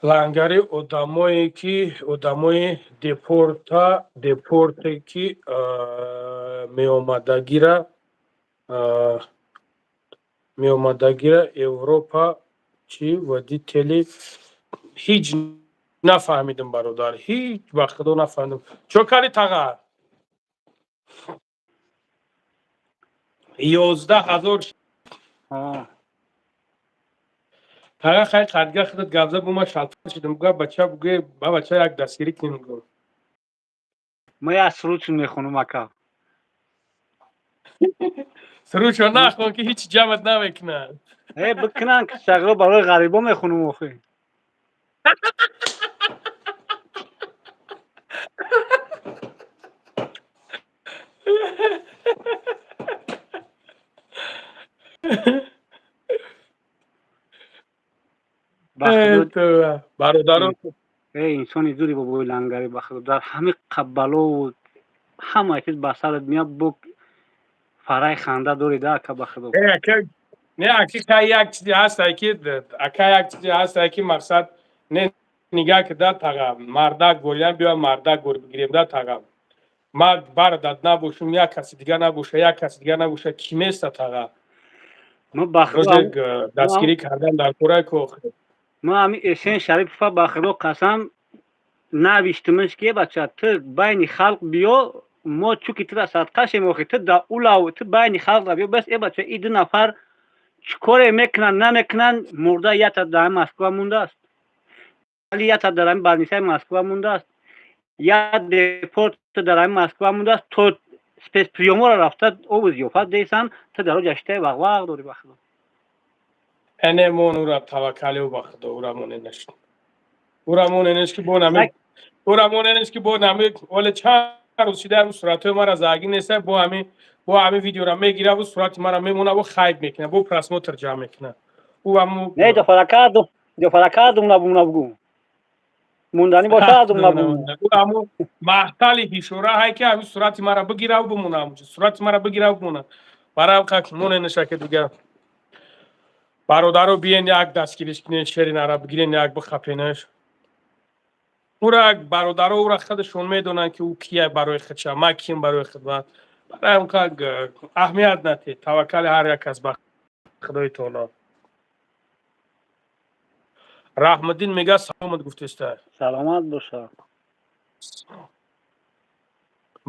لنگری ادامای دپورت کی می اومدگیره اروپا چی ودی تلی هیچ نفهمیدم برادر هیچ وقت دو نفهمیدم چو کاری تاغا 11,000 تاغا خیلی قدگه خودت گفته بوما شلطان شدم بگه بچه یک دستگیری کنیم گو ما یه سروچ میخونم اکا سروشو نخون که هیچ جمعت نمیکنن بکنن که شغله برای غریبا میخونم اخی برادرم انسانی دوری با بوی لنگری بخدا همه قبلا و همه چیز بسرت میاد بو فرای خنده دوری ده که بخدا نه اکی یک چیزی هست که مقصد نه نگاه که ده تاقم مرده گولیان بیا مرده گور بگیریم ده تاقم ما برداد نبوشم یا کسی دیگه نبوشه کی میسته تاقم ما روز بخدا دستگیری کردن در کورای کوخ ما همی اسین شریف بخدا قسم نوشتمش که بچه تو بین خلق بیا ما چوکی تو صدقه شیم اخی تو دا اولاو تو بین خلق بیا بس ای بچه ای 2 نفر چکاره میکنن نمیکنن مرده یا تا در مسکو مونده است ولی یا تا در برنیسای مسکو مونده است یا دپورت در مسکو مونده است تو سپیس پریومو را رفته او زیافت دیسن تو در جشته وقت دوری بخدا انمون او را توکلی و بخدا او را مونه نشت که با نمی ولی چند رسیده رو صورت ما را زاگی نیست با همین ویدیو را میگیره و صورت ما را میمونه و خایب میکنه با پرسمو ترجمه میکنه او همو نه جفرکردم نبگو موندنی باشه نبگو او همو محتالی بیشوره های که همین صورت ما را بگیره و بمونه همونجا صورت ما را بگیره و بمونه برای که مونه نشه که دیگه برادرو بیاین یک دستگیریش کنین شیرین را بگیرین یک بخپینش او را برادرو او را خودشون میدونن که او کیه برای خودشه ما کیم برای خدمت برای اون که اهمیت نده توکل هر یک از به خدای تعالی رحمدین میگه سلامت گفتسته سلامت باشه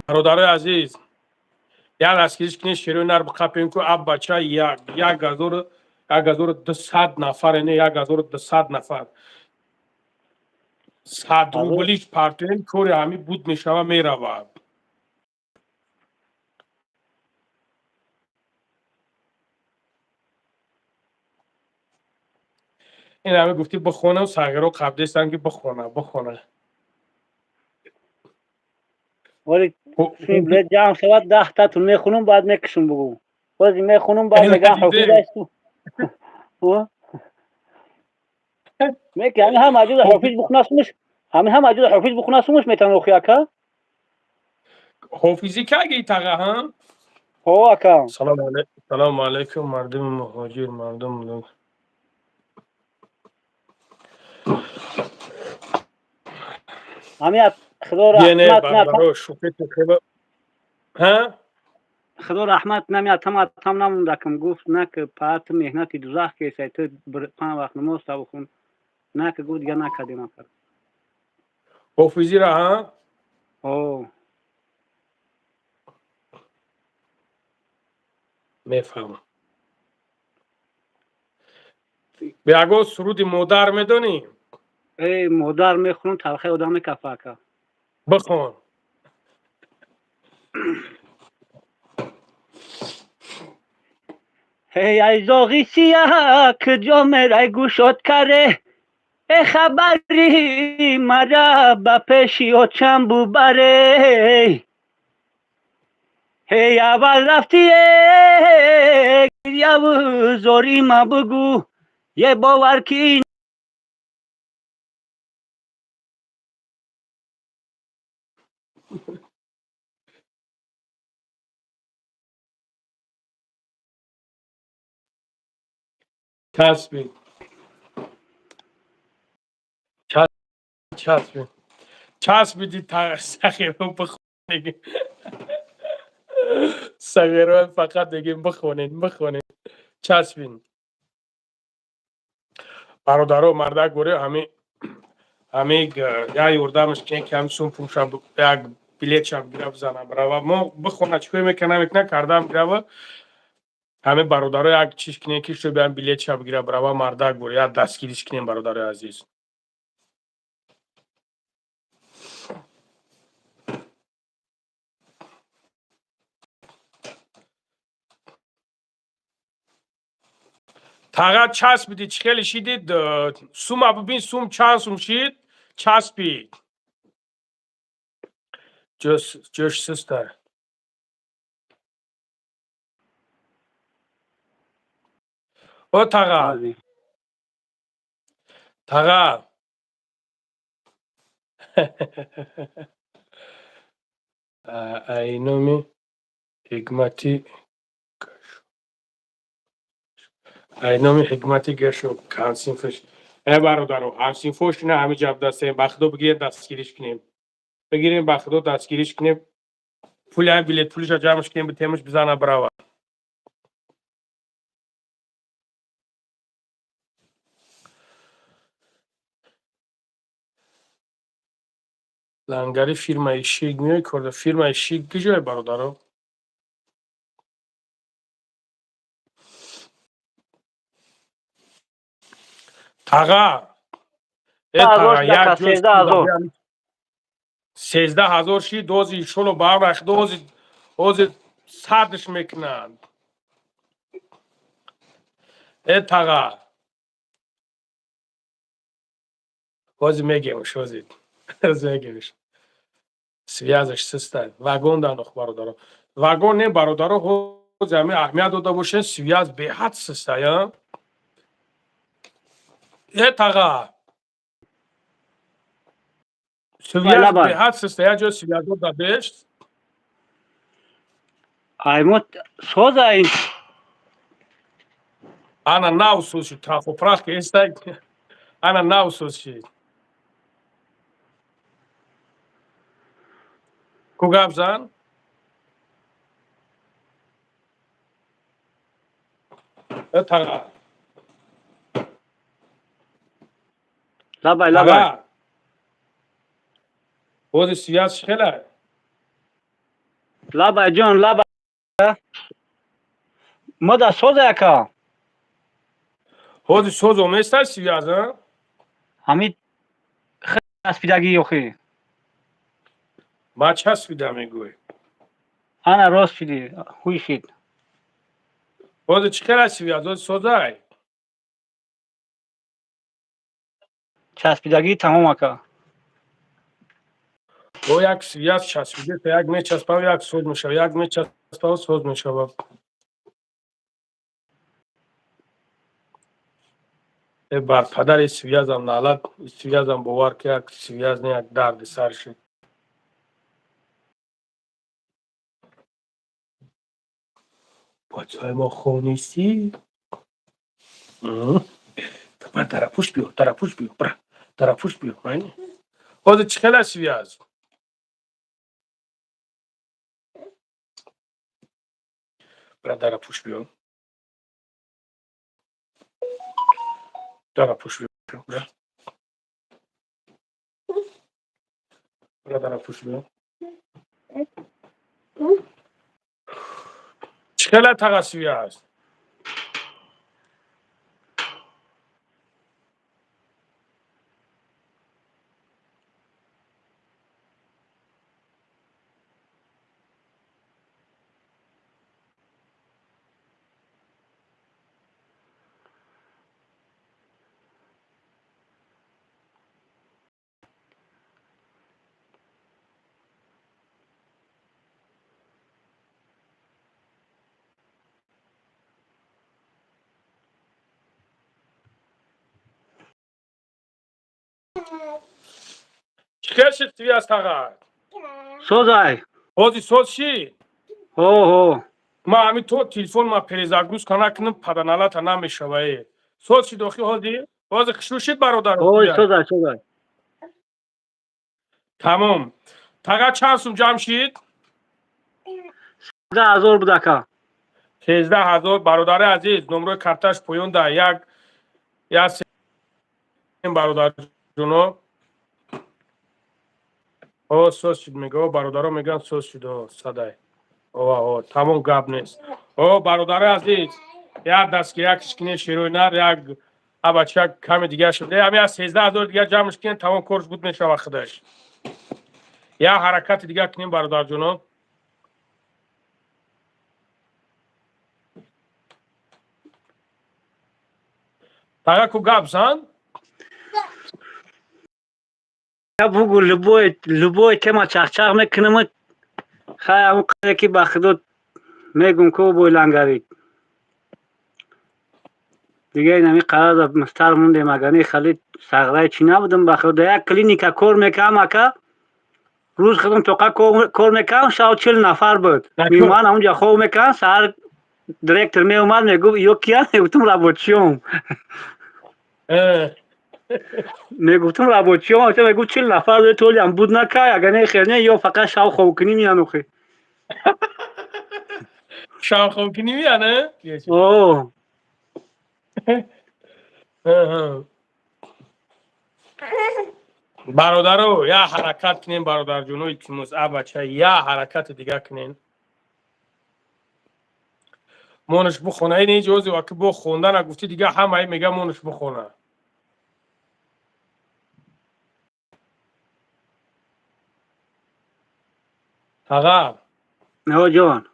برادرای عزیز یک دستگیریش کنین شیرین را بخپین که اب بچه یک هزار 200 نفر نه 1200 نفر 100 روبلیش پارتین کوری همی بود میشوه میروه این همه گفتی بخونه و ساگرو قبضه استن که بخونه ولی فیبله جمع شود 10 تا تون میخونم بعد میکشم بگو بازی میخونم بعد میگم حافظ هستو میگه هم عجوز حافظ بخونسمش هم عجوز حافظ بخونسمش میتونم اخی اکا حافظی که اگه تاقه ها هو اکا سلام علیکم مردم مهاجر مردم همیت خدا بینه رحمت برادرو شوکت خیلی ها خدا رحمت نمیاد تم نموندکم گفت نه که پات مهنتی دوزخ که سایت 5 وقت نماز تا بخون نه که گفت دیگه نکردیم اکا حافظی را ها او میفهمم بیاگو سرود مادر میدونی ای مادر میخونم تلخی آدم کفه اکا بخون هی ای زاغی سیاه که جا میره گوشت کره ای خبری مرا با پیشی و چنبو بره هی اول رفتی گریه و زوری ما بگو یه باور کی چسبی چسبیدی تا سخیرو بخونی سخیرو فقط بگیم بخونین چسبین برادرو مرده گوره همه یا یوردمش که هم سون پوشم یک بلیت شم گیره بزنم برای ما بخونه چکوی میکنم یک نکردم گیره همه برادرو یک چیز کنه که شو بیان بلیت شم گیره برای مرده گوره یا دستگیریش کنیم برادر عزیز تاقت چسبیدی چخیلی شیدید سوم ببین سوم چند سوم شید چسبید جوش سیستر او تاقا اینومی حکمتی گشو کانسین فش ای برادرو همسین فوش نه همه جب دسته بخدو بگیر دستگیریش کنیم بگیریم بخدو دستگیریش کنیم پول هم بلیت پولش رو جمعش کنیم به تیمش بزنه براوه لنگری فیرمای شیگ میای کرده فیرمای شیگ کجای برادرو تاقا ای تاقا یک جوز 13,000 شی دوزی شلو باورش دوزی سردش میکنند ای تاقا بازی میگیمش بازی میگیمش связش систай. Вагон данох бародаро. Вагон не бародаро ҳоз ами аҳамият дода бошен связ беҳад систай, а? Тага. Связ Лабай. беҳад систай. Я ҷо связ дода бешт. Аймот соза ин Ана нав сӯзши трафопрах кестай. Ана нав сӯзши. Ку гап зан? Тага. лабай Тага. лабай. ҳози связ хелай. Лабай ҷон лабай. Мода соза яка. ҳози соз оместай связ, а? Ҳамид аспидаги ёхи. Ма часпида мегӯй. Ана рост шиди. Хуй шид. ҳози чӣ хелай связ? ҳози созай. Часпидаги тамом ака. бо як связ часпиде та як мечаспав як соз мешавад, як мечаспав соз мешавад. бар падари связам наълад связам бовар ки як связ не як дарди сар шид. бачаҳои мо хонисӣ бар тарафпӯш биё, тарафпӯш биё, бра тарафпӯш биё. ҳозир чӣ хелай связ? бра тарафпӯш биё. тарафпӯш биё, бра. бра тарафпӯш биё. чӣ хелай тага связ? чӣ хел шид связ тага? Созай. ҳози соз ши? Ҳо. ма ҳамин то телефон ма перезагрузка накунам паданалата намешавае. соз шид охи ҳози? ҳози хушрӯ шид бародар? Ой созай созай. тамом. тага чанд сум ҷамъ шид? 10000 буд ака. 13000. бародари азиз, номрои карташ поён дар як бародарҷоно. соз шид мегӯ, бародаро мегӯянд соз шид садай. тамом гап нест. бародари азиз, як дастки як кишкине широи нар, як абачак каме дигар шуд. ҳамин аз 13000 дигар ҷамъш кунем, тамом корш буд мешава худаш. як ҳаракати дигар кунем бародарҷоно. тага ку гап зан? Я бугу любой тема чахчах мекунам. Хай ҳамун қадре ки ба худо мегум ку бойлангарид. دیگه این همی قرار مستر موندیم اگه خیلی سغرای چی نبودم بخدا یک کلینیکا کار میکنم اکا روز خودم توقع کار میکنم شاید 40 نفر بود میومن اونجا خواب میکنم سهر دیرکتر میومد میگو یو کیا میگفتم رابطشیوم میگفتم رابطشیوم میگو 40 نفر بود تولی هم بود نکه اگه نه خیلی نه یا فقط شاو خواب کنی میانو خی شاو خواب کنی میانه؟ اوه برادرو یا حرکت کنین برادر جونوی تیموز بچه یا حرکت دیگه کنین مونش بخونه این اجازه وقتی با خوندن گفتی دیگه همه میگه مونش بخونه آقا نه جان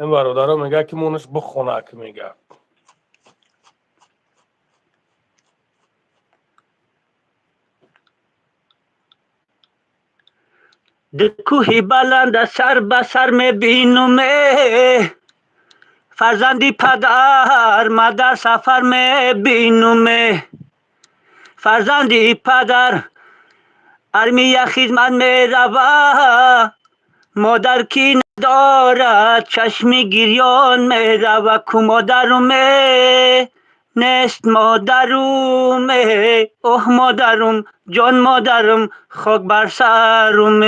این برادرو میگه که مونش بخونه که میگه در کوهی بلند سر به سر میبینم فرزندی پدر مادر سفر میبینم فرزندی پدر ارمی خدمت میرود مادر کی ندارد چشمی گریان میرود کو مادرم نیست مادرم اوه مادرم جان مادرم خاک بر سرم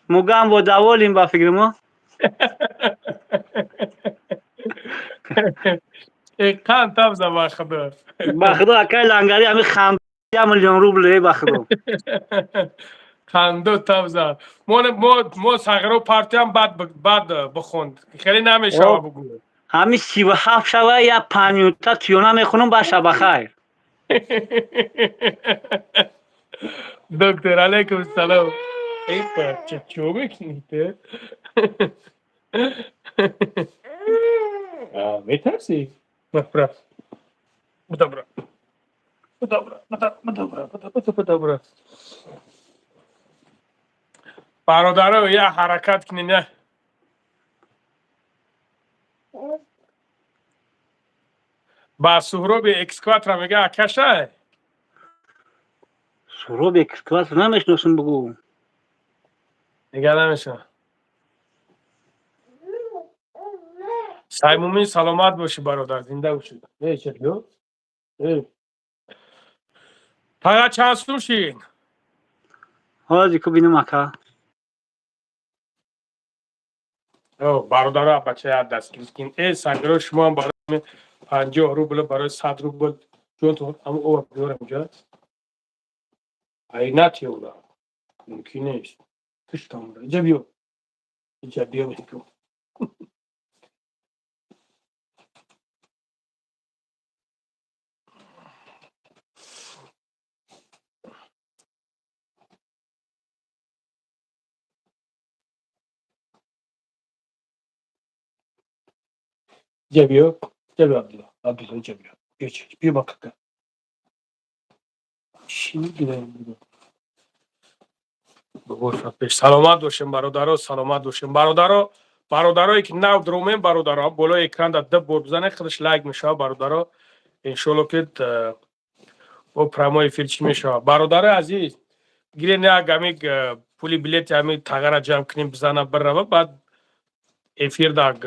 موگم و دوالیم با فکر ما قند تبزه با خدا. با خدا اکای لنگری همی خم 1 میلیون روبل با خدا خندو تبزه ما سغرو پارتی هم بد بخوند خیلی نمیشه خب بگو. همی 37 شوه یا 5 تا تیونا میخونم با شب خیر دکتر علیکم سلام. ای بچه چو بکنیده. میترسی؟ برا برا برا. برادر یه حرکت کنی نه. با سهراب اکسکواتر میگه اکشه. سرو بکس کلاس نمیشناسم بگو میگه نمیشه. سایمومی سلامت باشی برادر زنده باشی. ای چطور؟ ای. فقط چند سوشین. حاجی کو بینم اکا او برادر بچه یاد دست کن. ای سنگرو شما هم برای 50 روبل برای 100 روبل چون تو هم او بیارم اینجا. عینت یولا. ممکن نیست. کش تامره. اینجا بیو. اینجا بیو میگم. اینجا بیو. اینجا بیو عبدالله. عبدالله اینجا بیو. بیو بکن. چی میگیره؟ بگوش سلامت باشیم برادرها سلامت باشیم برادرایی که نو درومیم برادرها بالا اکران در دب بور بزنه خودش لایک میشه برادرها انشالله که او پرامو افیر چی میشه برادر عزیز گیرین یا گمی پولی بلیت همی تغییر جمع کنیم بزنه بر بعد افیر داگ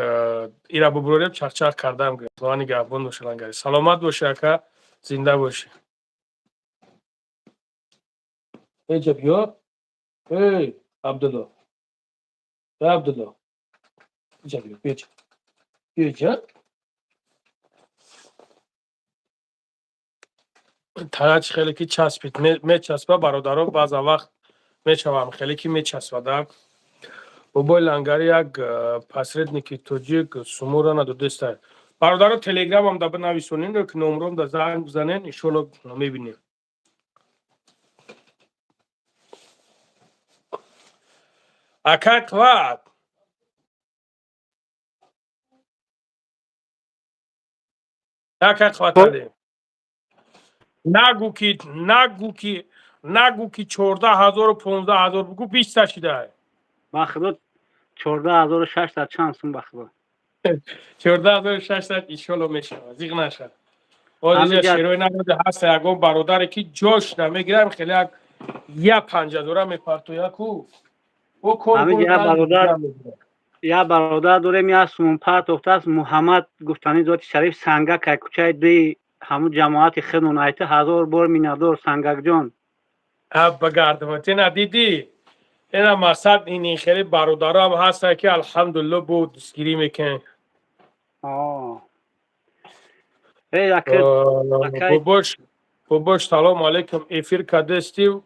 ایرا ببروریم چرچر کردم گفتوانی گابون باشه لنگری سلامت باشه که زنده باشه اینجا بیا ای عبدالله عبدالله اینجا بیا اینجا تاج خیلی کی چسبید می چسبه برادران بعض وقت میشوام خیلی کی میچسبه بابای لنگری یک پسرد نیکی توجیک سمورا ندو دسته برادران تلگرام هم دابه نویسونین رو که نمرم دا زنگ بزنین انشالله میبینیم اکا کواد اکا کواد علی نگو کی 14,000 و 15,000 بگو 20 تا شده با خدا 14600 چانسون با خدا 14,600 انشالله میشه زیغ نشه اینجا همینجا شیروی نبوده هست یکم برادر که جوش نمیگیرم خیلی یک 50 میپرتو یکو او کن همینجا رنگ یا برادر داریم یا سومون پرت افتاست محمد گفتنی ذات شریف سنگک که کوچه دی همون جماعت خدمون ایت 1000 بار مینادور سنگک جان بگردمتی ندیدی اینا مقصد این خیلی برادرم هست که الحمدلله بود دستگیری میکن ای اکای باباش سلام علیکم افیر کدستی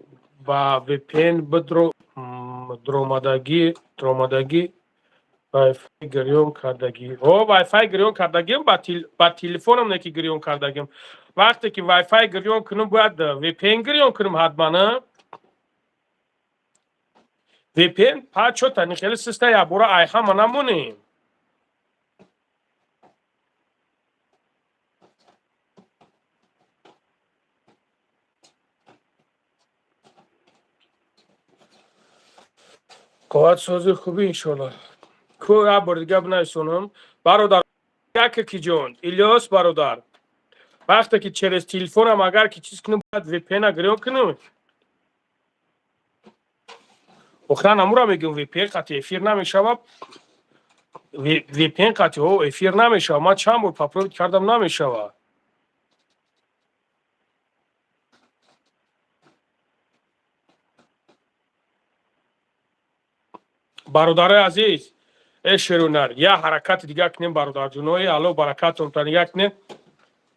با ویپین بدرو درومدگی وای فای گریون کردگی وای فای گریون کردگیم با تلفنم نکی گریون کردگیم وقتی که وای فای گریون کنم باید ویپین گریون کنم حتما نه ویپین پاچو تنی خیلی سسته یا برو ایخا ما نمونیم قوت سازی خوبی انشالله کو یا بار دیگه بنایسونم برادر یک کی جون الیاس برادر وقتی که через تلفنم اگر که چیز کنم بعد وی پی ان گریم کنم اخران امورا میگم وی پی ان قطع افیر نمیشه وی پی ان قطع او افیر نمیشه ما چند بار اپلود کردم نمیشه برادر عزیز اشرونر یا حرکت دیگه کنیم برادر جونوی الو برکاتون تن یک نه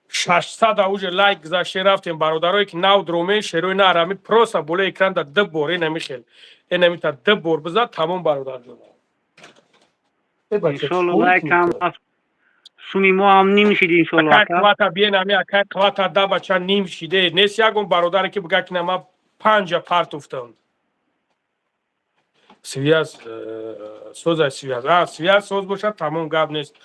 600 اوج لایک گذاشته رفتیم برادرایی که نو درومه شروع نرامی پروسا بوله اکران دا دب بوره نمیخیل این نمیتا دب بور بزد تمام برادر جون انشالله لایک هم سومی ما هم نمیشید انشالله اکای قواتا بیه نمی اکای قواتا دا بچه نیم شیده نیست یکون برادر که بگه که نما 5 پارت افتند سویاز سویاز سوز باشد تمام گاب نیست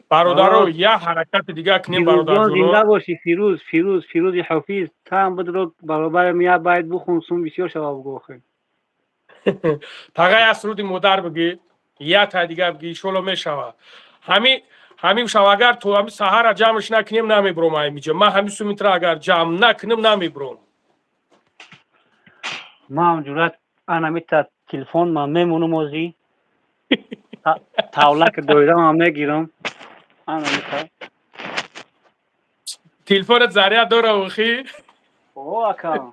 برادرو یا حرکت دیگه کنیم برادر جان جونو زنده باشی فیروز حافظ تام بدرو برابر میا باید بخون سوم بسیار شواب گوخه تاگای اسرود مادر بگی یا تا دیگه بگی شلو میشوه همین شو اگر تو همین سحر جمعش نکنیم نمیبروم اینجا ما همین سومیتر اگر جمع نکنیم نمیبروم ما هم جورت انا میتا تلفن ما میمونم موزی تاولا که دویدم هم میگیرم انا میتا تلفنت ذریعه داره وخی او اکا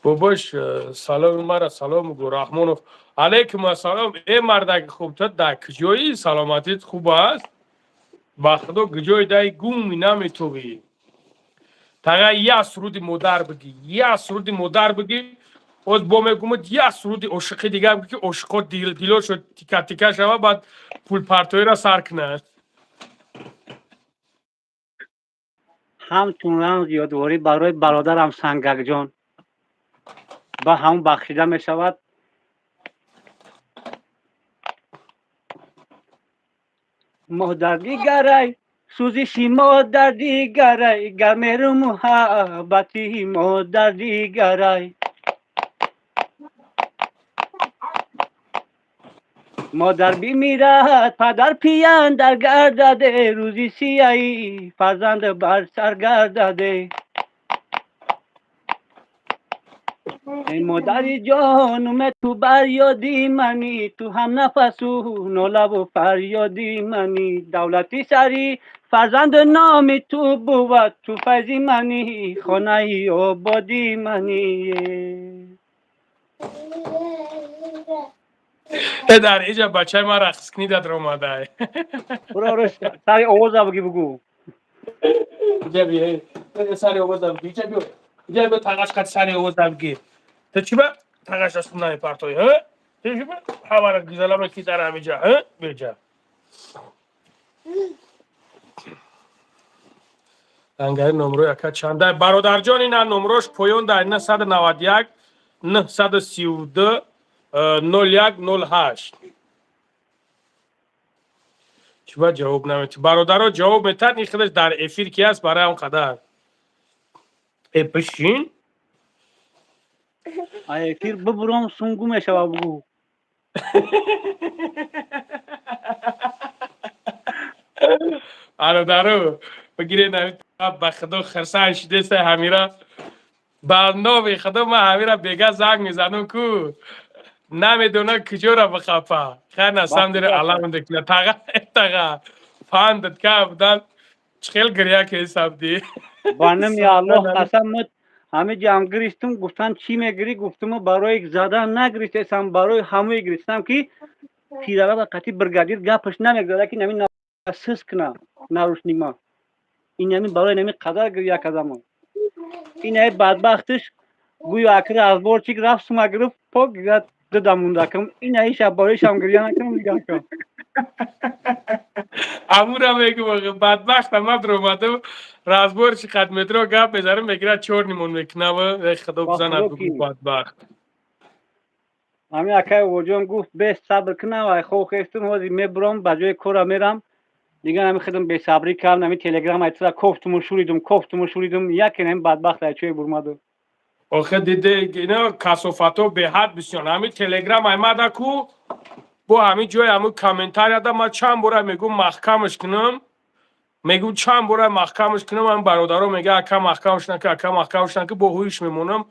باباش سلام مرا سلام گو رحمانو علیکم السلام ای مردک خوب تو در کجایی سلامتیت خوب است با خدا کجای دای گومی نمیتوی تاگا یا سرود مادر بگی یا سرود مادر بگی از با میگومد یا سرود عشقی دیگه بگی که عشقا دیلو شد تیکا تیکا شوه بعد پول پرتوی را سر کنه همچون رنگ یادواری برای برادرم سنگک جان با هم بخشیده می شود مادر دیگرای سوزشی مادر دیگرای گمر محبتی مادر دیگرای مادر بیمیرد پدر پیان در گردده روزی سیایی فرزند بر سر گردده ای مادری جانم تو بر یادی منی تو هم نفس و نولب و فریادی منی دولتی سری فرزند نامی تو بود تو فیضی منی خانه ای آبادی منی در اینجا بچه ما رقص کنی در اومده برو سری آواز بگی بگو اینجا بیه سری آواز بگی اینجا بیه تاقش قد سری آواز بگی تو چی با تاقش از کنه پرتوی ها؟ تو چی با حوالا گیزالا کی در همیجا ها؟ بیجا انگاری نمرو یکا چنده برادر جان این نمروش پویون در این 191 932 0108 چی باید جواب نمیتی برادر ها جواب میتن این خودش در افیر کی هست برای اون قدر بشین افیر ببرم سونگو میشوه بگو برادر بگیره نمیتی به خدا خرسان شده سه همیره برنامه خدا ما همیره بیگه زنگ میزنم کو نمیدونه کجا را بخفه خیلی نسام دیره علام دکنه تاقا فاندت که بودن چخیل گریه که حساب دی بانم یا الله قسم همه جمع گریستم گفتن چی میگری گفتم برای زدن نگریستم برای همه گریستم که پیرارا و قطعی برگادیر گپش نمیگذاره که نمی نسس کنه نروش نیما این نمی برای نمی قدر گریه کردم این ای بدبختش گویا اکر از بار چیک رفت سوما گرفت پاک گرد ددمون رکم این ای شب برای شم گریه نکنم دیگه کن امورا میگه بدبخت هم در اومده رازبور چی خدمت رو گپ بذاره میگیره چور نیمون میکنه و خدا بزند بگو بدبخت همین اکای وجون گفت به صبر کنه و خو خستم هازی میبرم بجای کورا میرم دیگه نمی خدم به صبری کردم نمی تلگرام ایترا کوفتم و شوریدم یک نمی بدبخت ایچوی برمادو آخه دیده اینا کسافتو به حد بسیار همین تلگرام ایمده کو با همین جای همون کامنتار یاده ما چند باره میگم محکمش کنم میگم چند باره محکمش کنم من برادرم میگه اکا محکمش نکه اکا محکمش نکه با هویش میمونم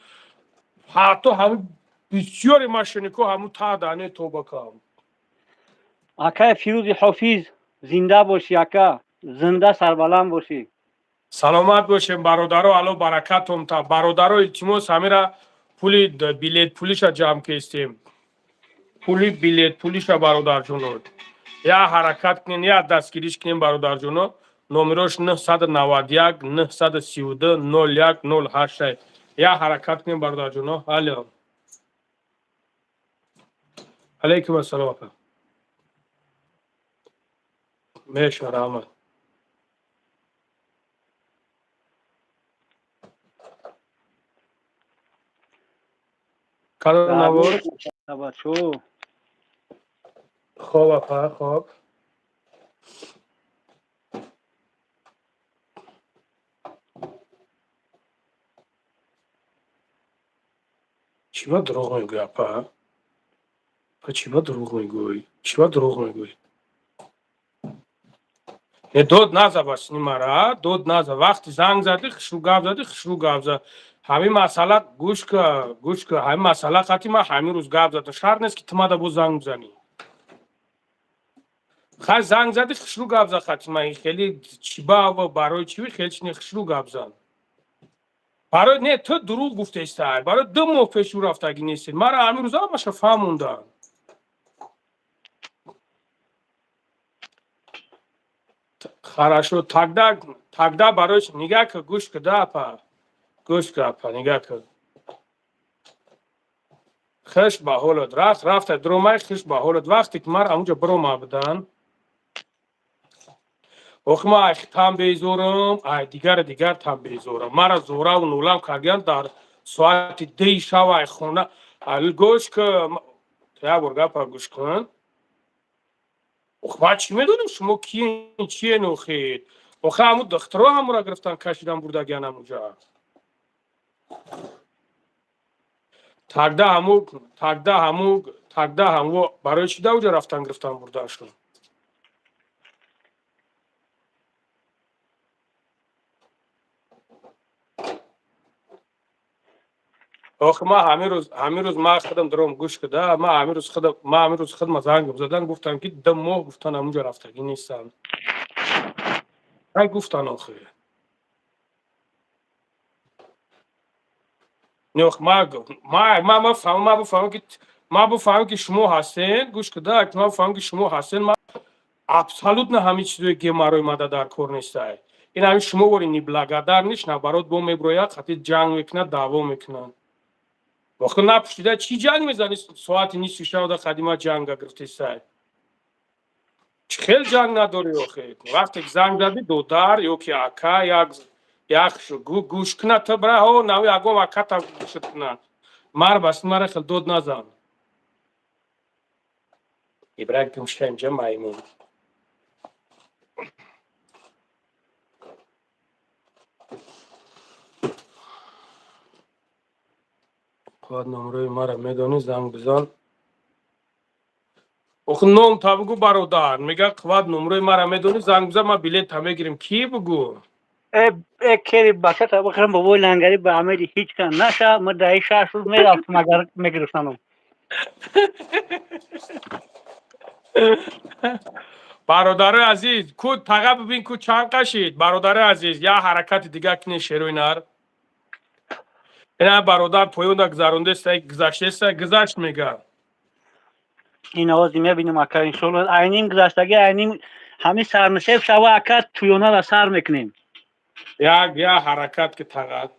حتی همین بسیاری ماشینیکو همون تا دانه توبه کنم اکا فیروز حافظ زنده باشی اکا زنده سربلند باشی سلامت باشیم برادرو الو برکتم تا برادرو التماس همیرا پولی بلیت پولیش جمع کردیم پولی بلیت پولیش برادر جونو یا حرکت کنین یا دستگیریش کنین برادر جونو نمرش 991 932 01 08 یا حرکت کنین برادر جونو الو علیکم السلام آقا میشه رحمت کار نبود توجه خوب آقا خوب چی با دروغ میگوی اپا چی با دروغ میگوی چی با دروغ میگوی دود نزد باشنی مرا دود نزد وقتی زنگ زدی خشرو گپ زد همین مسئله گوش که همین مسئله خاطی ما همین روز گپ زد شرط نیست که تما بو زنگ بزنی خیر زنگ زدی خشرو گپ زد خاطی ما خیلی چی با و برای چی خیلی چنی خشرو گپ زد برای نه تو دروغ گفته است برای دو ماه پیش رفتگی نیست مرا همین روزا باشه فهموندن хорошо тогда برایش نگاه که گوش که اپا گوش که اپا نگاه که خش به حالت رفت درومای خش به حالت وقتی که مر اونجا برو بدن ما تام بیزورم دیگر تام بیزورم مرا زورا و نولم کردن در ساعت 2 شب خونه گوش که یا برگا پا گوش کن ما چی میدونیم شما چیه نوخید همون دخترها هم را گرفتن کشیدن بردگیان اونجا تگده همو برای چی اونجا رفتن گرفتن برداشتن ما همین روز ما خودم درم گوش کده ما همین روز خودم زنگ زدن گفتن که دم ماه گفتن اونجا رفتگی نیستن گفتن آخه نه ما بفهمم که شما هستین گوش کده ما بفهمم که شما هستین ما ابسولوت نه همین چیزی که ما روی ماده در کار نیسته این همین شما وری نبلاگادار نیست نه برات بو میبروید خاطر جنگ میکنه دعوا میکنن وقتی نپشتیده چی جنگ میزنی ساعت نیست شب خدمت جنگ گرفته است خیلی جنگ نداری آخه وقتی زنگ زدی دودار یا که اکا یک گوش کنه تو برای ها نوی اگو اکا تا گوشت کنن مر بس مر خیلی دود نزن ابراهیم گوشت اینجا میمون خود نمره مرا میدونی زنگ بزن آخه نام تا بگو برادر میگه خود نمره مرا میدونی زنگ بزن ما بلیط هم میگیریم کی بگو کری باشه تا بخرم بابای لنگری به عملی هیچ کن نشه ما دهی شهر شد میرفتم اگر میگرفتنم برادر عزیز کو تقا ببین کو چند کشید برادر عزیز یا حرکت دیگه کنی شروینر اینا برادر پویون گذرونده است گذشته است گذشت میگه این آوازی میبینیم اکا انشالله اینیم گذشتگی اینیم همین سرنشیب شوه اکا تویونه را سر میکنیم یا حرکت که تقا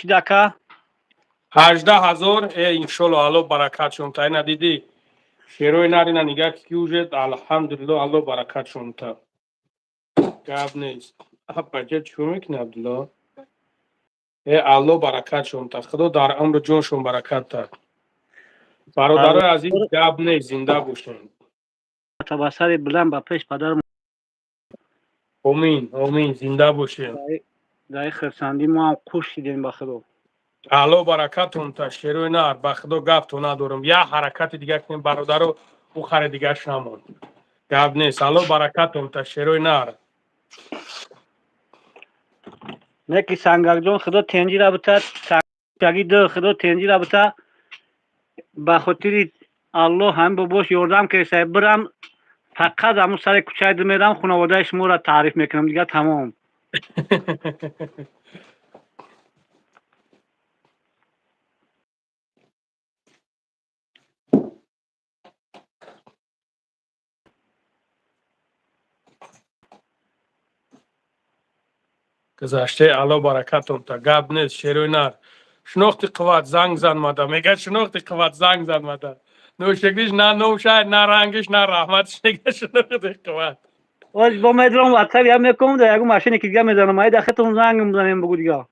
دکه 18,000 انشالله الله برکت شون تا ندیدی شیروی نارینا نگاه کی وجد الحمدلله الله برکت شون تا گاب نیست بچه چون میکنه عبدالله الله برکت شون تا خدا در عمر جونشون برکت تا برادرای عزیز گاب نیست زنده باشین تبصر بلند به پیش پدر آمین آمین زنده باشین در خرسندی ما هم خوش دیدیم به خدا الله برکتون تا شیروی نار به خدا گپ تو ندارم یا حرکت دیگه کنیم برادرو بخره دیگه شمون گپ نیست الله برکتون تا شیروی نار نکی سنگک جان خدا تنجی را بتا سنگی دو خدا تنجی را بتا به خاطر الله هم باباش یاردم که سه برم فقط همون سر کوچه دو میرم خانواده شما را تعریف میکنم دیگه تمام گذشته الله برکتون تا گپ نیست شیروی نار شناختی قوت زنگ زن ماده میگه شناختی قوت زنگ زن ماده نوشگیش نه نوشای نه رنگش نه رحمتش میگه شناختی قوت آج با میدونم واتساپ یا میکنم در یکو ماشین که دیگه میزنم ای دختون زنگ میزنم بگو دیگه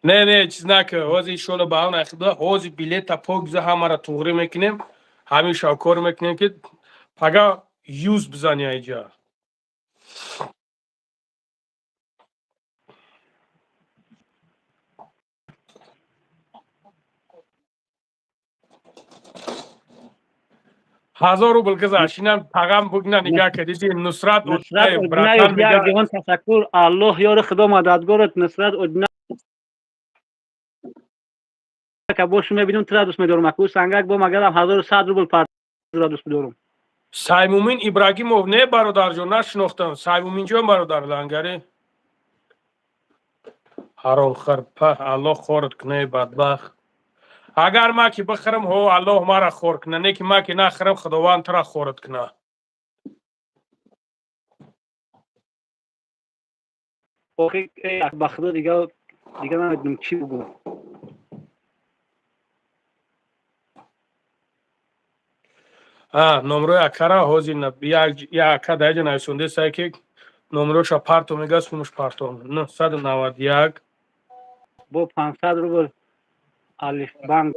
نه چیز نکه حوزی شلو با اون اخدا حوزی بیلیت پوگزه همه را توغری میکنیم همین شاکر میکنیم که پگا یوز بزنی اینجا هزار روبل گذاشت اینم پگم بگنه نگاه کردی نصرت نصرت اودنای ادنای برکن دیگه میگه جهان تشکر الله یار خدا مددگارت نصرت ادنای که باش میبینم تو را دوست میدارم اكو سنگک با مگرم 1100 روبل پر را دوست میدارم سایمومین ابراهیموف نه برادر جون نشناختم سایمومین جون برادر لنگری حرام خرپه الله خورد کنه بدبخت اگر ما که بخرم هو الله ما را خورد کنه نه که ما که نخرم خداوند تو را خورد کنه اوکی به خدا دیگه نمیدونم چی بگم نمره اکرا هوزی یا اکا دایجا نایسونده سای که نمره شا پارتو میگه سونش پارتو 991 با 500 روبل الف بانک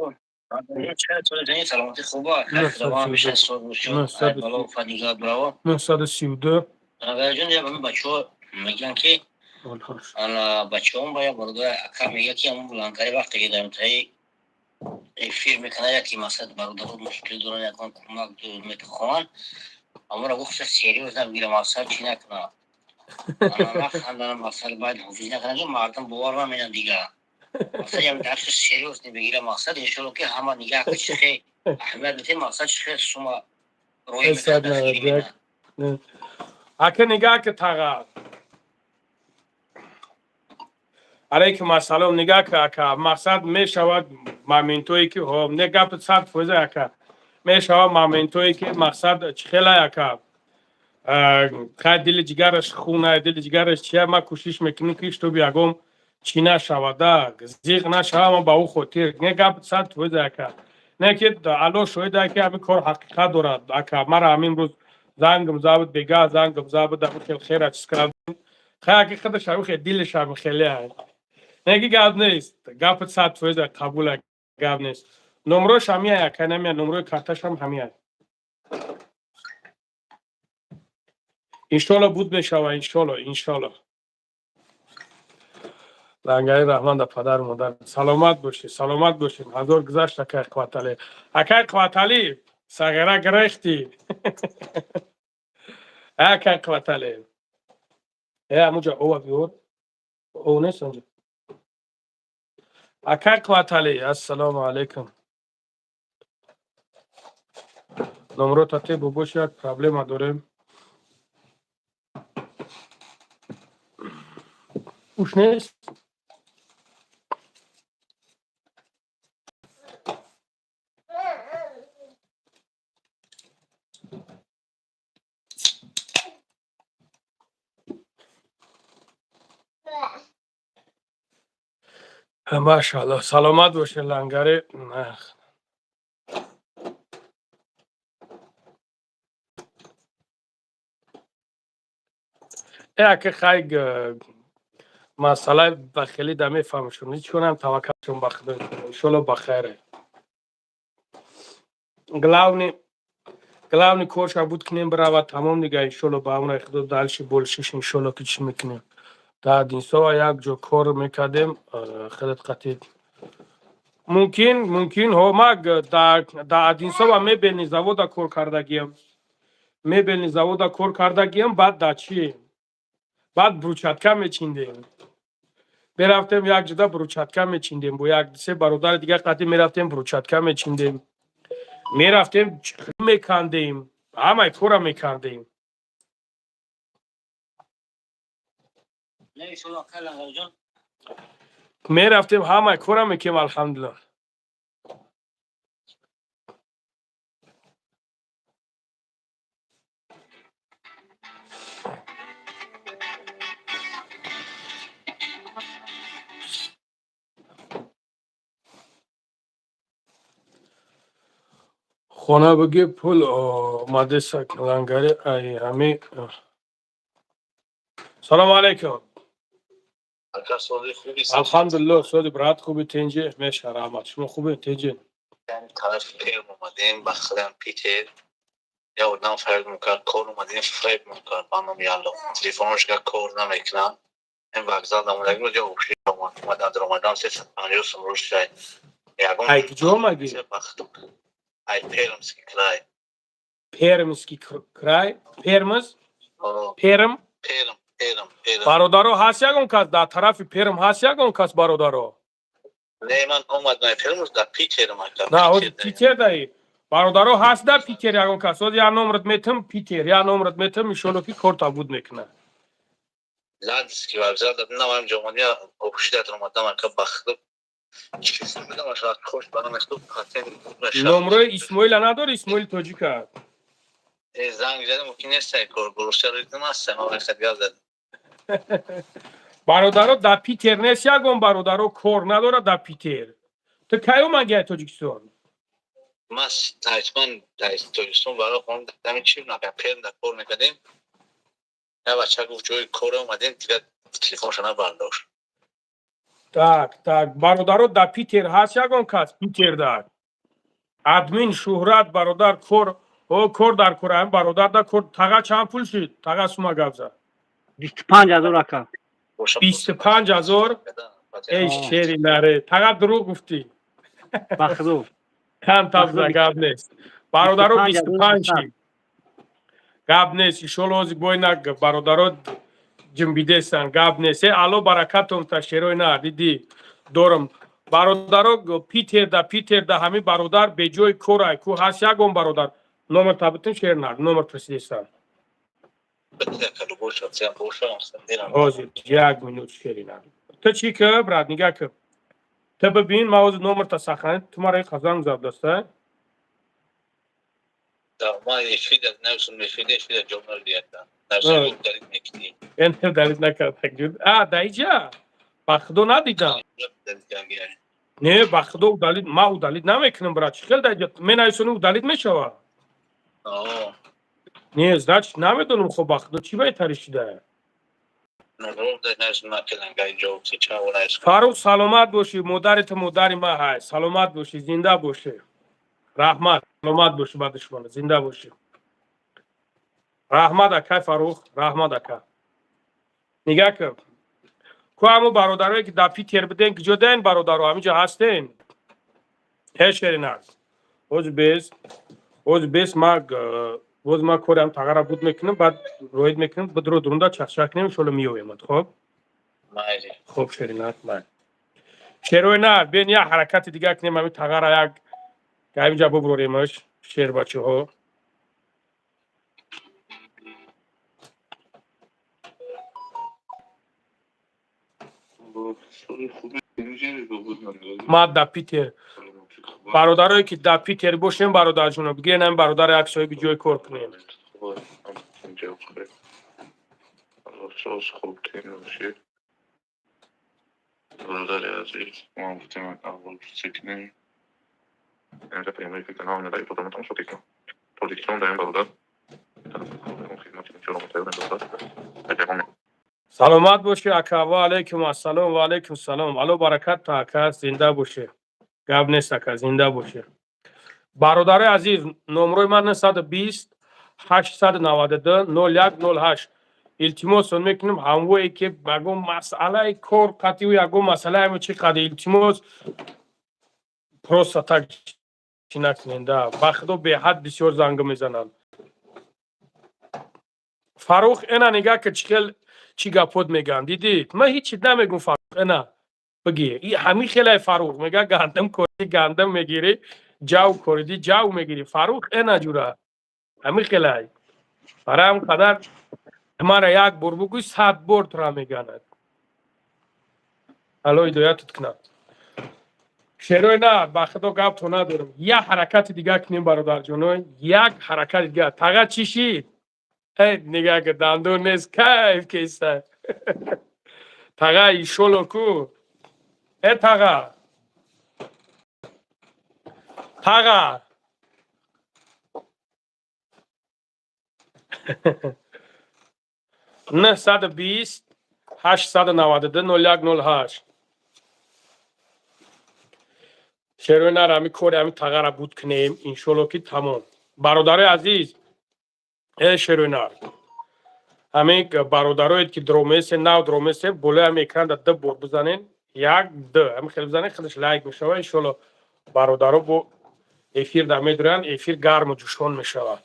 سلامتی خوبه خداوند بیشتر سال باشو بالا و فضیلت براو 932 جون یا همین بچه‌ها میگن که بچه‌ها باید برادر اکا میگه که همون بلانکاری وقتی که دارم تایی فیلم میکنه یکی مثلا برادر مشکل دارن یکان کمک میتخوان اما را گفت سریوز نمیگیره مثلا چی نکنه انا نخندم مثلا باید حفیظ نکنه که مردم باور نمیدن دیگه مثلا یه درس سریوز نمیگیره مقصد انشالله که همه نگاه که چخه احمد بته مقصد چخه شما روی میکنه دخیلی میدن اکا نگاه که تاقا علیکم السلام نگاه که اکا مقصد میشود مامنتوی که هم نگاه تو صد فوزه اکا میشود مامنتوی که مقصد چخیله اکا خیلی دل جگرش خونه دل جگرش چیه ما کوشش میکنیم که تو بیاگم چی نشوده زیغ نشوه ما با او خاطر نه گپ صد تویده اکا نه که الان شویده که همین کار حقیقت دارد اکا مرا همین روز زنگم زابط بگاه زنگم زابط در خیلی خیره چیز کردم خیلی حقیقت شوی خیلی دلش هم خیلی هست نه که گپ نیست گپ صد تویده قبول گپ نیست نمروش همیه اکا نمیه نمروی کارتش هم همیه انشالله بود بشوه انشالله لنگری رحمان در پدر مادر سلامت باشین هزار گذشت اکای قواتلی سگره گرختی اکای قواتلی اموجا او بیور او نیست اونجا اکای قواتلی السلام علیکم نمرو تاتی ببوش یک پرابلم داریم اوش نیست ماشاءالله سلامت باشه لنگره که خیلی مسئله بخیلی دمی فهمشون چونم توکلشون بخدا انشالله بخیره главный корша بود کنیم برای تمام دیگه انشالله با اون خدا دلشی بولشش انشالله که چی میکنیم در دینسا یک جا کار میکردیم خیلیت قطعی ممکن همه در دینسا و میبینی زواد کار کردگیم بعد در چی بعد بروچتکا میچیندیم میرفتیم یک جدا بروچتکا میچیندیم با یک سه برادر دیگه قطعی میرفتیم بروچتکا میچیندیم میرفتیم میکندیم همه کورا میکردیم میرفتیم همه کورا میکیم الحمدلله خونه بگی پول آمده لنگره ای همی سلام علیکم الحمدلله سودی برات خوبی تنجی میشه رحمت شما خوبی تنجی طرف پیر اومدیم بخلم پیتر یا نام فرد میکرد کار اومدیم فریب میکرد بانم یالو تلیفونش که کار نمیکنم این وقزاد اومدیم رو جا اوشی اومدن در اومدن 350 سمروش شای ای کجا مگی ای پیرمسکی کرای پیرمسکی کرای پیرمز پیرم برادرو هست یکم کس در طرف پیرم هست یکم کس برادرو نه من اومد نه پیرمز در پیتر مکتب نه او پیتر دایی برادرو هست در پیتر یکم کس او یا نمرت میتم پیتر یا نمرت میتم ایشالله که کارتا بود میکنه لادسکی وقزاد نمیم جوانی اوشی در اومدن مکتب بخدم چیزی بدم اشارت خوش برام استو خاطر نمره اسماعیل نداره اسماعیل توجیکه زنگ زدم ممکن نیست کار گروشه رو دیدم هست ما رسد گاز زدم برادرو در پیتر نیست یکم برادرو کار نداره در پیتر تو کیو مگه توجیکستان ما تایتمن در توجیکستان برای خونم دمی چی نکنم پیر در کار نکردیم یا بچه گفت جوی کار اومدیم دیگه تلیفونشو نبرداشت так برادرو در پیتر هست یکم کس پیتر در ادمین شهرت برادر کار او کار در کار هم برادر در کار تاگه چند پول شد تاگه سوما گفت 25000 اکا 25000 ای شیری نره تاگه دروغ گفتی بخدو کم تابزه گفت نیست برادرو 25 گفت نیست ایشالله از بای نگ برادرو جنبیده سن گفت نیست الو برکتون تشیروی نه دیدی دورم برادرو پیتر در همین برادر به جای کورای کو هست یکم برادر نمر تابتون شیر نه نمر پرسیدستان حاضر یک منوت شیری نه تو چی که براد نگاه که تو ببین ما از نمر تا سخنه تمہارے خزان زد دسته ما یشید از نفسون میشید یشید از جمعه دیتا نفسون دارید میکنی این دارید نکرد جود دایجا بخدو ندیدم نه بخدو دالید ما او دالید نمیکنم برای چیکل دایجا من ایسونو او دالید میشوا نه زدش نمیدونم خب بخدو چی بهترش ده فاروق سلامت باشی مادرت مادر ما هست سلامت باشی زنده باشی رحمت سلامت باشی بعد شما زنده باشی رحمت اکای فاروق رحمت اکای نگاه کن کو همو برادرایی که در پیتر بدن کجا دین برادرها همینجا هستین هیچ کاری نه اوز بیس ما کورم تغییر بود میکنم بعد روید میکنم بدرو دروندا چخشک نمیشوله میویم خب خب شری نه من شروع نه بین یه حرکت دیگه کنیم همین تغییر یک که همینجا ببروریمش شیر بچه ها ما در پیتر برادرایی که در پیتر باشیم برادر جونو بگیرن هم برادر عکسایی به جای کار کنیم برادر عزیز ما گفتیم اول سکنی اینجا پیمایی که کنار نداری totalmente un posizione da un برادر con خدمتی که شما متعلق به سلامت باشه اکا. و علیکم السلام و علیکم السلام. الو برکت تا اکا زنده باشه. گاب نیست اکا زنده باشه. برادر عزیز نمروی من 120 892 0108. التماس میکنم هموایی که بگو مسئله کار قطعی و یگو مسئله همه چی قد التماس پروستاتا چی نکننده بخدا به حد بسیار زنگ میزنن. فاروق اینا نگاه که چی گپود میگن دیدید من هیچی نمیگم. فاروق اینا بگی این همین خیلی فاروق میگه گندم کردی گندم میگیری جو کردی جو میگیری. فاروق اینا جوره همین خیلی برای هم قدر مرا یک بار بگوی 100 بار تو را میگند. الو هدایتت کنم شیروی نه بخدا گپ تو ندارم. یک حرکت دیگه کنیم برادر جانوی یک حرکت دیگه تاگه چی شید نگاه که دندون نیست کیف کیسته تاگه ای شلو کو تاگه تاگه 920 892 0108. شیروی نر همی کاری همی تاگه را بود کنیم انشالله که تمام. برادر عزیز شیروی نر همی برادرایت که درومیس نو درومیس بوله همی اکران دا 2 بار بزنین یک دو همی خیلی بزنین خودش لایک میشوه انشالله برادرها با افیر در میدارن افیر گرم و جوشان میشوه.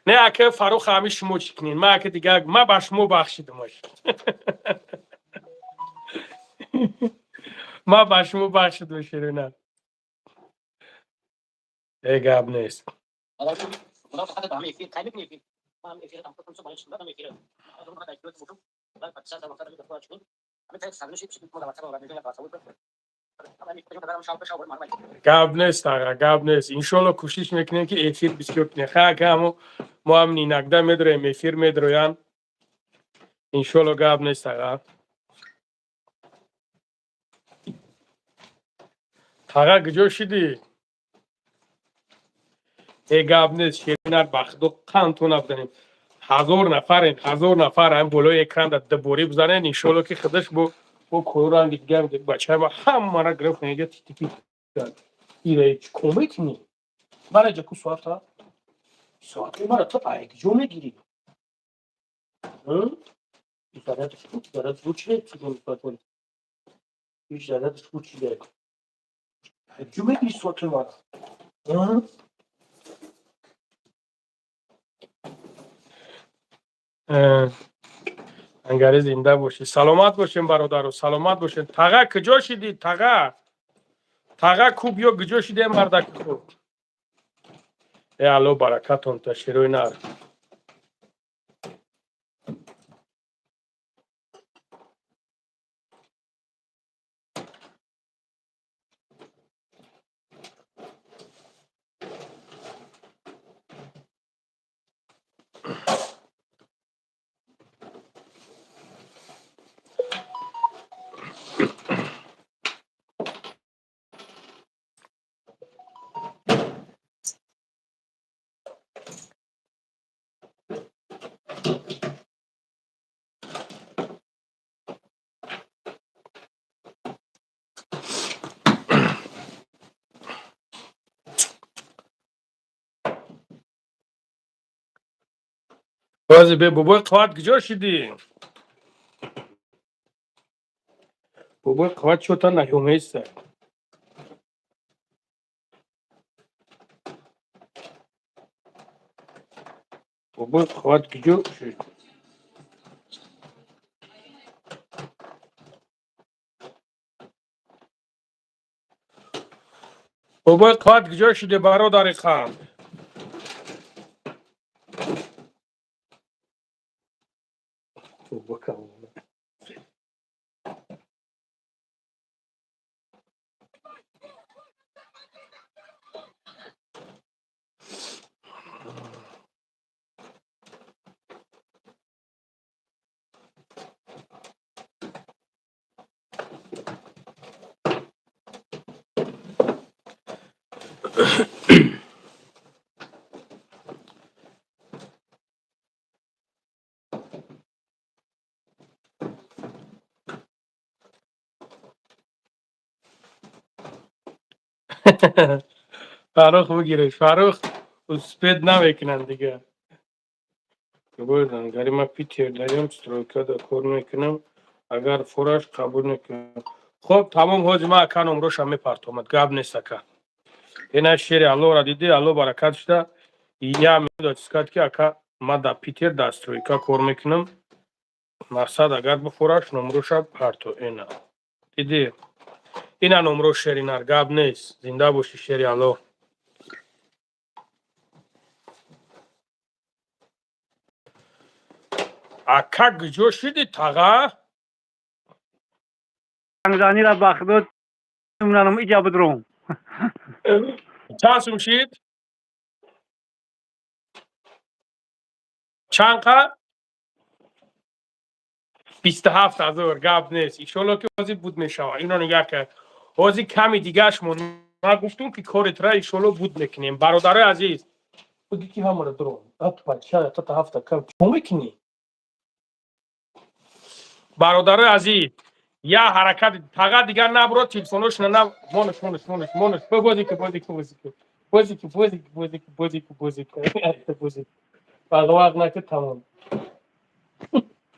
نه اکه فاروق همی شما چی کنین من اکه دیگه من با شما بخشیدمش من با شما بخشیدم شیرینه ای گب نیست. گب نیست آقا گب نیست انشالله کوشش میکنیم که افیر بسیار کنیم خیلی همو ما هم نینگده میداریم افیر میدرویم انشالله گب نیست آقا. تاگه گجا شدی ای گب نیست شیرینر بخدو قند تو نبزنیم 1000 نفر هم بلوی اکران در دبوری بزنن انشالله که خودش با کلو رنگ دیگه بچه ما همه را گرفت نگه تیکی کرد ایره هیچ کمیت نی برای جا کو ساعت مرا تو ایک جو میگیری این دارد رو چیه چی کنی هیچ دارد رو چیه ایک جو میگیری ساعت مرا انگاری زنده باشی سلامت باشین برادر سلامت باشین. تاگه کجا شدی تاگه کوب یا کجا شدی مردک خوب ای الو برکتون تشیروی نر بازی به بابای قوات کجا شدی بابای قوات شوتا نیومه ایسته بابای قوات کجا شدی بابای قوات کجا شدی برادر خان بابا کامل فرخ بگیرش فرخ اسپید نمیکنن دیگه بودن گری ما پیتر داریم ستروکا دا کار میکنم اگر فراش قبول نکنم خب تمام حاجی ما اکا نمروش هم میپرتومد گاب نیست اکا اینا شیر الو را دیدی الو برکت شده یا میداد چیزکت که اکا ما دا پیتر دا ستروکا کار میکنم مقصد اگر بفراش نمروش هم پرتو اینا دیدی اینا نمروش شیر اینار گاب نیست زنده باشی شیر الو اکا گجو شدی تاغا زنی را بخداد نمرانم ایجا بدروم چند سوم شید؟ چند قد؟ 27,000 گاب نیست ایشالا که بازی بود میشوه اینا نگه که بازی کمی دیگهش مون ما گفتم که کارت را ایشالا بود میکنیم برادر عزیز بگی که همه رو درون ات بچه تا هفته کم چون میکنی برادر عزیز یا حرکت فقط دیگر نبرو تلفنش نه مونش بازی که فقط وقت نکه تمام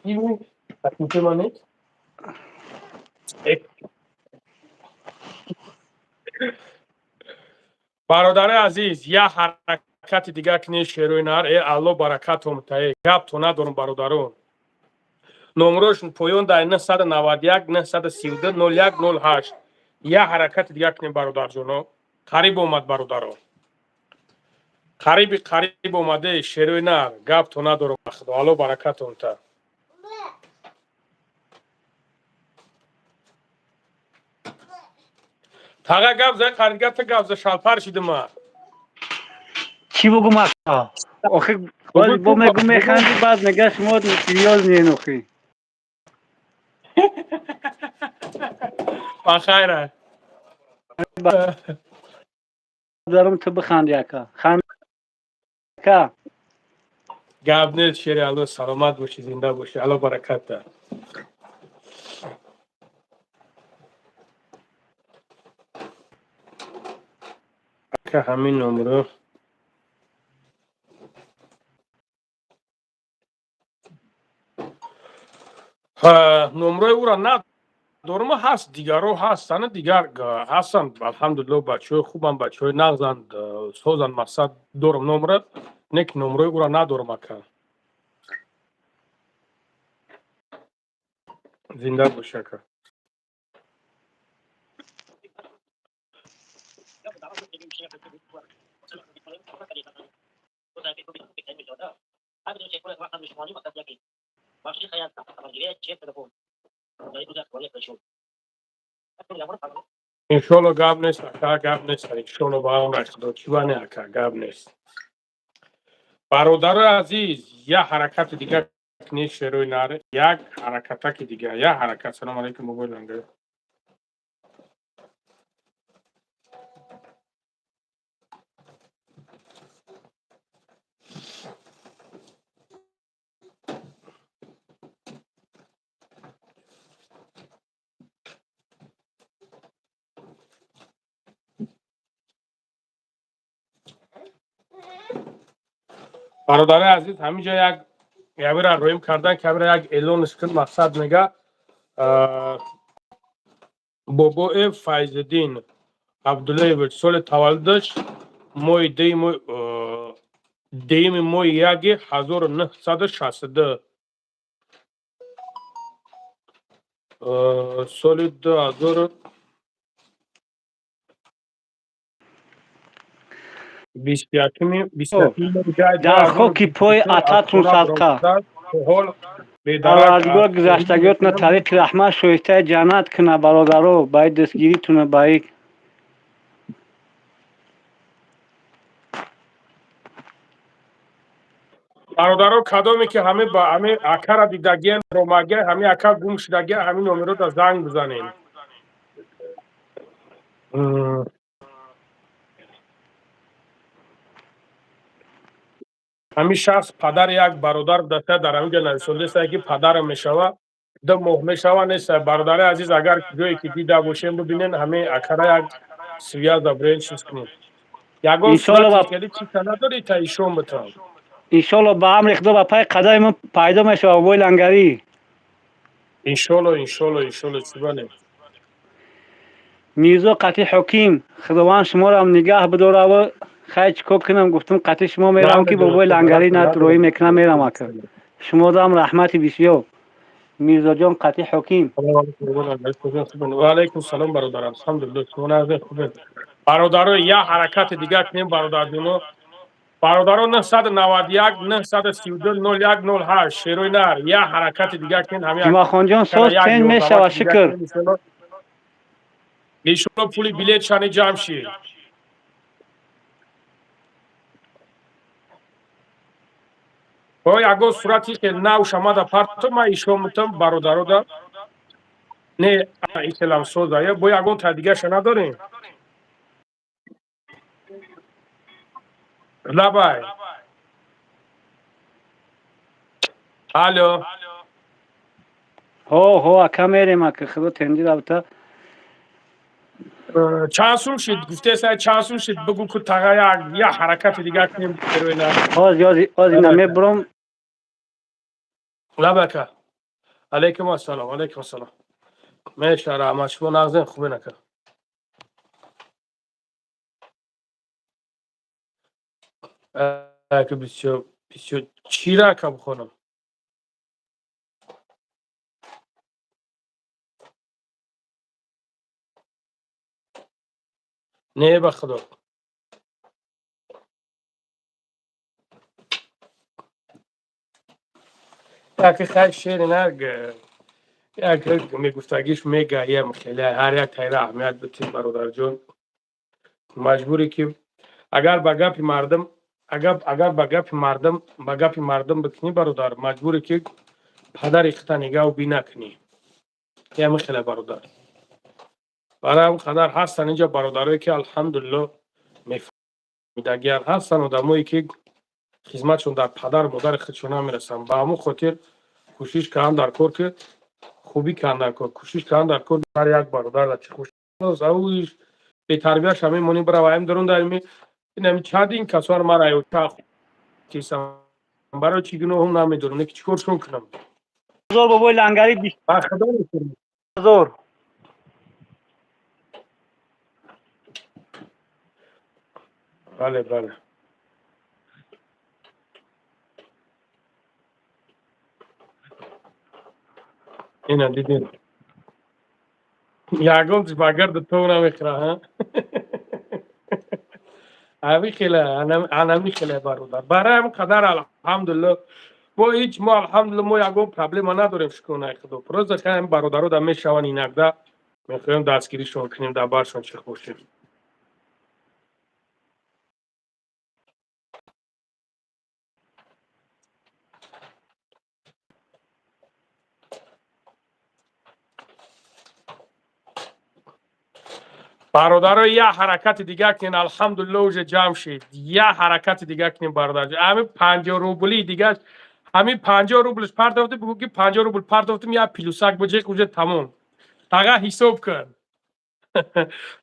این تکمیل منه برادر عزیز یا حرکت دیگر کنی شروع نار ای الله برکتم تای گپ تو ندارم برادرون نمروش پویون در 991 932 01 08 یا حرکت دیگر کنی برادر جونو قریب اومد برادرون قریب اومده شروع نار گپ تو ندارم خدا الله برکتم تا تاگه گپ زن قریگت گپ ز شالپر شده ما چی بگم اکا آخه باز با میگم میخندی بعد نگه شما سریال نین آخه بخیره دارم تو بخندی اکا خند اکا گپ نیست شیری الله سلامت باشی زنده باشی الله برکت ده که همین نمره نمره او را ندارم هست دیگرو هستن دیگر هستن الحمدلله بچه خوبم بچه نغزن سوزن مقصد دارم نمره نیک نمره او را ندارم اکا زنده باشه اکا انشالله گپ نیست اکا گپ نیست انشالله با هم اخدا چیوانه اکا گپ نیست برادر عزیز یا حرکت دیگر کنی شروع ناره یک حرکت که دیگر یا حرکت سلام علیکم موبایل انگه برادر عزیز همینجا یک یابی را رویم کردن که برای یک اعلان اسکن مقصد نگه بابا فیض‌الدین عبدالله سال تولدش مای دیم مای یک 1962 سال 2000 در خاکی پای اتاتون صدقه پروردگار گذشتگیاتون طریق رحمت شایسته جنت کنه برادرو باید دستگیریتونه باید برادرو کدامی که همه با همه اکا را دیدگی رومگی همه اکا گم شدگی همین نمره را زنگ بزنین همین شخص پدر یک برادر داشته در همینجا نوشته است که پدر میشوه 2 ماه میشوه نیست. برادر عزیز اگر جایی که دیده باشیم ببینین همه اکره یک سویا زبرین چیز کنیم. یگان انشالله صورتی با که چی نداری تا ایشون بتون. انشالله با امر خدا با پای قضای من پیدا میشه آبای لنگری. انشالله سبحانه. میرزا قطعی حکیم خداوند شما را هم نگاه بداره و خیلی چیکار کنم گفتم قطعی شما میرم که بابای لنگری روی میکنم میرم اکر شما را هم رحمت بسیار. میرزا جان قطعی حکیم. و علیکم السلام برادر. الحمدلله شما از خوبه. برادر یا حرکت دیگه کنیم برادر جونو. برادر 991 932 0108 شیروی نر یا حرکت دیگه کنیم همه جمعه خان جان ساز چین میشه و شکر. ایشون پولی بلیت شانی جمع شید. یگان صورتی که نو شما دا پرتو ما ایشون میتونم برادر دا نه اسلام سوزه با یگان تا دیگه شنا داریم. لبای الو هو اکا میریم اکر خدا تنجی رابطه. چند سون شد گفته سای چند سون شد بگو که تغییر یا حرکت دیگه کنیم بروی نه آزی نمی برم. لبکه علیکم السلام میشه رحمت شما نغزین خوبه نکن که بسیار چی را که بخونم نه بخدا که خیلی شیر نرگه یک میگفتگیش میگه یه مخیلی هر یک تایره اهمیت بتیم برادر جون مجبوری که اگر با گپ مردم بکنی برادر مجبوری که پدر اختا نگاه و بی نکنی یه مخیلی برادر برای اون قدر هستن اینجا برادرایی که الحمدلله میفهمیدگیان هستن و دمایی که خدمتشون در پدر مادر خودشون هم میرسن با همون خاطر کوشش کردن در کار که خوبی کردن در کار کوشش کردن در کار هر یک برادر را چه خوش اویش به تربیتش همین مونی برایم درون در می اینم چند این کسان مرا ایوتا کیسم برای چی گناه هم نمیدونم که چیکارشون کنم زور بابای لنگری 20 خدا میکنم زور بله اینا دیدین یاگون باگرد تو نمیخره ها انا میخله برادر برای هم قدر الحمدلله ما هیچ ما الحمدلله ما یاگون پرابلم نداریم شکونه خدا پروز خیلی برادرو در میشون اینک میخوایم دستگیریشون کنیم در برشون چه خوشیم برادر یه حرکت دیگه کنین الحمدلله اوج جمع شید یه حرکت دیگه کنین برادر همین 50 روبلی دیگه همین 50 روبلش پرداخته بگو که 50 روبل پرداختم یا پلوسک بجه اوج تمام تاگه حساب کن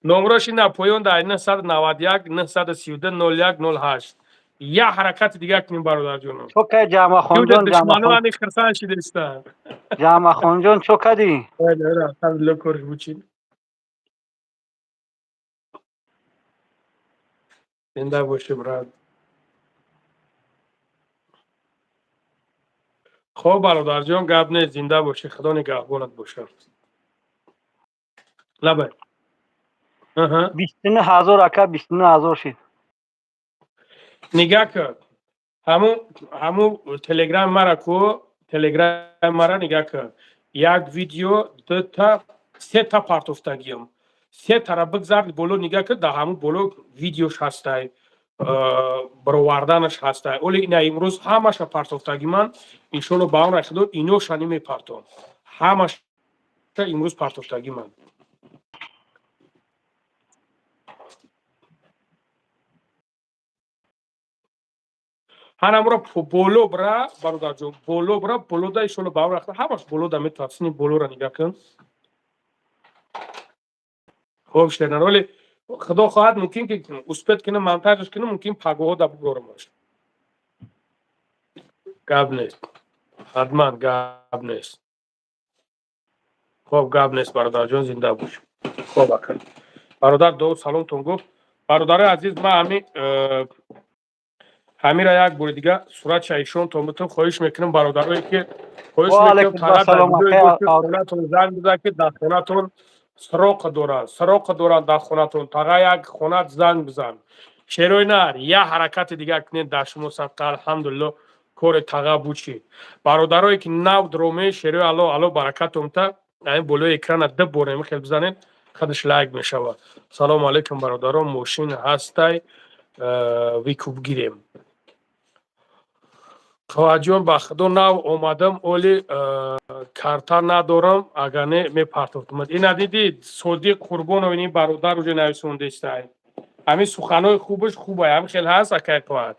نمرش نه پایون در 991 932 0108 یه حرکت دیگه کنین برادر جونم چوکه جمع خانجان دشمنو هنی خرسان شده استن جمع خانجان چوکه دی الحمدلله کورش بچین زنده باشه براد خب برادر جان گپ نه زنده باشه خدا نگهبانت باشه لبه 29000 اکا 29000 شد نگاه کرد همون تلگرام مرا کو تلگرام مرا نگاه کرد یک ویدیو 2 تا 3 تا پارت افتادیم 3 تا را بگذارد بولو نگاه کرد در همون بولو ویدیوش هسته برآوردنش هسته ولی اینا امروز همش پارت افتادی من ایشونو با اون رخدو اینو شانی می پارتون همش امروز پارت افتادی من ҳанамро боло бра бародарҷон боло бра болода иншолло бавр рахта ҳамаш болода метавсини болора нигаҳ кун хоб шенар вале худо хоҳад мумкин ки успет кунам монтажш кунам мумкин пагоҳо да бигорам гап нест ҳатман гап нест хоб гап нест бародарҷон зинда бош хоб ака бародар Довуд саломтон гуфт бародари азиз ман ҳамира як бори дига сурат шаишонтон бутам хоҳиш мекунам бародарое ки хоҳиш мекунам фақат хонатон занг бизан ки дар хонатон сироқ доранд дар хонатон тага як хонат занг бизан шерои нар я ҳаракати дига кунед дар шумо садқа алҳамдулилло кори тага бучи бародарое ки нав дроме шерои алло баракатонта ин болои экрана ду бора мехел бизанед хадаш лайк мешавад салому алайкум бародарон мошин ҳастай викуб гирем хоҳаҷон ба худо нав омадам оли карта надорам агар не мепартовтумад ина дидид содиқ қурбонов ини бародар уҷа нависондестай ҳамин суханои хубаш хубай ҳамин хел ҳаст акай қувад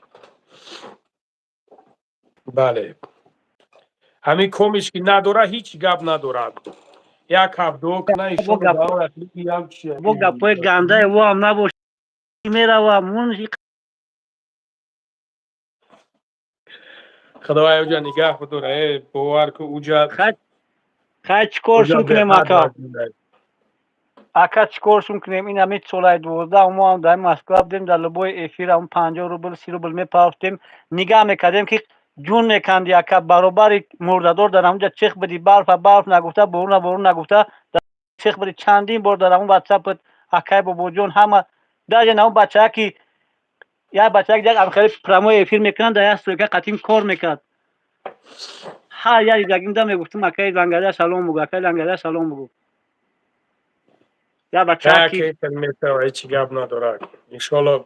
бале ҳамин комиш ки надора ҳеҷ гап надорад як ҳафдо бо гапои гандаи во ҳам набош меравам худовай уҷа нигаҳ бидора бовар ку уҷа хай чикоршум кунем ака чикоршум кунем ин ҳамин солаи 12 мо ҳам дар москва будем дар лубои эфир ҳам 50 рубл 30 рубл мепафтем нигаҳ мекардем ки ҷун меканди ака баробари мурдадор дар ҳамуҷа чех биди барф нагуфта борун нагуфта чех биди чандин бор дар ҳамун ватсапот акай бобоҷон ҳама даже навун бачаҳа ки як бачаҳа ки амхели промои эфир мекунанд дар як стройка қатин кор мекард ҳар як идагимда мегуфтум акай зангада салом бугу акай зангада салом бугу я бачаҳа ки ҳеҷ гап надорад иншолло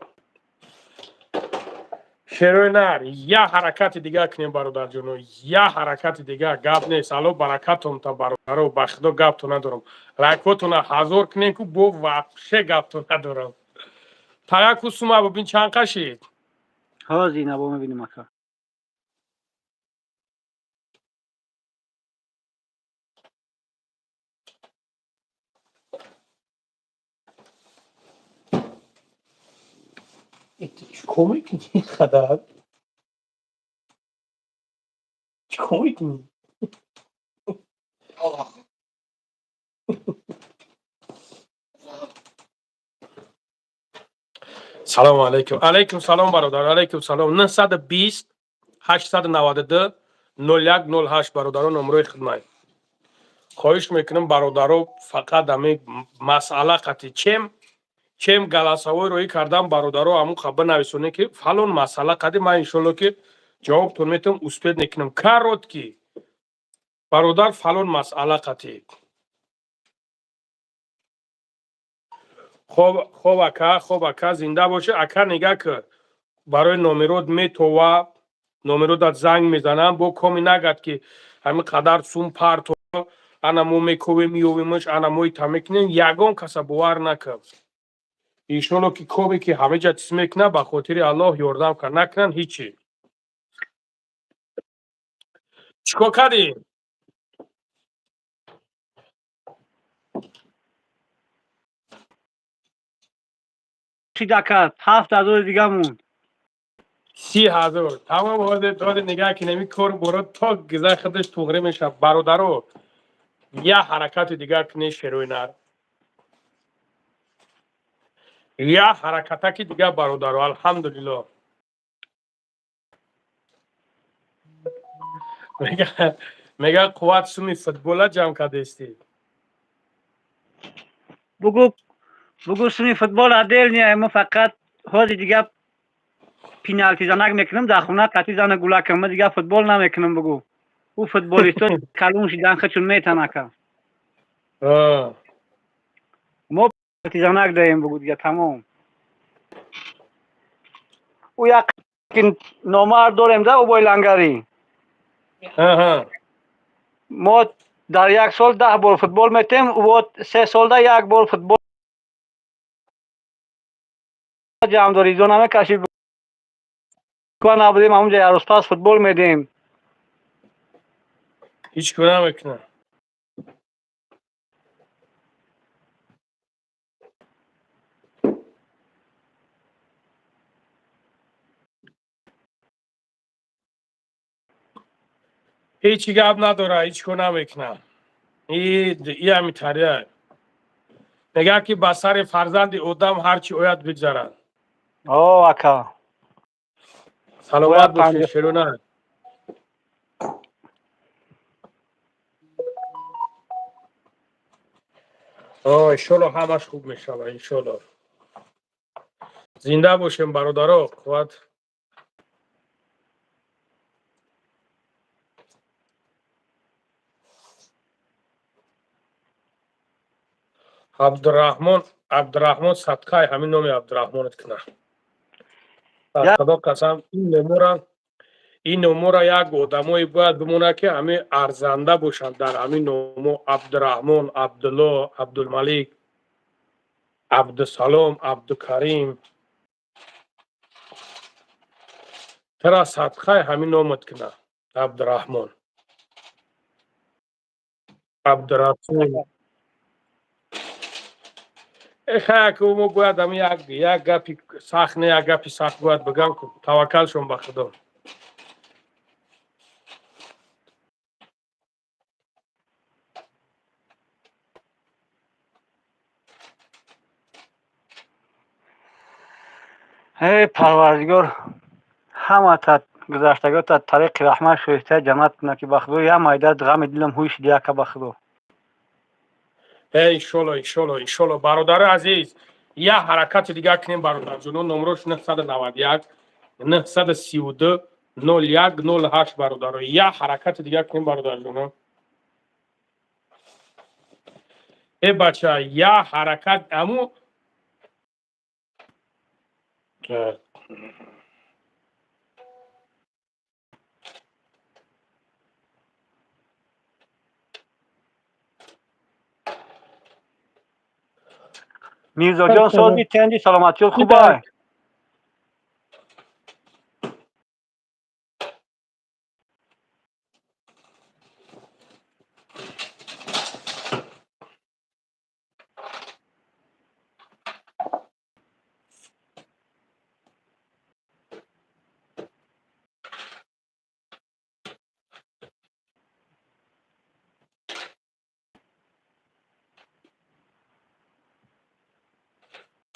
шерои нар я ҳаракати дига кунем бародарҷоно я ҳаракати дига гап нест алло баракатонта бародаро ба худо гапто надорам лайкотона ҳазор кунем ку бо вапше гапто надорам тага ку сума бубин чанд қашид ҳозир набо мебинем ака чикор мекунӣ хадад чикор мекунӣ салому алайкум алайкум салом бародар алайкум салом 920 892 0108 бародарон номрои хидмат хоҳиш мекунам бародаро фақат ҳамин масъала қати чем галасавои роҳӣ кардам бародаро ҳамун хабар нависонем ки фалон масъала қади ман иншолло ки ҷавобтон метавам успет мекунам карот ки бародар фалон масъала қати хоб ака зинда боша ака нигаҳ ки барои номерот метова номеротат занг мезанам бо коми нагад ки ҳамин қадар сум парто ана мо мековем меёвемаш ана мо ита мекунем ягон каса бовар накард иншолло ки коме ки ҳама ҷа чиз мекунад ба хотири аллоҳ ёрдам кард накунанд ҳичи чикор кардӣ шида кард 7000 дига монд 30000 тамом доди нигаҳ ки нами кор борот то гиза худаш туғра мешавад бародаро я ҳаракати дигар кунед шерои нар я ҳаракатаки дигар бародаро алҳамдулилло мега қувват суми футбола ҷамъ кардестӣ бугу суми футбол отдельния мо фақат ҳозир дига пеналти занак мекунам дар хона қати зана гулакам мо дига футбол намекунам бугу у футболисто калун шидан хачун метан ака мо қати занак даем бугу дига тамом у як номар дорем да убой лангари мо дар як сол 10 бор футбол метем вот 3 солда як бор футбол ҷамъдоризона мекашид باشگاه نبودیم همونجا یاروستاس فوتبال میدیم. هیچ کنم میکنم. هیچی گپ نداره، هیچ کنم میکنم. ای همی تریه. نگه که با سر فرزند آدم هرچی اوید بگذارن. اوه اکا سلامت باید باشین پنج شیرونه. انشالله همش خوب میشه انشالله. زنده باشیم برادرها. قوت. عبدالرحمن صدقه همین نام عبدالرحمنت کنه. از خدا قسم این نمو را یک آدمایی باید بمونه که همه ارزنده باشند در همین نمو. عبدالرحمن، عبدالله، عبدالملک، عبدالسلام، عبدالکریم. ترا صدقه همین نامت کنه. عبدالرحمن، عبدالرحمن. خیلی که ما باید همین یک گپی سخت نه یک گپی سخت باید بگم که توکل شما به خدا. ای پروردگار همه تا گذشتگاه تا طریق رحمت شویسته جنت کنه که بخدو یا مایده غم دلم هوش دیا که بخدو. انشالله انشالله انشالله برادر عزیز. یه حرکت دیگه کنیم برادر جنون. نمروش 991 932 0108 برادر. یه حرکت دیگه کنیم برادر جنون. ای بچه یه حرکت امو میرزا جان ساز میتندی سلامتی خوبه.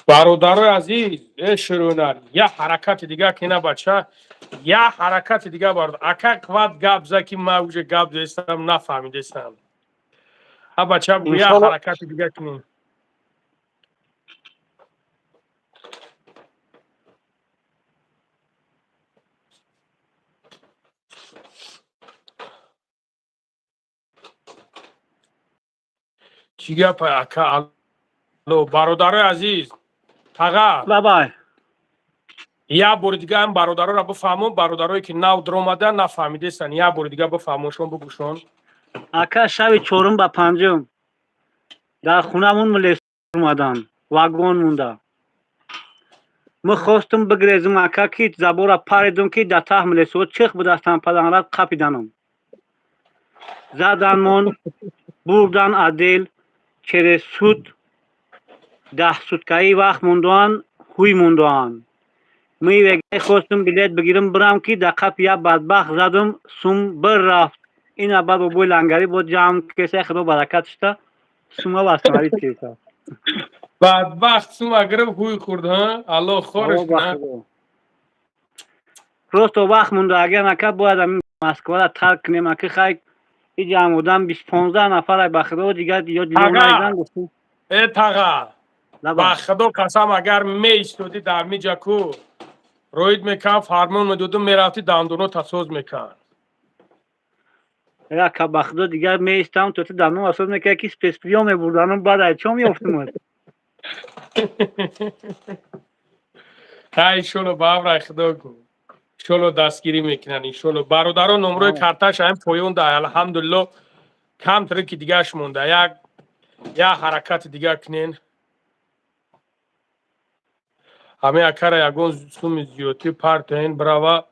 برادر عزیز. ای شرونر یه حرکت دیگه کنه بچه. یه حرکت دیگه برادر. اکا قوت گپ زکی ما اوجه گپ دیستم نفهمیدستم. ها بچه بگو یه حرکت دیگه کنیم. چی گپ اکا؟ الو برادر عزیز. تاغا بابای یا بار دیگه هم برادرها را بفهمون. برادرایی که نو در اومدن نفهمیدستن. یا بار دیگه بفهمونشون بگوشون. اکا شب چهارم با پنجم در خونمون ملیس اومدن واگون مونده. ما خواستم بگریزم اکا که زبورا پاریدم که در ته ملیسو چخ بدستم پدن را قپیدنم. زدن من بردن عدل چره سود 10 سوتکایی وقت موندوان خوی موندوان. می وگه خواستم بلیت بگیرم برم که در قپ یا بدبخت زدم سوم بر رفت. این عباد با بوی لنگری بود جمع کسی خدا برکت شده سوم ها بستماری چیزا. بدبخت سوم اگرم خوی خورد ها. الله خورش کنه. روز و وقت مونده اگر نکه باید همین مسکوه را ترک کنیم اکه خیلی ای جمع بودم 20-15 نفر بخدا دیگر یا دیگه نایدن گفتیم. ای تاغا با خدا قسم اگر می ایستودی در می جاکو روید میکن فرمون میدودم میرفتی دندونو تسوز میکن. یا که بخدا دیگر می ایستم تو دندون اصلا میکه که سپسپریا می بردنم بعد ایچا می افتم. ایشونو باور خدا کن. شلو دستگیری میکنن ایشونو. برادران نمروی کارتاش هم پویون ده الحمدلله. کم ترکی دیگهش مونده. یا حرکت دیگه کنین. همه اکر یکون سوم زیوتی پارت این براوا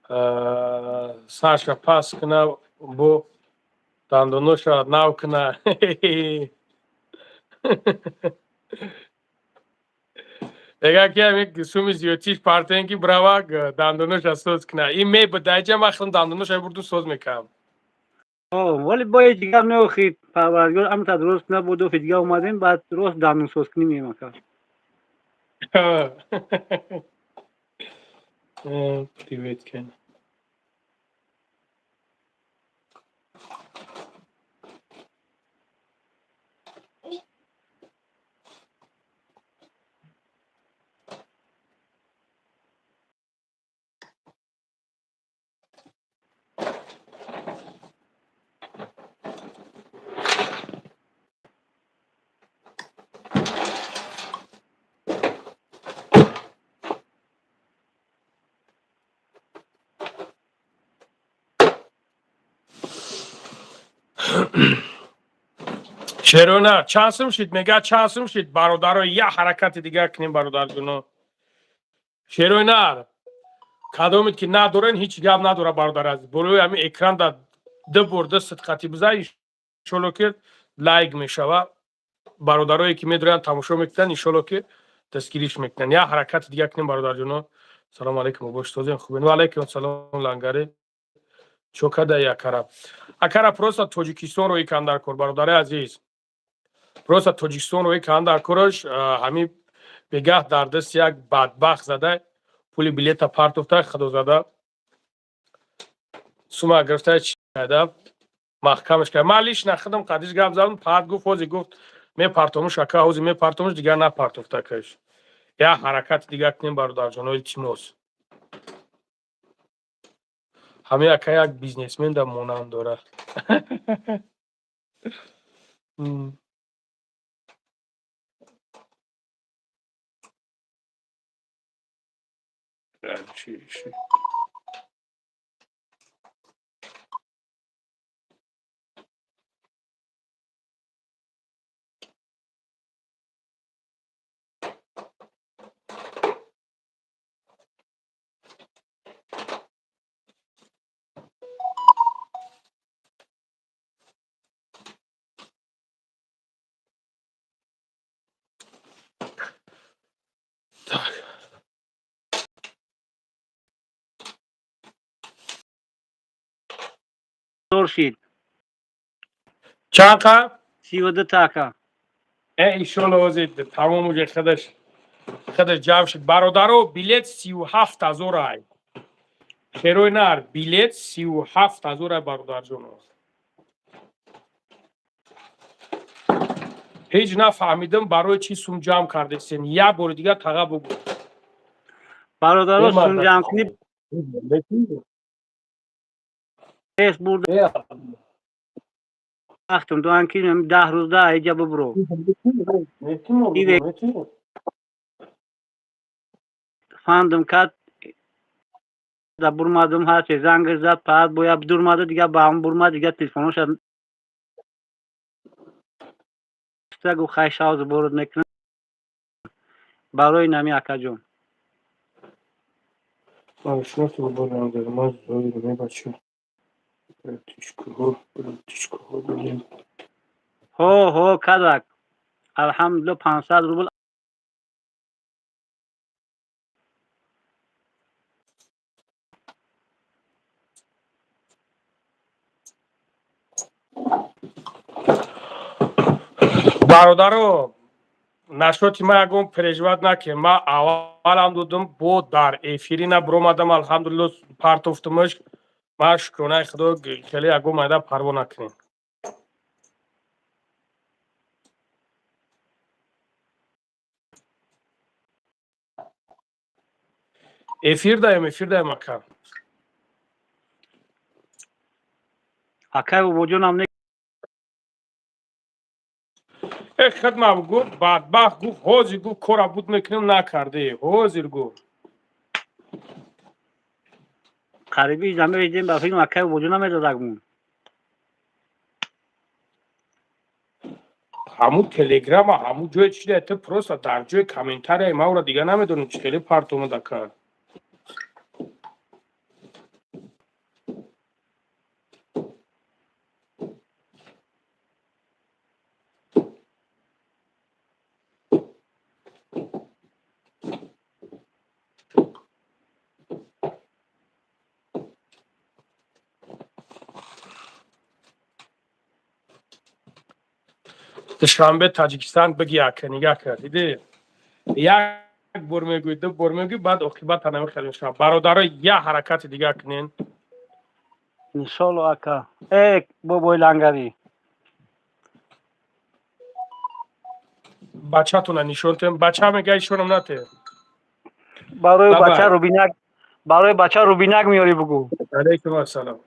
Саша пас кына бу дандонуша нав кына. Ega ki amik sumi ziyotиш partiyên ki brava dandonuşa söz kına. İmme bedayca maxlın dandonuşa burdun söz mekam. ولی با یه دیگر نوخید پروردگار هم تا درست نبود و دیگه اومدیم بعد درست دندون سوز کنیم میمکن Привет, Кен. شرونا چانسم شد میگه چانسم شد برادر یا حرکت دیگه کنیم برادر جونو شرونا کدومید که ندارن هیچ گپ نداره برادر از بروی همین اکران دا دو برده صدقاتی بزای شلو که لایک میشوه برادرایی که میدونن تماشا میکنن انشالله که دستگیریش میکنن یا حرکت دیگه کنیم برادر جونو سلام علیکم و باش توزین خوبین و علیکم سلام لنگاری چوکده یا کرب اکرا پروسا توجیکستان روی کندر کن برادر عزیز پروسا توجیکستان روی کندر کرش همین بگاه در دست یک بدبخت زده پولی بلیت پارتوفته خدو زده سوما گرفته چی کرده محکمش کرد من لیش نخدم قدیش گفت زدم پارت گفت حوزی گفت می پارتومش اکا حوزی می پارتومش دیگر نه پارتوفته کش یا حرکت دیگر کنیم برادر جانوی چیموز همه اکا یک بیزنسمن در مونم داره چی دور شید چند که 32 تاکا ایشالا وزید تمام اوجه خودش جمع شد برادرو بلیت 37,000 ای شروع نر بلیت 37,000 ای برادر جونو هیچ نفهمیدم برای چی سوم جمع کرده سین یا بار دیگه تقا بگو برادر سون جمع کنی پیس برده وقتم تو انکی 10 روز ده ایجا ببرو فاندم کات da burmadım her şey zangır zat pahat boya durmadı diye bağım burmadı diye telefonum şad استگو خیشاوز برود نکنه برای نمی اکجون شما تو بودم دارم از زایی رو میبچه تیشکو بگیم هو کدک الحمدلله 500 روبل برادرو نشوتی ما یکم پرژوت نکن ما اول هم دودم بود در افیری نبرومدم الحمدلله پارتوفتمش ما شکرانه خدا خیلی یکم مایده پروا نکنیم افیر دایم اکم اکای و وجون هم خدمت گفت بدبخت گفت حوزی گفت کار بود میکنیم نکرده حوزی گفت قریبی زمه بیدیم با فیلم اکای و وجون هم میدادگمون همون تلگرام همون جای چیده اته پروسا در جای کامنتر ما رو دیگه نمیدونم چی خیلی پارتومه دکر شنبه تاجیکستان بگی اکه نگاه کردیدی یک بار میگوی دو بار میگوی بعد عاقبت نمیخرین شما برادرای یه حرکت دیگه کنین انشالله اکا ای بابای لنگری بچه تونه نشون تیم بچه میگه ایشونم نته برای بچه لبای روبینک میاری بگو علیکم السلام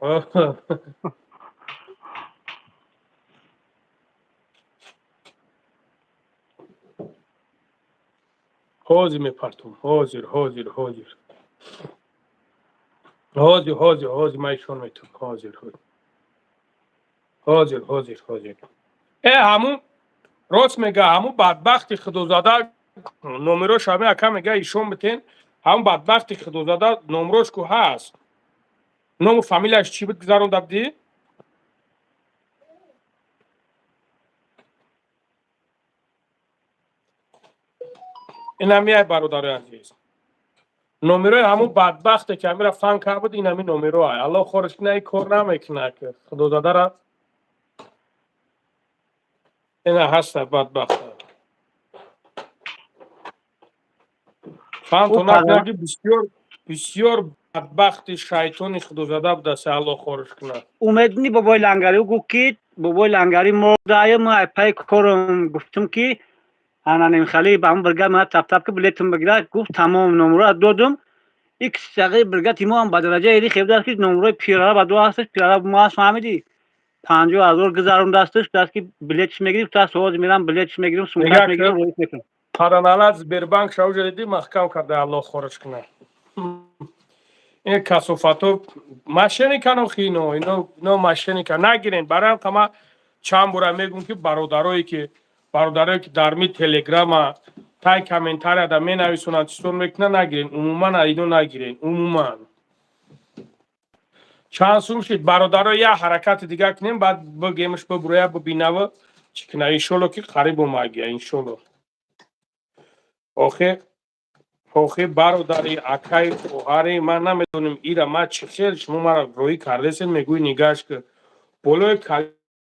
حوزی میپرتم حوزی ما ایشون میتون حوزی همون راست میگه همون بدبختی خدوزاده نمروش همه اکا میگه ایشون بتین همون بدبختی خدوزاده نمروش که هست نام و فامیلش چی بود گذارون دبدی؟ این همیه برادر عزیز نمروی همون بدبختی که همی رفتن که بود این همی نمرو های الله خورش نه کار نمیکنه که خدوزاده را این هست بدبخت فهم او تو نگی بسیار بدبختی شیطانی خدوزاده بود دست الله خورش کنه اومدنی بابای لنگری او گفت که بابای لنگری مرده ما پای کارم گفتم که انا نمیخلی با هم برگرد من تپ که بلیتم بگیره گفت تمام نمره دادم یک شقه برگرد تیمو هم با درجه ایری خیلی دست که نمره پیراره با دو هستش پیراره ما هست فهمیدی 50,000 گذارم دستش دست که بلیتش میگیریم تا سواز میرم بلیتش میگیرم سمکت میگیرم رویت میکنم پرانالات زبربانک شو جدی محکم کرده الله خورش کنه این کسوفاتو ماشینی کنو خینو اینو ماشینی کن نگیرین برای کما چند بوره میگم که برادرایی که در می تلگرام تای کامنتار آدم می نویسونن چطور میکنن نگیرین عموما اینو نگیرین عموما چانسوم شد برادرای یه حرکت دیگه کنیم بعد بگیمش ببرویا ببینه چی کنه انشالله که قریب اومگه انشالله آخه برادری اکای خواهری من نمیدونم ایرا ما چه خیلی شما مرا روی کردهسین میگوی نگاش که بلوی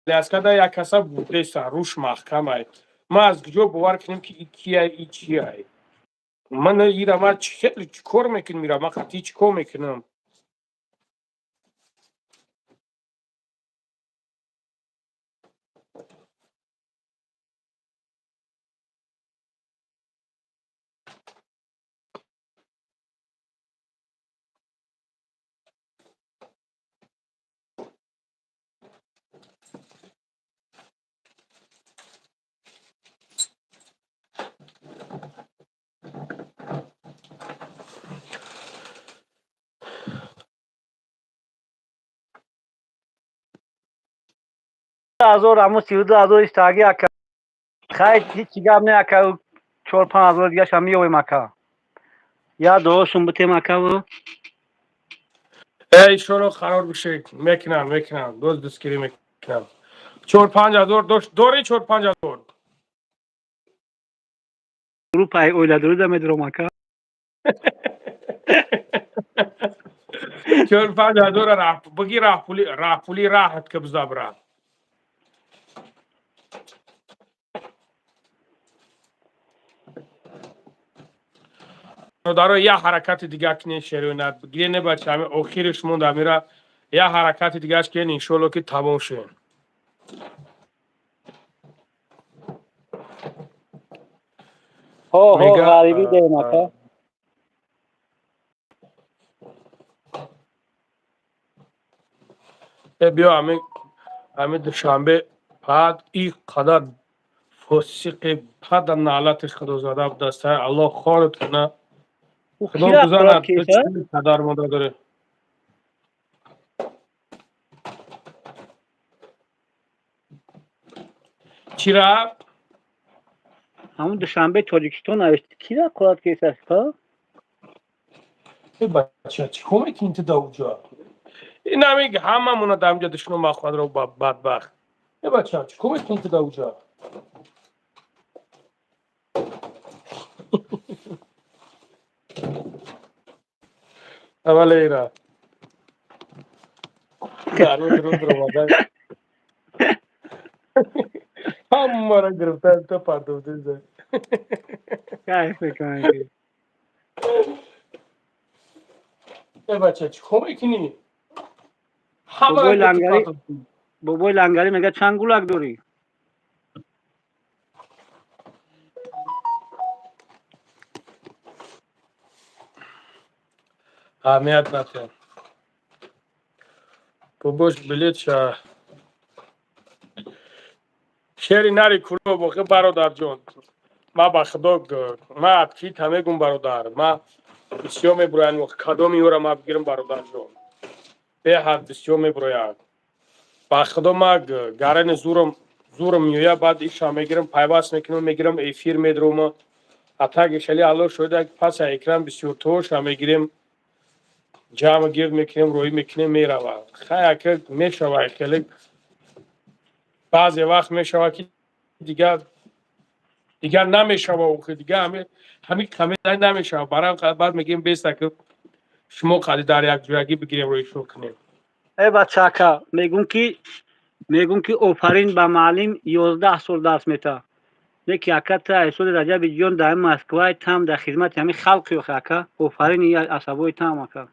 کلیاسکه یک کسا بوده روش محکم های ما از کجا باور کنیم که ای کیه ای چیه من ایرا ما خیلی کار میکنم ایرا ما خطی چی کار میکنم هزار اما 32,000 استاگی اکا خیلی چی گم نه اکا 4-5 دیگه هم میویم اکا یا دوشون بتیم اکا و ای شروع قرار بشه میکنم دوست دستگیری میکنم 4-5 هزار دوری 4-5 هزار رو پای اویلا درود میدرم اکا 4-5 هزار بگی راه پولی راحت که بزبره داره یه حرکت دیگه کنه شروعنت بگیره نه بچه همه آخرش مونده میره یه حرکت دیگه اش که انشالله که تمام شه هو غریبی دیم اکا بیا همه دوشنبه بعد این قدر فسق بعد نعلت خدا زاده بود دسته الله خارت کنه او خدا کیرا بزنه قرار تو کیسه چی قدر مونده داره چی را؟ همون دوشنبه تاجیکستان نوشته کیرا قرار کیسه است بچه چی کنه که اینت دوجا این نمیگه همه مونه دمجا دشنو مخواد رو بدبخت بچه چی کنه که اینت دوجا اول ایرا درو درو درو همه را گرفتن تو پردوده کیف میکنن که ای بچه چی خوب میکنی؟ همه بابای را گرفتی لنگری پردوده بابای لنگری میگه چند گولک داری؟ اهمیت نکن باباش بلیت شه شیری نری کلو باقی برادر جان ما با خدا ما اتکی همه گون برادر ما بسیار میبراین وقت کدام یورا ما بگیرم برادر جان به حد بسیار میبراید با خدا ما گرن زورم میویا بعد ایشا میگیرم پیواس میکنم میگیرم افیر میدروم اتاق شلی الله شده پس اکرام بسیار توش میگیریم جمع گیر میکنیم روی میکنیم میروه خیلی که میشوه خیلی بعضی وقت میشوه که دیگر نمیشوه و دیگر همین کمی نمیشوه برای بعد میگیم بیسته که شما خالی در یک جوگی بگیریم روی شو کنیم ای بچه که میگون که آفرین به معلم 11 سال درس میته یکی اکت ایسود رجب جان در مسکوی تام در خدمت همین خلقی و خاکه آفرین یا عصبوی تام اکا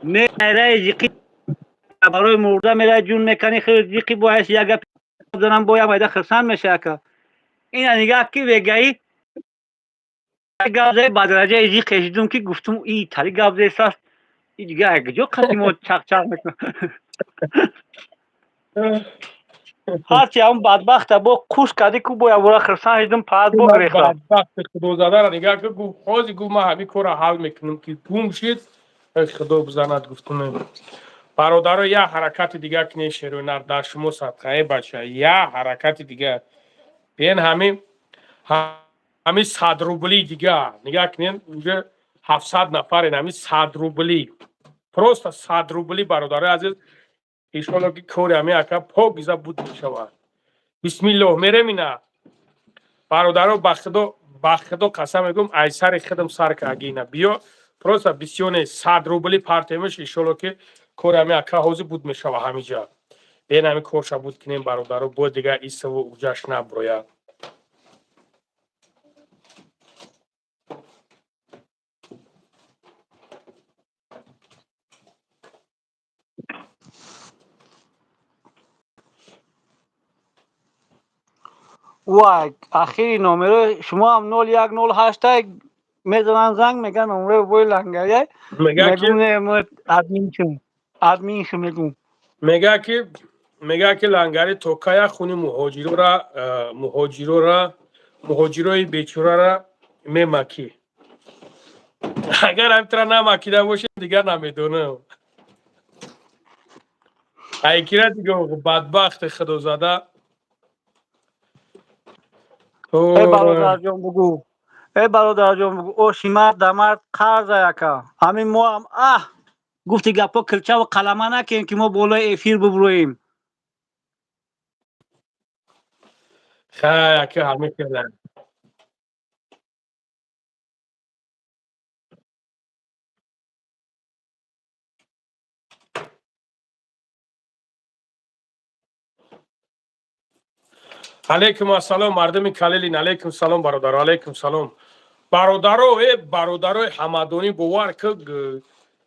میره جیقی برای مرده میره جون میکنی خیلی جیقی باعث یک گپ بزنم باید مایده خرسان میشه اکا این نگاه که بگی گازه بعد رجع ایجی خشیدم که گفتم ای تری گازه است این دیگه اگجا قسیمو چق چق میکنه هرچی هم بدبخت با کوش کردی که باید برای خرسان هیدم پاید بگریخته بدبخت خدا زده را نگاه که گو خوزی گو ما همین کار را حل میکنم که گوم شید خدا بزند گفتم برادر یا حرکت دیگه کنی شیرونر در شما صدقه بچه یا حرکت دیگه بین همین 100 روبلی دیگه نگاه کنین اونجا 700 نفر همین 100 روبلی پروست 100 روبلی برادر عزیز ایشالا که کار همین اکا پاگیزه بود میشود بسم الله میرم اینا برادر با خدا قسم میگم ای سر خودم سر که اگینا بیا پروست بسیونه 100 روبلی پارتیمش ایشالا که کار همین اکا حوزی بود میشود همینجا بین همین کارشا بود کنیم برادر با دیگه ایسه و اوجاش نبروید وای اخیری نمره شما هم 0108 میزنن زنگ میگن نمره بای لنگریه میگه که میگم نه ما ادمین شو میگم میگه که لنگری توکای خونی مهاجروی بیچاره را میمکی اگر هم ترا نمکیده باشه دیگر نمیدونه ایکی دیگه بدبخت خدا زده ای برادر جان بگو ای برادر جان بگو او شیمرد دمرد قرض یکا همین ما هم گفتی گپا کلچه و قلمه نکنیم که ما بالای افیر ببرویم خیلی که همه کردن علیکم السلام مردم کلیلین علیکم سلام برادر علیکم سلام برادرو حمدانی باور که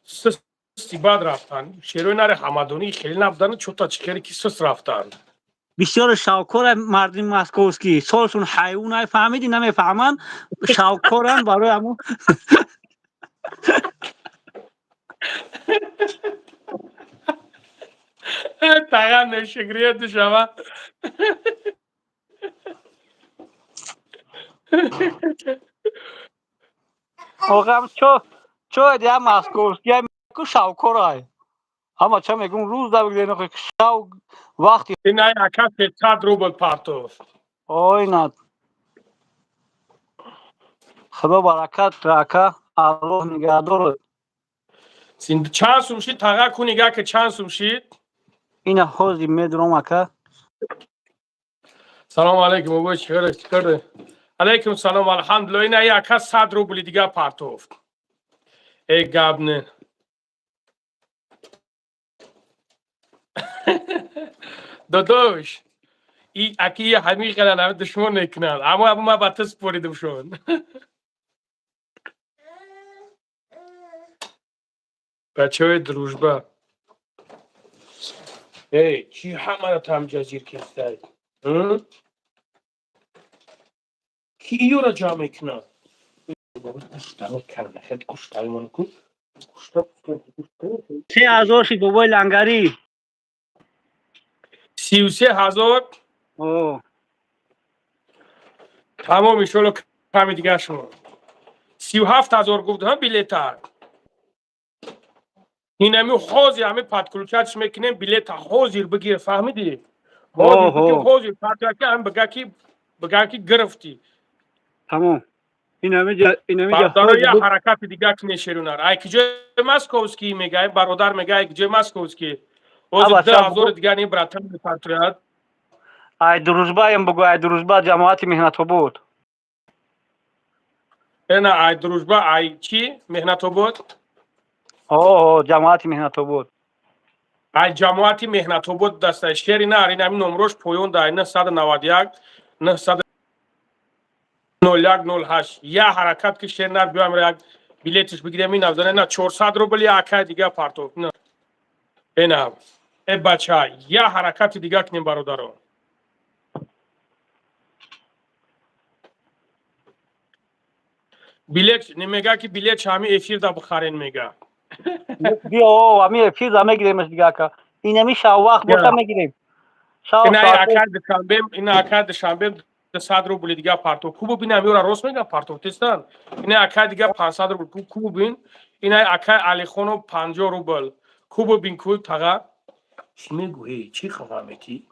سستی بد رفتن شیروی نره حمدانی خیلی نبودن چوتا چکری که سست رفتن بسیار شاوکار مردم مسکوسکی سالشون حیوان های فهمیدی نمیفهمن شاوکارن برای همون تقام نشگریت شما آقا چو دیگه مسکوسکی های میگو شاوکار های اما چه میگون روز در بگیرین شاو وقتی این های اکت 100 روبل پارتو اوی نه خدا برکت راکا الله نگهدار چند سومشید تقا کنیگه که چند سومشید این حوزی میدونم اکا سلام علیکم بابا چیکار علیکم سلام الحمدلله این های اکت 100 روبلی دیگه پارتو ای گابنه داداش این اکی همین قدر همه دشمن نکنن اما من با تست پوریدم شون بچه های دروژبه ای چی همه رو تام جزیر کردی کی یورا جامعه کنن گوشتاو کرده خیلی گوشتاوی منو کن 3000 شد بابای لنگری 33,000 اوه تمام ایشالو کمی دیگه شما 37,000 گفت ها بیلیت این همی خوزی همه پتکلوچتش میکنیم بیلیت خوزیر بگیر فهمیدی؟ خوزیر بگیر خوزیر پتکلوچه هم بگه که گرفتی تمام این همه جا داره یه حرکت دیگه کنه شیرونر ای که جای مسکوسکی میگه برادر میگه ای که جای مسکوسکی اوز 10,000 دیگه نیم براتر میپتریاد ای دروزبه هم بگو ای دروزبه جماعت مهنت بود نه ای دروژبه ای چی؟ مهنت بود؟ اوه جماعت مهنت بود ای جماعت مهنت بود دسته شیری نه این همین نمروش پویون دای 991 901 یه حرکت که شیر نر بیایم را یک بیلیتش بگیریم این افزانه نه 400 روبل یا اکای دیگه پارتو نه این ای بچه های یه حرکت دیگه کنیم برادران بیلیت نمیگه که بیلیت همه افیر دا بخارین میگه بیا همین افیر دا میگیریمش دیگه که این همی شاو وقت باشم میگیریم این اکای دشنبه 100 روبل دیگه پارتو خوب ببین همیورا راست میگه پارتو تستان این اکای دیگه 500 روبل خوب ببین این اکای علی خانو 50 روبل خوب ببین کو تاغا چی میگویی چی خواهمتی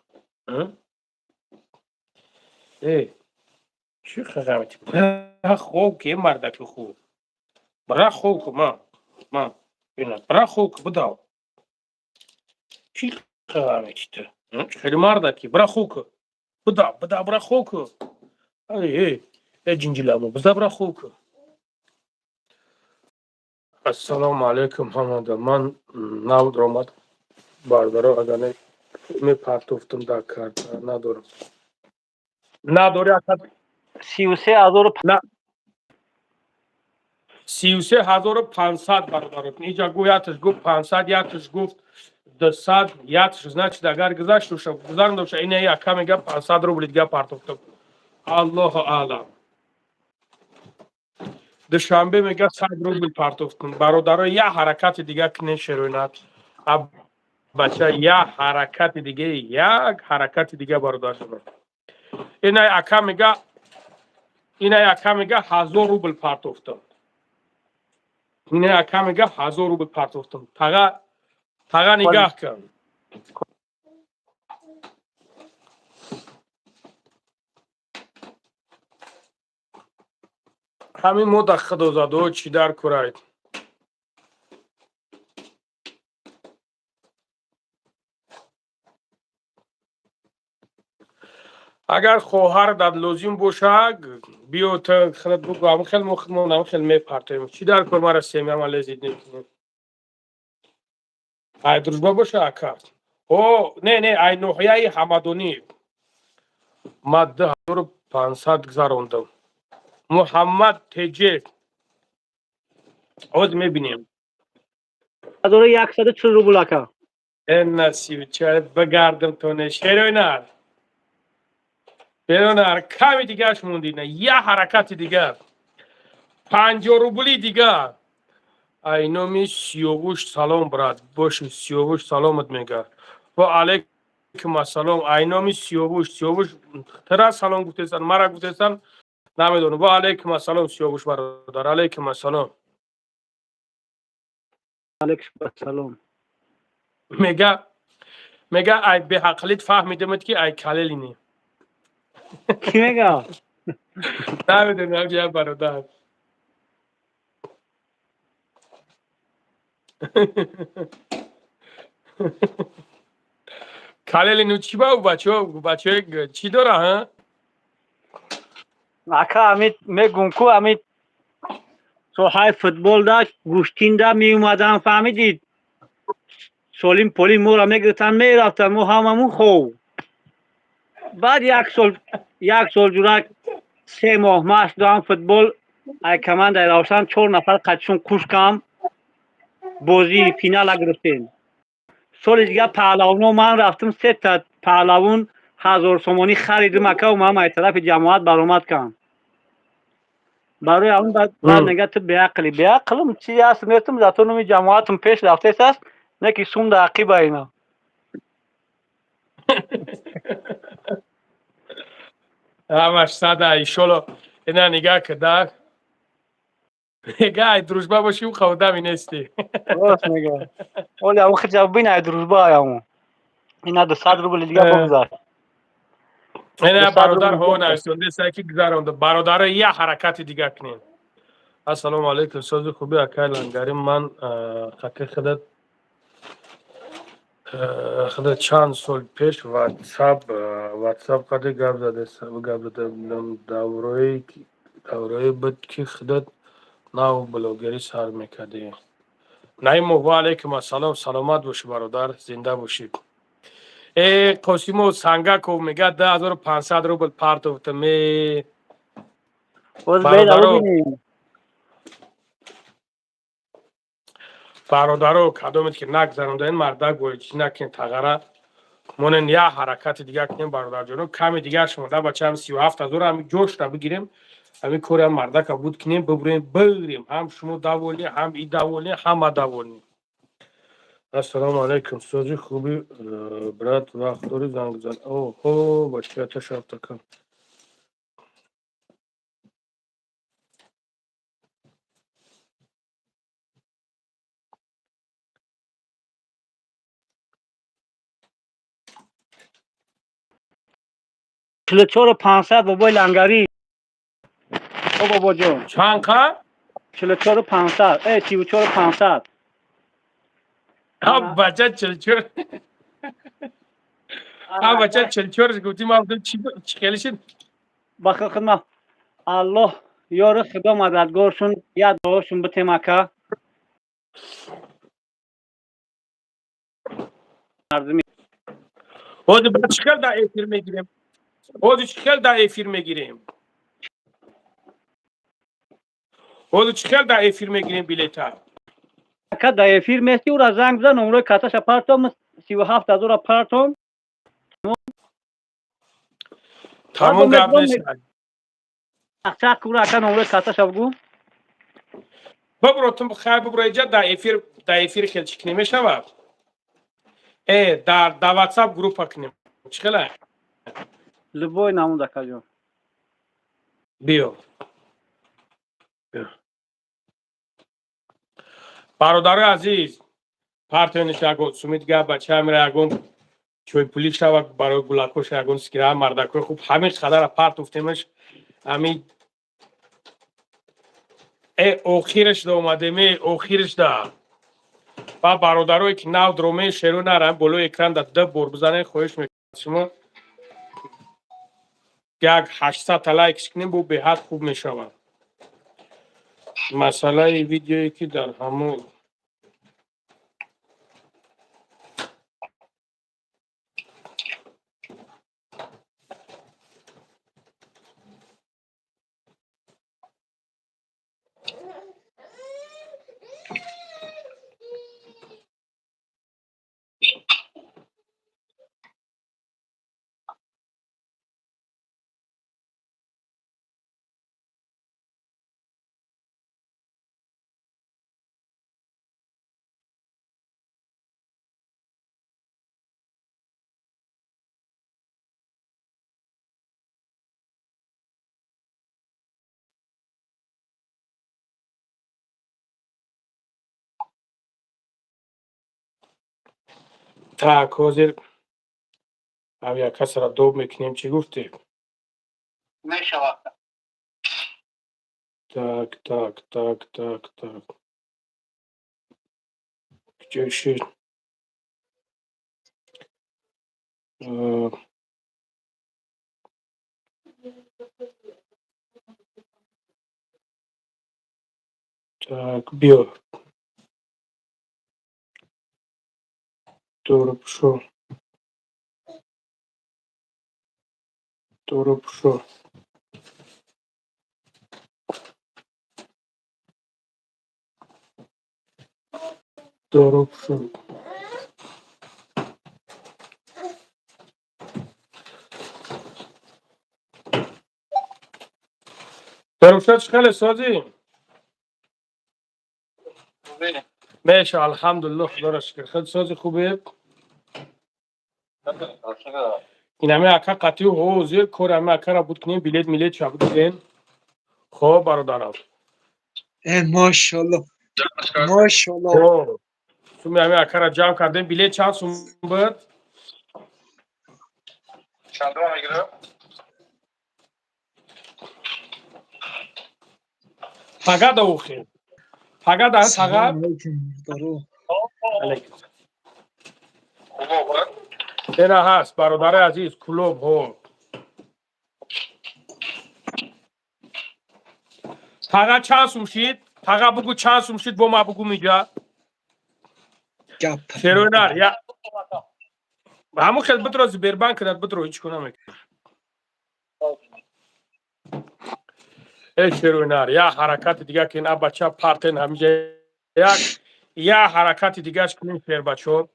ای چی خواهمتی برا خوب که مردک خوب برا خوب که من اینا برا خوب که بداو چی خواهمتی تو خیلی مردکی برا خوب که بدا برا خوب که ای جنجلامو بدا برا خوب که السلام علیکم همه من ناو درآمد باردارا اگه می پرتوفتم در کارت نداری اکاد 33,000 نه 33,500 برادر اینجا گویاتش گفت 500 یاتش گفت 200 یاتش значит اگر گذاشت شو گذارم این یا کم میگه 500 روبل دیگه پرتوفتم الله اعلم دوشنبه میگه 100 روبل پرتوفتم برادر یه حرکت دیگه کنه شروینات بچه یه حرکت دیگه یک حرکت دیگه برادر شما این اکا میگه 1000 روبل پرتوفتم این اکا میگه 1000 روبل پرتوفتم تاغا نگاه کن همین مو خدا زاده چی در کراید اگر خواهر داد لازم باشه بیو تا خلط بگو همون خیلی مخدمون همون خیلی میپرتیم چی در کر مرا سیمی هم لزید نکنیم ای دروژبه باشه اکرد او نه ای نوحیه حمدونی ما 10,500 گذاروندم محمد تجه اوز میبینیم 140 روبل اکا این نصیب چه بگردم تونه شیرونر کمی دیگه اش موندی نه یه حرکت دیگه 50 روبلی دیگه اینامی سیاوش سلام برات باشه سیاوش سلامت میگه و علیکم السلام اینامی سیاوش ترا سلام گفتن مرا گفتن نمیدونم و علیکم السلام سیاوش برادر علیکم السلام میگه ای به حقلیت فهمیدمت که ای کللینی کی میگه نمیدونم یه برادر کللینو چی با بچه چی داره ها اکا امید میگم کو امید سوهای فوتبال داشت گوشتین دا می اومدن فهمیدید سولیم پولی مورا میگرفتن میرفتن مو هممون خوب بعد یک سال جورک 3 ماه ماش دام فوتبال ای کمان در روشن 4 نفر قدشون کوش کم بازی فینال گرفتیم. سال دیگه پهلوانو من رفتم 3 تا پهلوان 1000 سومانی خریدم اکا و من طرف جماعت برآمد کردم. برای اون بعد نگه تو به عقلم چی هست میتونم در تو جماعتم پیش رفته است نه که سوم در عقیب اینا همش صد ایشالا اینا نگاه کده نگاه دروشبه باشی و خودم نیستی. راست میگه ولی اون خجاب بین دروژبا همون اینا 200 روبل دیگه بگذار اینا 200 برادر روبل ها دیگه نشونده سعی گذرانده برادر یه حرکت دیگه کنین. السلام علیکم سوز خوبی اکای لنگری من خاطر خودت چند سال پیش واتساپ قدر گپ زده بودم دوره بود که خودت ناو بلوگری سر میکردی. نعیم و علیکم السلام سلامت باشی برادر زنده باشید. قاسم و سنگک میگه 10500 روبل پارت می باز بید او برادرو کدومت که نگذرونده این مردک باید چی نکن تغیره مونن یه حرکت دیگه کنیم برادر جانو کمی دیگه شما ده بچه هم 37000 همین جوش را بگیریم همین کوری هم مردک بود کنیم ببریم هم شما دوالی هم ای دوالی همه دوالی. السلام علیکم سوزی خوبی برات وقت داری زنگ زن اوه بچه تشرف کن 44500 بابای لنگری او بابا جون چند که؟ 44500 34500 ها بچه چلچور ها بچه چلچور گفتیم ما چی خیلیشین بخیر خدمت الله یار خدا مددگارشون یاد داشون به تمکه مردمی خود چیکار در افیر میگیریم خود چیکار در افیر میگیریم خود چیکار در افیر میگیریم بلیطه که در افیر میستی او را زنگ بزن نمره کاتش پرتم 37000 پرتم تمام گپ نیست اخچه کورا که نمره کاتش بگو ببرو تو خیر ببرو اینجا در افیر خیلی چکنی میشود در واتساپ گروپ کنیم چخله لبوی نمون دکا جون بیو برادر عزیز پارتنش اگون سومیت گپ بچه میره اگون چوی پولی شود برای گلاکوش اگون سکیره مردکوی خوب همیش خدر پارت افتیمش همین اوخیرش دا اومده می اوخیرش دا و برادرایی که نو درومه شروع نرم بلو اکران دا ده بور بزنه خویش میکنه شما یک 800 لایک کنیم بو به حد خوب میشود مسئله ویدیویی که در همون تک حاضر او یک کس را دوب میکنیم چی گفتی؟ میشود تک تک تک تک تک کجای تک بیا دور بشو درود شو. درود شو. درود شو خیلی سازی. میشه الحمدلله خدا را شکر. خیلی سازی خوبه. این همه اکا قطعی و حوزی کار همه اکا را بود کنیم بیلیت میلیت شا بود کنیم. خب برادرم. ماشاءالله ماشاءالله. خب سومی همه اکا را جمع کردیم بیلیت چند سوم بود؟ چند دوم میگیره؟ پگه دا اوخیم. پگه دا سلام پگه؟ علیکم برو. علیکم. کلوب ها؟ اینا هست برادر عزیز کلوب ها. پگه چند سوم شید؟ پگه بگو چند سوم شید با ما بگو میگه. گپ شروع نار یا همون خیلی بطور زبیر بانک کرد بطور هیچ کنم میکنم. ای شروع نار یا حرکت دیگه که اینا بچه پارتن همیشه یا حرکت دیگه اش کنیم شیر بچه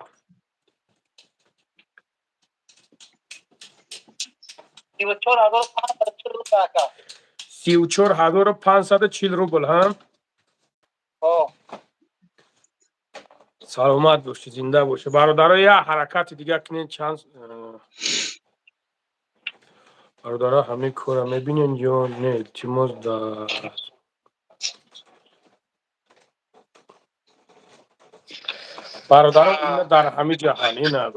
34,540 روبل هم سلامت باشه زنده باشه برادرها یا حرکت دیگه کنین چند برادرها همه کارا میبینین یا نه التماس در برادرها در همه جهان اینه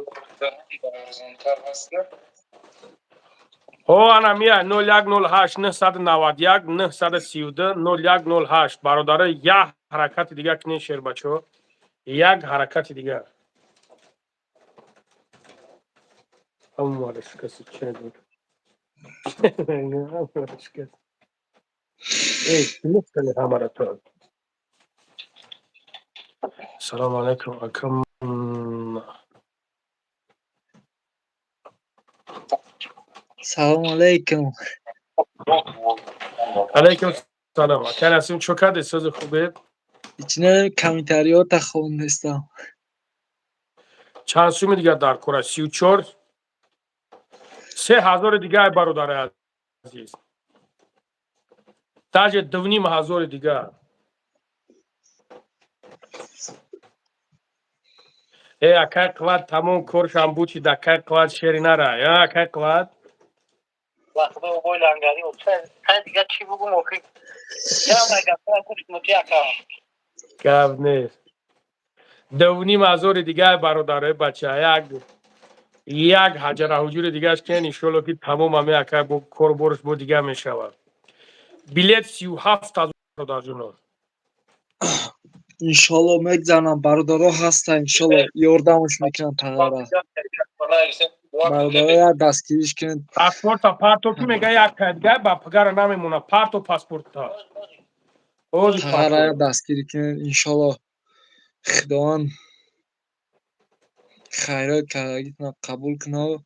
انا میاد 0108 991 932 0108 برادرها یا حرکت دیگه کنین شیر بچه یک حرکت دیگه همون مالش کسی چه بود مالش کسی ای کلیف کنی همه را تو سلام علیکم اکم سلام علیکم. علیکم سلام اکن هستیم چوکد ساز خوبه ایچنه کمیتریات خوندستم. چند سومی دیگه در کره 34 3,000 دیگه برادر عزیز تاج 2,500 دیگه ای اکر قواد تمام کورشم بود چی دکر قواد شیری نره یا اکر قواد وقتی او لنگری و چه دیگه چی بگو موقعی جمع نگفتن کچھ مطیع گفت نیست 2,500 دیگه برادر بچه یک حجر حجور دیگه اش که انشالله که تمام همه اکر با کور برش با دیگه میشود بیلیت 37,000 برادر جنو انشالله میگذارم برادرها هستن انشالله یاردمش میکنن تغیره. برادرها یا دستگیریش کنن. پاسپورت پارتو کی میگه یک کدگاه با پگار نمیمونه پارتو پاسپورت تا تغیره یا دستگیری کنن انشالله خداوند خیرات کردگیتنا قبول کنه.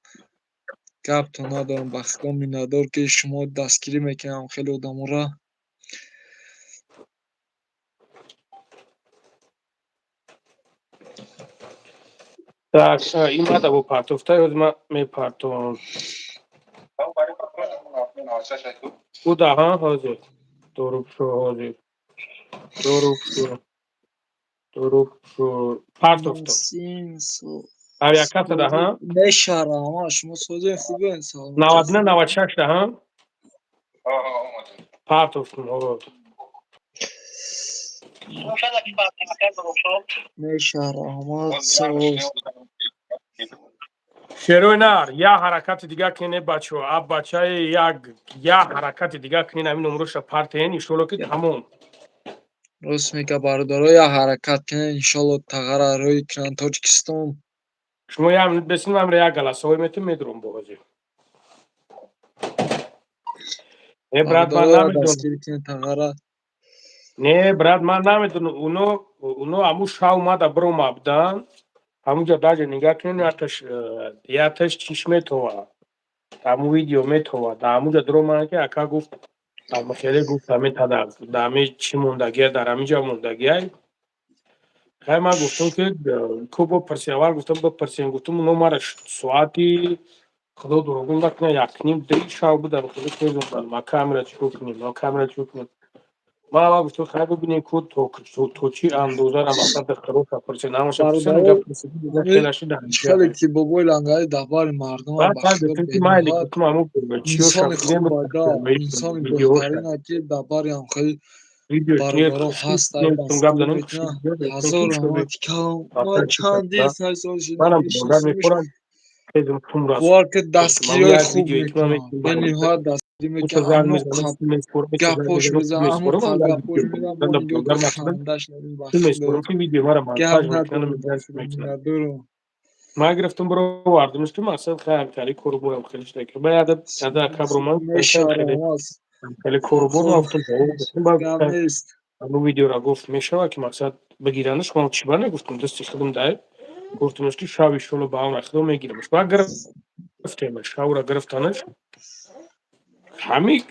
گپ تو ندارم به خدا میندار که شما دستگیری میکنم خیلی آدم را так این ماده با پارتوفته از ما می پارتون او ده ها حاضر دروب شو حاضر دروب شو پارتوفته اویا کتا ده ها نشاره اما شما سوزه خوبه انسان 99 96 ده ها پارتوفته حاضر نشاره اما سوز شروع نار یا حرکت دیگه کنه بچه اب بچه یا حرکت دیگه کنه همین نمروش پارتین ایشولو که همون راست میگه برادرها یا حرکت کنن انشالله تغییر روی کنن تاجیکستان شما یا بسیم هم ریا گلاسه های میتون میدرون بازی نه براد من نمیدونم نه براد من نمیدونم اونو همون شا اومده برو مبدن همونجا داجه نگاه کنین یا تش چشمه تو همون ویدیو میتوا در همونجا درو که اکا گفت اما خیلی گفت همه تدار در همه چی موندگیه در همینجا موندگیه خیلی من گفتم که کو بپرسی اول گفتم بپرسیم گفتم نو مرا ساعتی خدا دروغون نکنه یک نیم دی شب بودم خدا کردم ما کامرا چیکار کنیم ما کامرا چیکار کنیم ما گفتم خیلی ببینیم کو تو چی اندازه را مثلا دخترو پرسی نماشه پرسی نگه برادر پرسی همه خیلی در خیلی که بابای لنگای دبار مردم بعد هر بخدا دفعه که من بنهاد گفتم همون چیو انسان شخصیه خوب دا میتونم انسان ویدیو بهترین که دبار هم خیلی ویدیو چیه برادرها هست ای نمیتونم گم دستگیری زنم میتونن کشید هزار شده رحمت کم ما آخر چی چندی کرد سال شده منم بردر میشناسیمش میخورم خیلی توم راست خوار که گفتم همون دستگیری های یک خوب ویدیویی که من میکنن میتونم به برام نهایت دستگیری میشه میکنن زنگ امو میزنم فیلم میسپرم میشه زنگ گپاش میزنم میزن فیلم امو میسپرم من یک گپاش ویدیو میدم ما بردم نگاه که بردر مثلا خندش ندیم فیلم بخدا میسپرم که ویدیو ما رو گپ مونتاژ میکنم ندارم میذارم بخدا میکنم ندارم ما گرفتم برو واردمش که مثلا خیلی کاری کوربو خیلی شده باید از کبر من خیلی میشارم از خیلی کوربو خب گفتم گفتم گپ با نیست همون ویدیو را گفت میشه که مقصد بگیرنش من چی بر نگفتم دستش خودم دای گفتمش که شابی شلو با اون اخدام میگیرمش بعد گرفتمش شاو را گرفتنش همین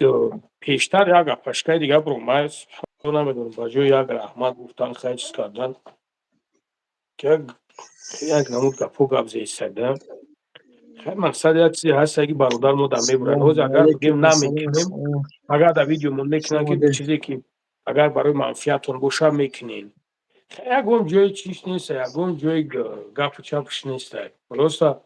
پیشتر یک پشکای دیگه برو ما نمیدونم باجو یک رحمت گفتن خیلی چیز کردن که یک نمود گپو گپ زیستده خیلی مقصد یک چیزی هست اگه برادر ما در میبرن سلام روز اگر بگیم علیکم سلام نمیکنیم سلام اگر در ویدیو من میکنن که شماده چیزی که اگر برای منفیتون باشه میکنین یکم جای چیش نیست یکم جای گپ و چپش نیست درسته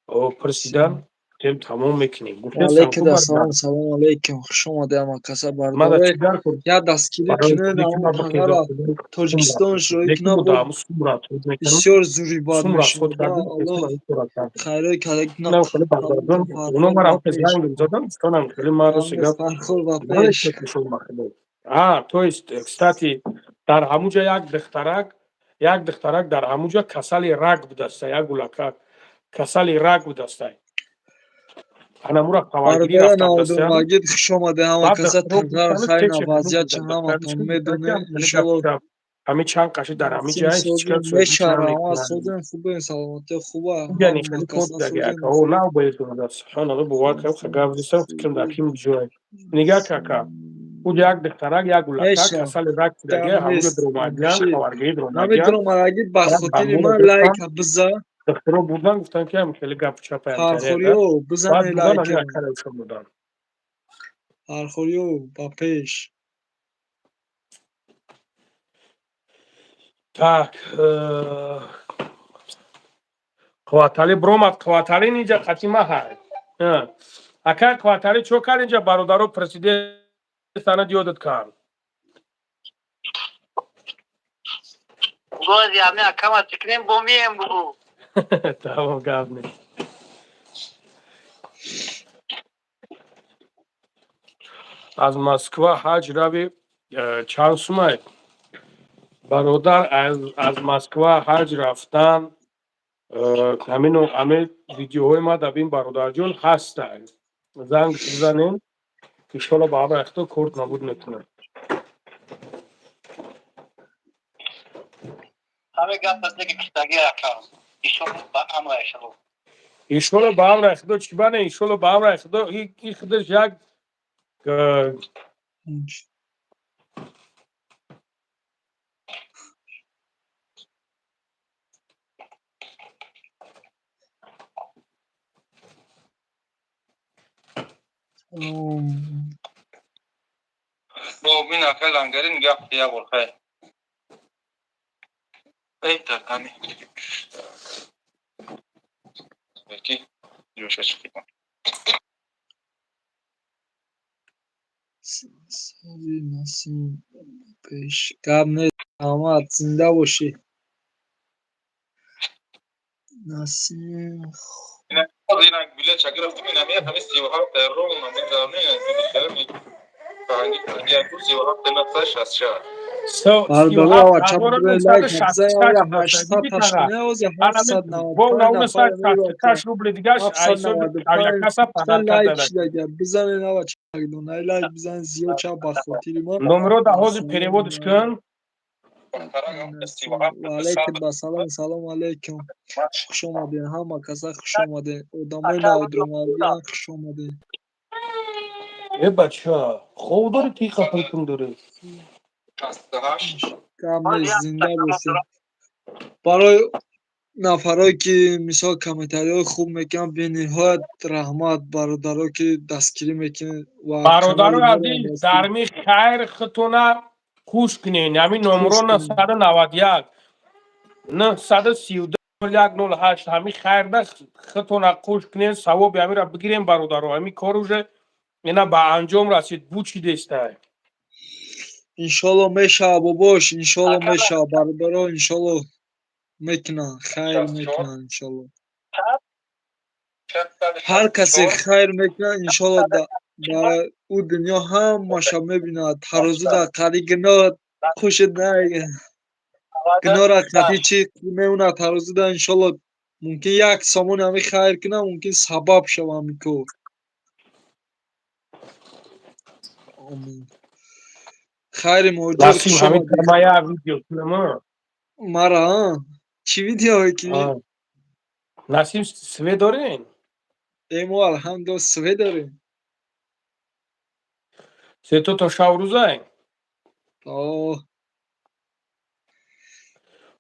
او پرسیدن تیم تمام میکنیم گفته علیکم سانکو دا برادر سلام سلام علیکم شماده اما کسا ما در برداره چیزار کن یا دستگیری برای کنه کلی که نمو ما پناه بخیزم را تاجیکستان شروعی لیکن کنه با باز دامو سومرات خود میکنم بسیار زوری باد سومرات میشینه خود با کردیم که الله سومرات خود کردیم خیره کلک اینم خیلی قبول کن بردارم اونو فرخور مرا با هم که پیش زنگ زدم ستانم خیلی ما رو کم نیست سیگا فرخور با نمیشه پیش کشون مخیلی تو است کستاتی در همونجا یک دخترک در همونجا کسل رگ بودسته یک گلکه کسل رگ بودسته انامورا خبرگیری برادر رفتن نوادر دستیان مگید شماده همه بعد کسا دخترها تنقر گفتن خیلی چه چه کنو وضعیت چه بودن همه دخترش تان گفتن که میدونه هم خیلی گپ انشالله شپ همین چند قشی در همین نسیم جای هیچ کس سوزن سوزش میشارم از نمیکنن سوزن خوبه سلامتی خوبه یعنی هم با خیلی کود کسا دگه سوزن او خوب نه باید اون دست خانه رو بوار که خگاف دیستم فکرم در کیم جای نگاه که او یک دخترک یک گلکه میشه کسل رک کم دگه همونجا نیست دروماگیان باشید خبرگیری نمیدونم دروماگیان اگه بعد بخاطر برمون رو من لایک گفتن بزن دخترها بودن گفتن که هم خیلی گپ چپ هم کردن پرخوریو بزن بعد بودن لایک همین اکرشون بودن پرخوریو با پیش так قواتالی бромад қувватали инҷа қатима ҳай акай қувватали чо кард инҷа бародаро президент ёдат кард Gozi ами akama tikrim bomiyem bugu. тамом гап нест аз москва ҳаҷ равӣ чанд сумай бародар аз москва ҳаҷ рафтан ҳамин видеоҳои ма дабин бародарҷон ҳастанд зангш бизанем иншолло ба ҳама яхто корт набуд мекунад Ами gap bizdagi kishdagi akam. Inshaalloh ba amra inshaalloh. иншолло ба ҳам рахидо чӣ бане иншолло ба ҳам рахидо ин худаш як Mu'min akal angarin gap ya bolhay. Ayta kami. Peki, jo'sha chiqdi. نسیم پیش کم نیست احمد زنده باشی نسیم Ina bile çakır hafta mina miya hamis siwa hafta ro na min davne ya zikirmi. Hangi ya kursi wa hafta na taş asha. برادرها و چپ بزنید لایک بزنید یا 800 دیدی تاش تاغا کنه یا бо 795 наунаса نفر میباشه 60 рубли дигаш айсо 795 якаса تا паҳаракат لایک дада شده اگر بزنید و چک دونه لایک بزنید زیاد چپ بخاطر ما номеро да ҳозир سلام переводиш кун و علیکم سلام سلام علیکم خوش آمدین همه کسا خوش آمدین ادامه نودرومالی هم خوش آمدین بچه ها خوب داره تی خفلتون داره کم نیست زنده باشین برای نفرایی که مثال کامنتاری خوب میکنن به نهایت رحمت برادرها که دستگیری میکنن و کانال برادر ما رو هم عزیز دستگیری درمی خیر خطونه خوش کنین همین خوش نمرو کنین 991 932 همین خیر ده خطونه خوش کنین ثواب همین را بگیریم برادر همین کار уже اینا به انجام رسید بوچی دسته انشالله میشه باباش انشالله میشه برادرها انشالله میکنن خیر میکنن انشالله هر کسی خیر میکنه انشالله در او دنیا هم ماشه میبیند هر روزو در قلی گناه خوش نه گناه را قطعی چی میوند هر روزو در انشالله ممکن یک سامون همی خیر کنه ممکن سبب شوه همی کار آمین خیر موجود نسیم خوش همین آمدی کرمایه ویدیو کنم مرا چی ویدیو میکنی؟ نسیم سوی دارین ایمو الحمدو سوی داریم سه تا شب روزه آه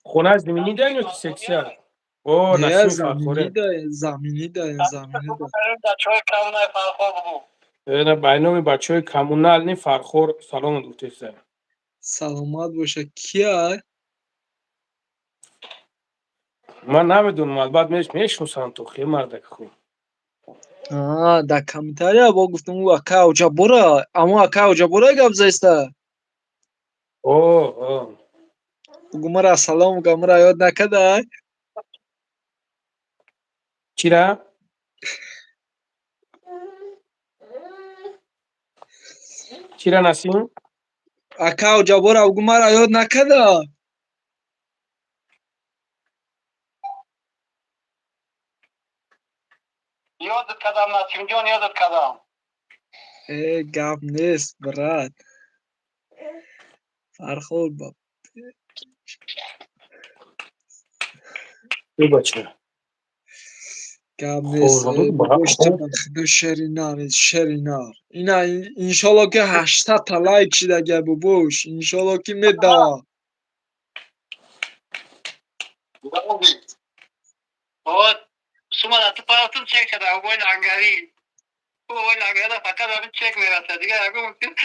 خونه زمینی دارین یا که سکسیه او نه نسیم زمینی فرخوره داریم زمینی داریم زمینی داریم اینا برنامه بچه های کمونال نی فرخور سلام دوتیسه سلامت باشه کیه؟ من نمیدونم البته میشناسم تو خیلی مردک خوب در کمیتاریا با گفتم او اکا اوجا برا اما اکا اوجا برا گپ زیسته اوه بگو مرا سلام بگم مرا یاد نکده چی را؟ چی را نسیم؟ اکا اوجا برا بگو مرا یاد نکده یادت کدام نسیم جان یادت کدام ای گپ نیست برات فرخور با بی بچه گپ نیست خوردو ای با باباش تو بخدا شرینار شرینار اینا انشالله که 800 تا لایک شده اگه باباش انشالله که میده بود شما در تو پایتون چک شده اوبای لنگری اوبای لنگری در فقط همین چک میرسه دیگه اگه ممکن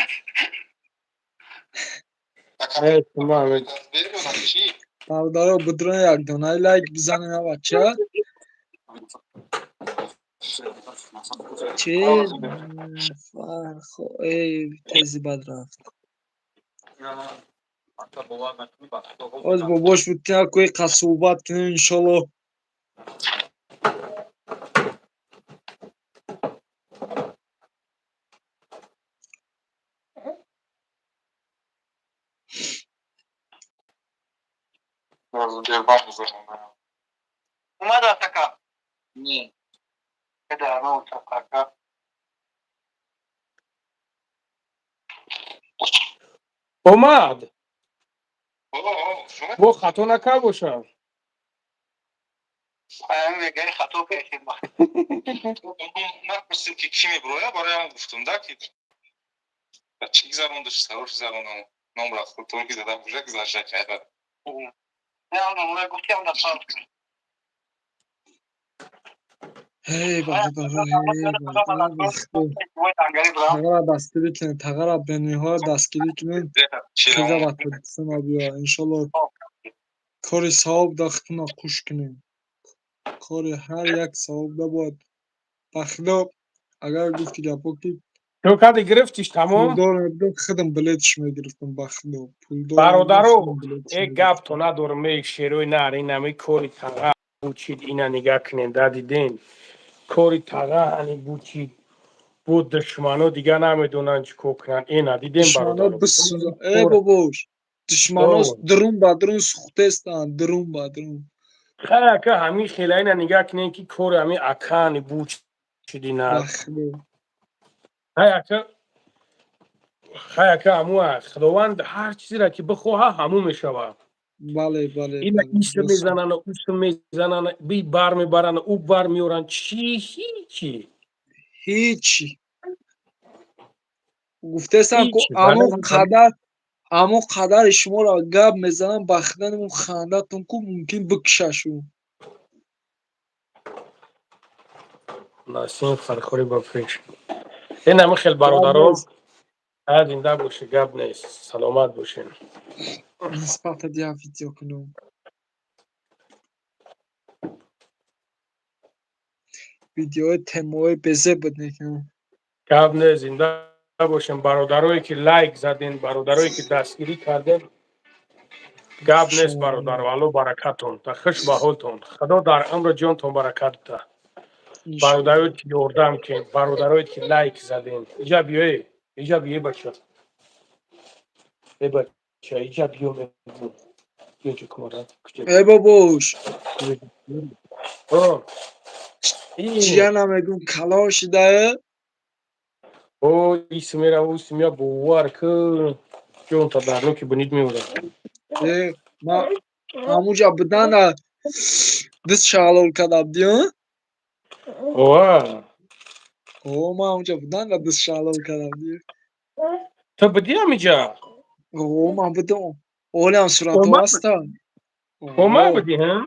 برادرها بدرون یک دونه لایک بزنین ها بچه چی؟ فرخو ای تیزی بد رفت از باباش بود که کوی قصوبت کنه انشالله اومد اتکا نه بده همه اون اتکا اومد با خطا نکه باشه همین وگری خطا پیشید ما نپرسید که کی میبروه برای هم گفتم ده که بچه زبان داشت سروش زبان نام رفت خود ترکی زدن بوشه که زرشه کرده نه اونو گفتی هم دفعه ای برادرها ای برادرها بخدا تغییر دستگیری کنین تغییر بینی ها دستگیری کنین خیزه و تدسنا بیا انشالله کاری صاحب دختنا خوش کنین کاری هر یک صاحب ده باید بخدا اگر گفتی گپا که تو کدی گرفتیش تمام پولدار نبودم خودم بلیتش میگرفتم بخدا پولدار نبودم برادرو خودم بلیتش یک گپ میگرفتم تو ندارم می شیروی ناری نمی کوری تغا بوچید اینا نگاه کنین دادیدین کوری تغا هنی بوچید بود دشمنو دیگه نمیدونن چی کنن اینا دیدین دشمنا برادرو بسوزا ای باباش دشمنا درون با درون سوخته استن درون با درون خیلی که همین خیلی اینا نگاه کنین که کوری همین اکانی بوچید اینا بخدا هی که خیلی که همون خداوند هر چیزی را که بخواه همون میشوه. بله بله اینا بله ایسو درست میزنن و اوسو میزنن بی بر میبرن او بر میورن چی هیچی هیچی گفتستم که هیچی بله امو قدر شما را گپ میزنم بخدنمون خندتون که ممکن بکششون ناسین فرخوری با فکر این همه خیلی برادرام زنده باشه گپ نیست سلامت باشین نسبت دیا ویدیو کنم ویدیو تموی بزه بود نکنم گپ نیست زنده باشین برادرایی که لایک زدین برادرایی که دستگیری کردین گپ نیست برادر والو برکتون تا خوش به حالتون خدا در امر جانتون برکت بده برادرایی که یاردم که برادرایی که لایک زدین اینجا بیای بچه ای بچه اینجا بیو یکی کمارد ای بابوش این میگون کلاش ده او اسمira او اسمia بوار که جون تا در که بنید میوره ما همونجا بدن دست شالول کداب دیو اوه ما همونجا بدن دست شالول کداب دیو تو بدی همیجا ما بدم اولی هم صورتو هستن ما بدی هم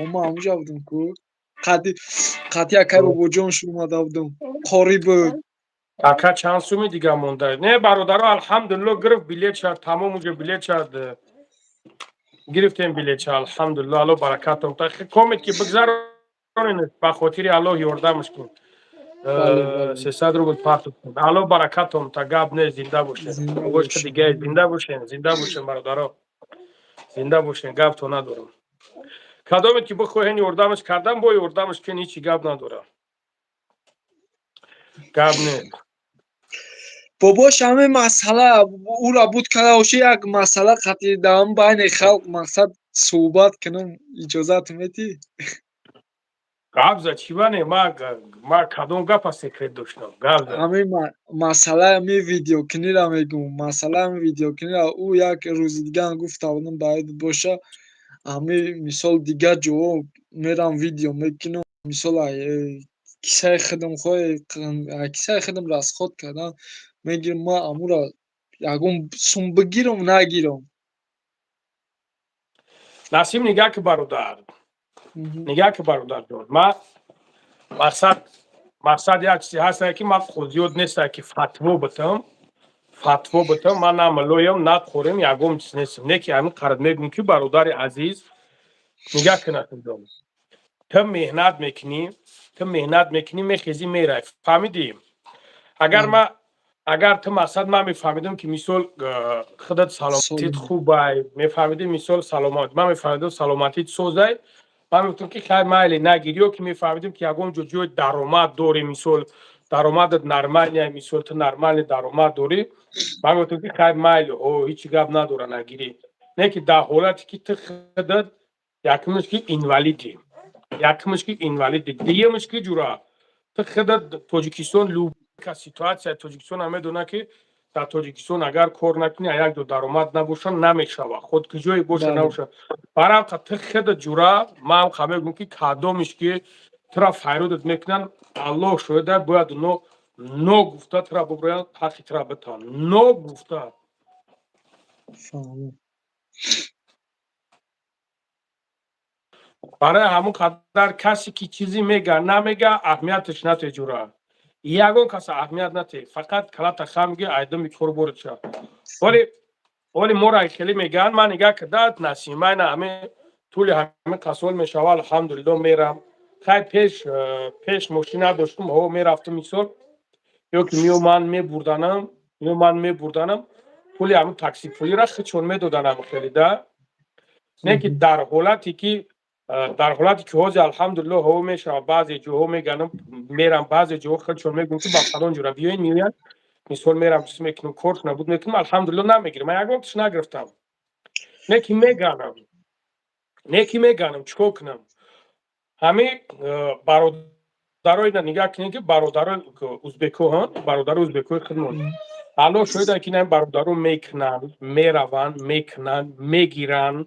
ما همونجا بدم که قطی اکر رو با جان شروع مده بدم قاری بود اکا چند سومی دیگه مونده نه برادر الحمدلله گرفت بلیت شد تمام اونجا بلیت شد گرفتیم بلیت شد الحمدلله الله برکاتم تا کامت که بگذارونین با خاطر الله یاردمش کن 300 روبل پارت کن الله برکاتم تا گاب نه زنده باشه گوشت دیگه زنده باشین برادرها زنده باشین گاب تو ندارم کدومی که بخواین یاردمش کردم با یاردمش که هیچ گاب نداره گاب نه باباش همه مسئله او را بود که اوشه یک مسئله خطیر دام بین خلق مقصد صحبت کنم اجازت میتی گابزا چی بانه ما کدوم گپ سیکرت داشتم گابزا همه مسئله همی ویدیو کنی را میگم مسئله همی ویدیو کنی را او یک روز دیگه هم گفت بودم باید باشه همه مثال دیگه جواب میرم ویدیو میکنم مثال کیسه خدم کیسه خدم را از خود کردم میگیرم ما امو را یکم سوم بگیرم نگیرم نسیم نگاه که برادر جان ما مقصد یک چیزی هست که ما خود یاد نیست که فتوا بتم من نه ملویم نه خورم یکم چیز نیستم نه که همین قرد میگم که برادر عزیز نگاه که نسیم جان تو مهنت میکنی میخیزی میره فهمیدیم اگر تو مقصد من میفهمیدم که مثال خودت سلامتیت خوبه میفهمیدم مثال سلامت من میفهمیدم سلامتیت سوزه من میگفتم که خیر مایلی نگیری و که میفهمیدم که یکم جوی درآمد داری مثال درآمدت نرمال مثال تو نرمال درآمد داری من میگفتم که خیر مایلی او هیچ گپ نداره نگیری نه که در حالتی که تو خودت یکمش که اینوالیدی دیگه مشکی جورا تو خودت تاجیکستان لوب که سیتواسیا تاجیکستان همه دونه که در تاجیکستان اگر کار نکنی یک دو درآمد نباشه نمیشوه خود که جای باشه نباشه برای تو خودت جورا ما هم خبر میگم که کدومش که ترا فایرودت میکنن الله شده باید نو گفته ترا ببرن حقی ترا بتان نو گفته برای همون قدر کسی که چیزی میگه نمیگه اهمیتش نته جورا یگون کس اهمیت نته فقط کلات خمگی ایدم میکور برد شد ولی مورا خیلی میگن من نگاه کردت نسیمه نه همه طول همه قصول میشوه الحمدلله میرم خیلی پیش ماشین نداشتم هو میرفتم میسول یا که من میبردنم پولی همون تاکسی پولی را چون میدادنم خیلی ده نه که در حالتی که حاج الحمدلله هو میشه بعضی جوها میگنم میرم بعضی جوها خیلی چون میگم که با فلان جورا بیاین میاد مثال میرم چیز میکنم کورس نبود میکنم الحمدلله نمیگیرم من یک وقتش نگرفتم نه که میگنم چیکار کنم همه برادرای نگاه کنید که برادر ازبکو ها برادر ازبکو خدمت حالا شاید که این برادران میکنن میکنن میگیرن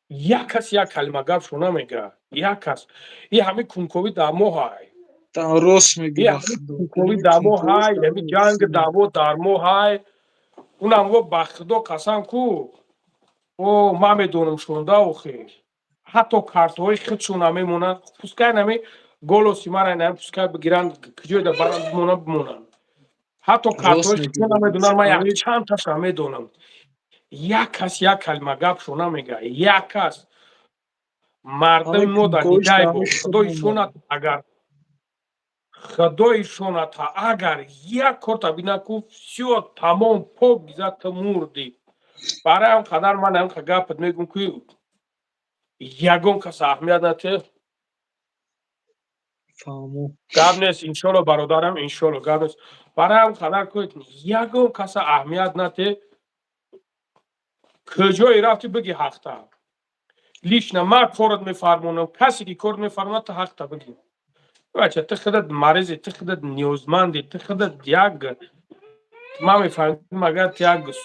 یک کس یک کلمه گپ شو نمیگه یک کس این همه کنکوی دمو های راست میگی این به همه خدا کنکوی کلمه دمو کنکویش های همه جنگ درسته. دمو درمو های اونم گفت به خدا قسم کو او من میدونم شونده و خیر حتی کارتهای خودشون هم میمونن پوسکای نمی گل و سیمه را نمی پوسکای بگیرن کجای در برن بمونن حتی کارتهای راست میگی خودشون هم میدونن من یک همه چند تاش هم میدونم یک کس یک کلمه گپ شو نمیگه یک کس مردم مو در کنکویش نگاه در با خود نمونه خدایشونت اگر یک کار بینه کو все تمام پاک گذشت مردی برای هم قدر من هم گپت میگم که یگون کس اهمیت نده فهمو گپ نیست انشالله برادرم انشالله گپ نیست برای هم قدر که یگون کس اهمیت نده کجایی رفتی بگی حق تا لیش نه من کارت میفرمونم کسی که کارت میفرمونه تا حق تا بگی بچه تو خودت مریضی تو خودت نیازمندی تو خودت یک ما میفهمیم اگر یک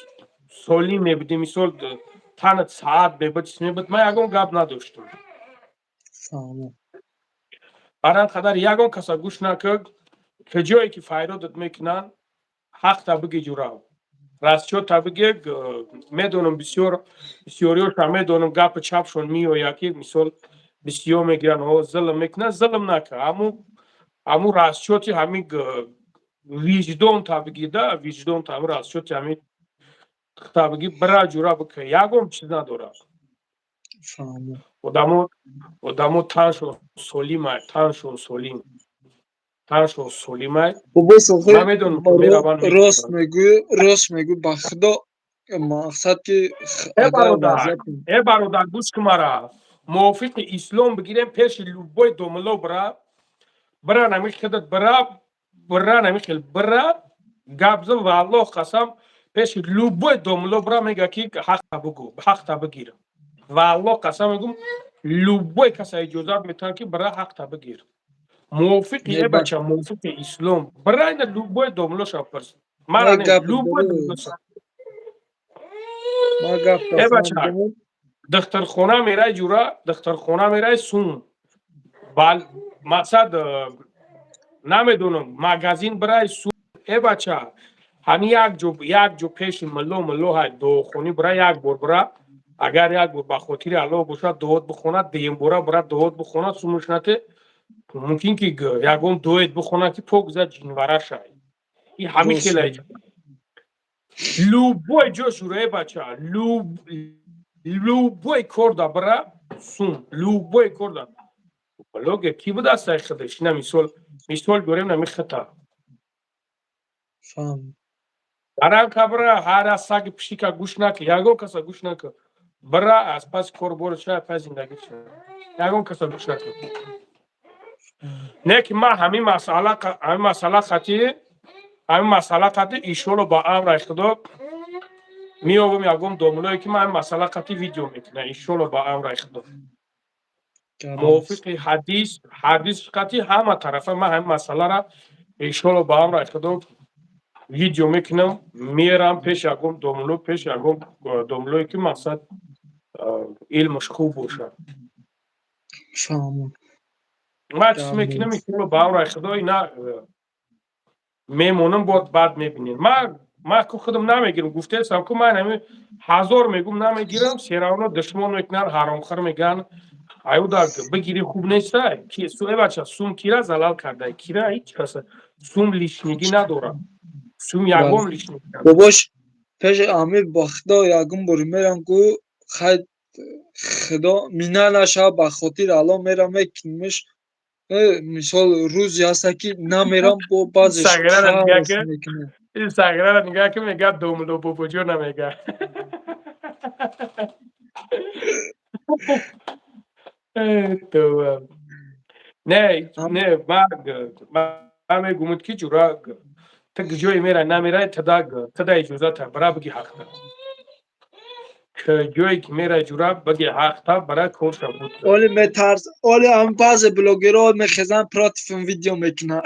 سالی میبودی مثال تنت ساعت میبود چیز میبود من یکم گپ نداشتم فهمو برای قدر یکم کسا گوش نکرد که جایی که فایده داد میکنن حق تا بگی جورا راستشو تا بگی میدونم بسیاریوش هم میدونم گپ چپشون میو یکی مثال بسیار میگیرن او ظلم میکنن ظلم نکن همون راستشو تی همین وجدان تا بگی ده وجدان تا همون راستشو تی همین تا بگی برا جورا بکن یکم چیز نداره فهمو آدمو تنشون سلیم بابا صافی من میدونم که میروان راست میگو به خدا مقصد که اگر وضعیت ای برادر گوش که مرا موافق اسلام بگیریم پیش لوبای دوملو برا نمیخدت برا نمیخل برا گابزم والله قسم پیش لوبای دوملو برا میگه که حق بگو حق تا بگیر والله قسم میگم لوبای کسی اجازه میتونه که برا حق تا بگیر موافقی ای بچه موافق اسلام برای این لوبای دوملو شب پرس ما من گپ لوبای دوملو شب ما گپ ای بچه داشتم دخترخانه میره جورا دخترخانه میره سون بال مقصد نمیدونم مگزین برای سون ای بچه همین یک جو پیش ملو های دو خونی برای یک بار برا اگر یک بار بخاطر الله باشه دوت بخونه دیم برا دوت بخونه سومش نته ممکن که یکم دویت بخونه که پوک زد جنوره شد این همین خیلی لوبوی جوش روی بچه لوبوی کرده برا سون لوبوی کرده لوگه کی بود از سای خودش نه میسول گوریم نمیخطا فهم برای کبرا هر از ساگ پشیکا گوش نکه یکم کسا گوش نکه برا از پس کور بور شد پس زندگی شد یکم کسا گوش نکه نه که ما همین مسئله خطی ایشولو با امر خدا میابم یکم دوملوی که من مسئله خطی ویدیو میکنه ایشولو با امر خدا موافق حدیث خطی همه طرفه من همین مسئله را ایشولو با امر خدا ویدیو میکنم میرم پیش یکم دوملو پیش یکم دوملوی که مقصد علمش خوب باشه فهمون من چیز میکنم ایشولو با امر خدا اینا میمونم بود بعد میبینیم ما که خودم نمیگیرم گفته سم که من همین 1000 میگم نمیگیرم سیراونا دشمن میکنن حرامخور میگن ایو داگ بگیری خوب نیست کی سوی بچه سوم کیرا زلال کرده کیرا هیچ کس سوم لیشنگی نداره سوم یگم لیشنگی باباش پیش امیر با خدا یگم باری میرم گو خید خدا مینه نشه به خاطر الان میرم میکنمش مثال روزی هست که نمیرم با بعضش خرس میکنه این سگره را نگاه که میگه دوملو بوبوجو نمیگه نه من میگم که جورا تا جوی میره نمیره تا اجازه تا برای بگی حق تا که جوی که میره جورا بگی حق تا برای کورش بود اولی میترس اولی هم بعض بلوگرها میخزن پراتیفون ویدیو میکنن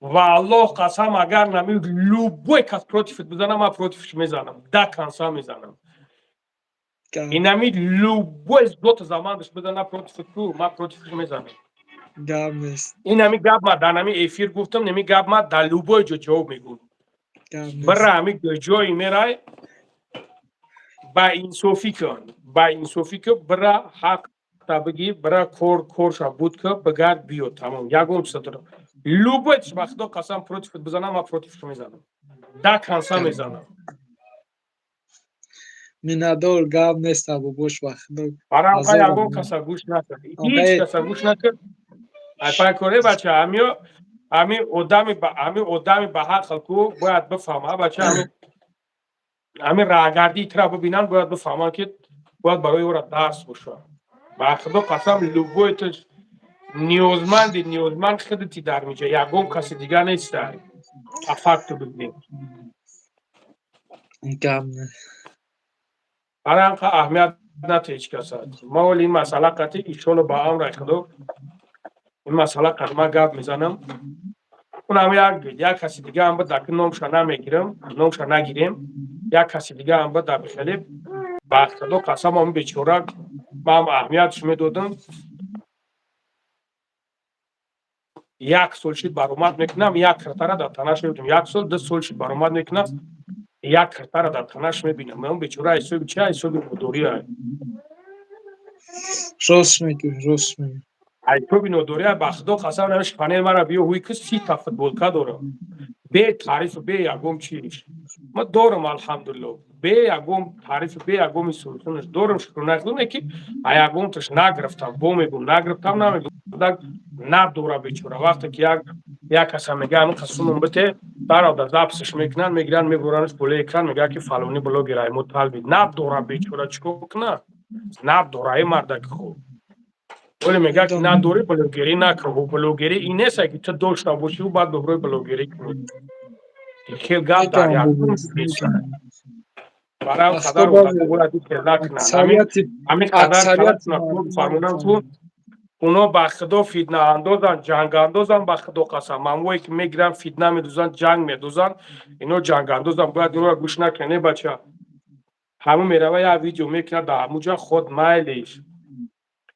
والله قسم اگر نمی لوبوی کس پروتیفت بزنم من پروتیفش میزنم ده کنسا میزنم اینمی لوبوی دو تا زمان بهش بدن پروتیفت کو من پروتیفش میزنم گپ نیست اینمی گپ ما در نمی افیر گفتم نمی گپ ما در لوبوی جو جواب میگم گپ نیست برای همی جوی میرای با این صوفی که برای حق تا بگی برای کورش بود که بگرد بیو تمام یکم چطور لوبویش وقتا قسم پروتیفت بزنم من پروتیفش میزنم ده کنسا میزنم مینادور گپ نیست ابو بوش وقت برای آزار یکم کسا گوش نکرد هیچ کسا گوش نکرد ای کنه بچه همی ادمی به هر خلکو باید بفهمه بچه همی راگردی ترا ببینن باید بفهمن که باید برای او را درس باشه با خدا قسم لوبویتش نیوزمند خودتی در میجه یکم کسی دیگر نیست افکت ببینیم گپ نیست برای همکه اهمیت نده هیچ کس هست ما ولی این مسئله قطعی ایشون با هم رای خدا این مسئله قدمه گپ میزنم اونم یک کسی دیگه هم در که نامشا نگیریم یک کسی دیگه هم در بخیلی با خدا قسم هم بیچورک ما هم اهمیتش میدادم یک سالشید برآمد میکنم یک کرتره در تنش میبینم یک سال 2 سالشید برآمد میکنم یک کرتره در تنش میبینم من بیچاره ایسوی چه ایسوی مدوری های راست میگی ایسوی مدوری های بخدا قسم نمیش پنه مرا بیو هوی که 30 تا فوتبالکا داره به تعریف به یکم چیش ما دارم الحمدلله به یکم تعریف به یکم سلطنش دارم شکر نکنه که یکم تش نگرفتم بو میگم نگرفتم نمیگم نه دوره بیچاره وقتی که یک کس میگه اون قسمون بته در زابسش میکنن میگیرن میبرنش بالا اکران میگه که فلانی بلاگر مطالبه نه دوره بیچاره چیکار کنه نه دوره مردک خوب ولی میگه که نه دوره بلاگری نکن بلاگری این نیست که تو داشته باشی و بعد دوره بلاگری کنی خیلی گپ داره برای خدا رو باید که نکنن همین قدر فرمونم تو اونا با خدا فتنه اندازن جنگ اندازن با خدا قسم من که میگیرن فتنه میدوزن جنگ میدوزن اینا جنگ اندازن باید اینا گوش نکنه بچه همون میروه یه ویدیو میکنه در همونجا خود مایلیش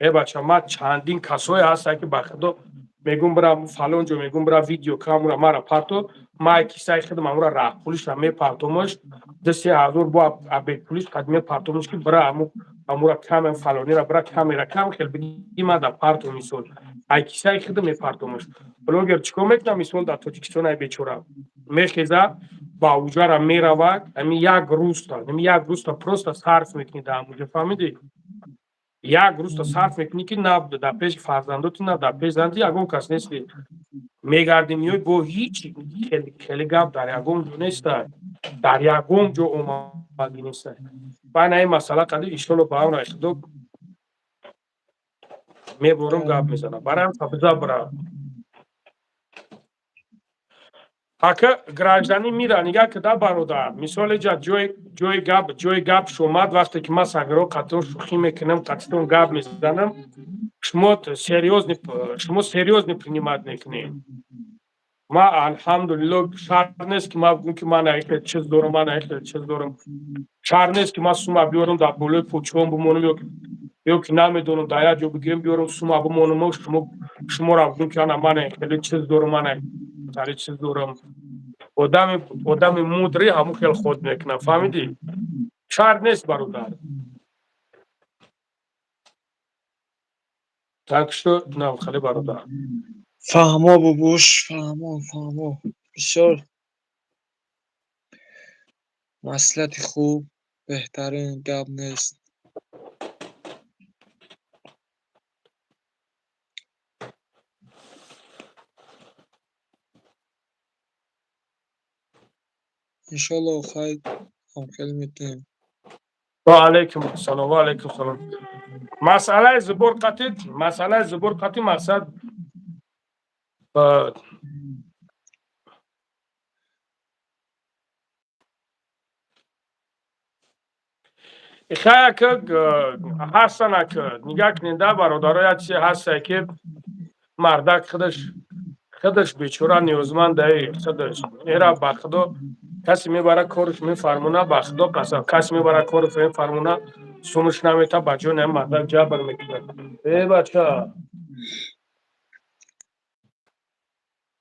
ای بچه ما چندین کسای هستن که با خدا میگم برم فلان جو میگم برم ویدیو کامرا مرا پارتو ما کیسای خودم امورا راه پولیس هم میپارتومش 10000 با ابی پولیس قدمی پارتومش که برام امورا کام فلانی را برا کامera کام خیلی بگی ما در پارتو میسول ای کیسای خودم میپارتومش بلوگر چیکار میکنم میسول در تاجیکستان ای بیچاره میخیزه با اوجارا میروه امی یک روز تا پروستا صرف میکنی در اونجا فهمیدی یک روز تا صرف میکنی که نه در پیش فرزندات نه در پیش زندی یکم کس نیست میگردی میای با هیچ خیلی گپ در یکم جو نیست در یکم جو اومدی نیست باید این مسئله قدر ایشتالو با هم رایخ دو میبورم گپ میزنم برام فبزا برا اکه گراجدانی میره نگه که در برادر مثال جای گپ شماد وقتی که من سگرها قطور شوخی میکنم قطعتون گپ میزنم شما سریوز نپرینیمت میکنیم ما الحمدلله شرط نیست که ما بگم که من ایک چیز دارم شرط نیست که ما سوما بیارم در بولوی پوچون بمونم یا که نمیدونم دایا جو بگیم بیارم سوما بمونم شما را بگم که من ایک چیز دارم من ایک چیز دارم آدم مودری همون خیلی خود میکنه فهمیدی؟ شرط نیست برادر تاکشو نه خیلی برادر فهمو ببوش فهمو بسیار مسئلت خوب بهترین گپ نیست انشالله خیر هم خیلی میتونیم و علیکم السلام مسئله زبور قطعی مقصد خیلی که هستن که نگه کننده برادرای چی هسته که مردک خودش خودش بیچاره نیازمنده خودش ایرا با خدا کسی میبره کارش میفرمونه با خدا قسم کسی میبره کارش میفرمونه سومش نمیتا بجون هم مردم جبر میکنه ای بچه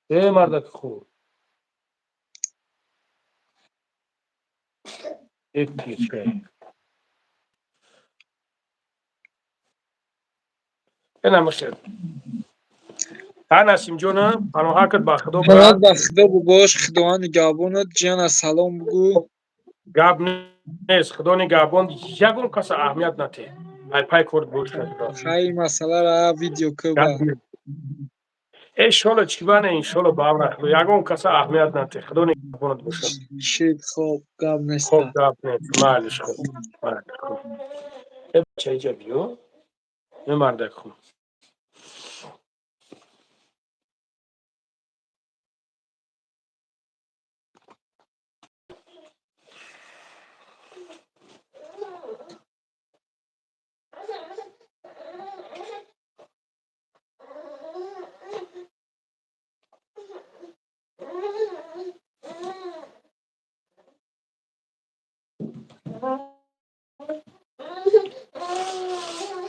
ای مردک خوب ای پیچه این همشه ها نسیم جونم پناهاکت با خدا پناه برد به خدا بگوش خداوند نگهبانت جان سلام بگو گاب نیست خدا نگهبان یکون کس اهمیت نده ای پای کرد بوش نده خیلی مسئله را ویدیو که با انشالله چی بانه انشالله با هم رخت یکون کس اهمیت نده خدا نگهبانت باشد شید خوب گاب خوب نیسته گاب نیست مالش خوب مالش خوب ای بچه ایجا بیو ای مردک خوب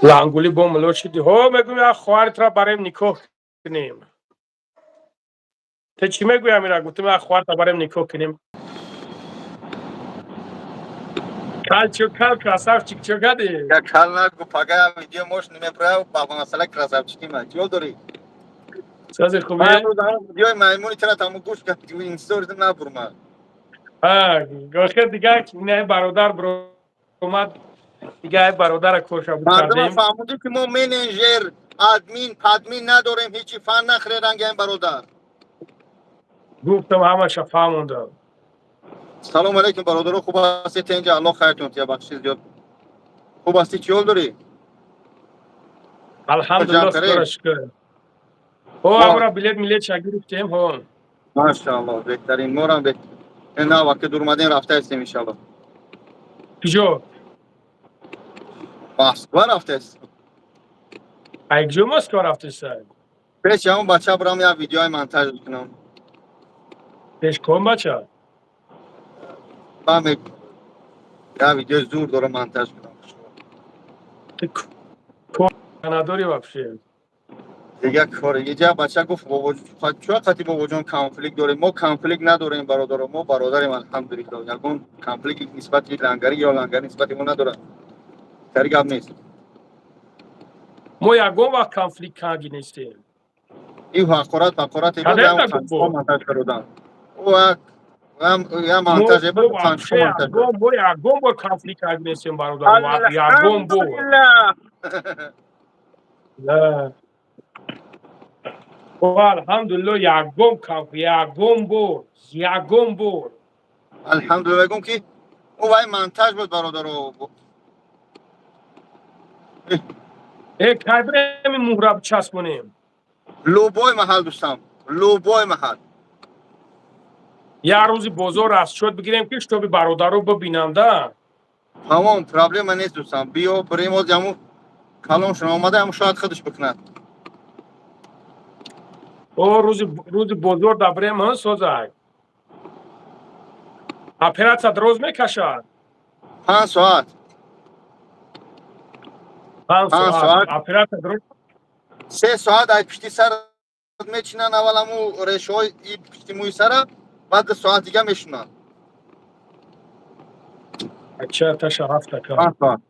لانگولی با ملو شدی ها میگوی یا خواهرت را برایم نکاح کنیم تو چی میگوی امیرا گفتم یا خواهرت را برایم نکاح کنیم کل красавчик چه گدی Я калнагу пага видео мош немебрав ба масала красавчики ма ҷо дори سازی ма خوبی амрӯз ҳам видеои маймуни чара таму гӯш кард инстори набурма گوشه دیگه نه برادر اومد دیگه برادر کوشابو мардума کردیم фаҳмуди ки мо менеҷер админ падмин надорем ҳечи фан нахрерангаем бародар گفتم همه شفا مونده салому алейкум бародаро хуб ҳастед тенҷа аллоҳ хайртон тия бахши зиёд хуб ҳастӣ чӣ ҳол дорӣ الحمدلله خدا را شکر او امرا بلیت ملیت چه گرفتیم ها машааллоҳ беҳтарин морам на вақти дур омадем рафта ҳастем иншаллоҳ کجا москва рафтаст ایکجا مسکو رفتی سر пеши ҳамон бача бурам як видеои монтаж кунам پیش کن بچه фаҳме як видеои зур дорам монтаж кунам نداری вообще دیگه کار یه بچه گفت بابا چه وقتی بابا جان کانفلیکت داریم ما کانفلیکت نداریم برادر ما برادریم الحمدلله یگان کانفلیکت نسبت لنگری یا لنگری نسبت ما نداره تری گپ نیست ما یگان وقت کانفلیکت کردی نیستیم این حقارت اینا به اون خانسان منتج کردن او یا منتج ما اینا вообще خانسان منتج کردن ما یگان با کانفلیکت کردی نیستیم برادر یگان با الحمدلله نه الحمدلله یگان کانفلیکت یگان بور الحمدلله گم که او وای منتج بود برادر یک کبریم مهرب چسبونیم لوبای محل دوستم لوبای محل یه روزی بازار از شد بگیریم که شتابی برادر رو ببینم ده تمام پرابلم نیست دوستم بیا بریم از همون کلام شما آمده همون شاید خودش بکند او روزی بازار دبریم ها سازه اپراتsia دروز میکشد 5 ساعت 5 ساعت اپراتsia دروز 3 ساعت ای پشتی سر میچینن اول همون ریشه های پشتی موی سر بعد ساعت دیگه میشونن اچه تشه هفته کار 5 ساعت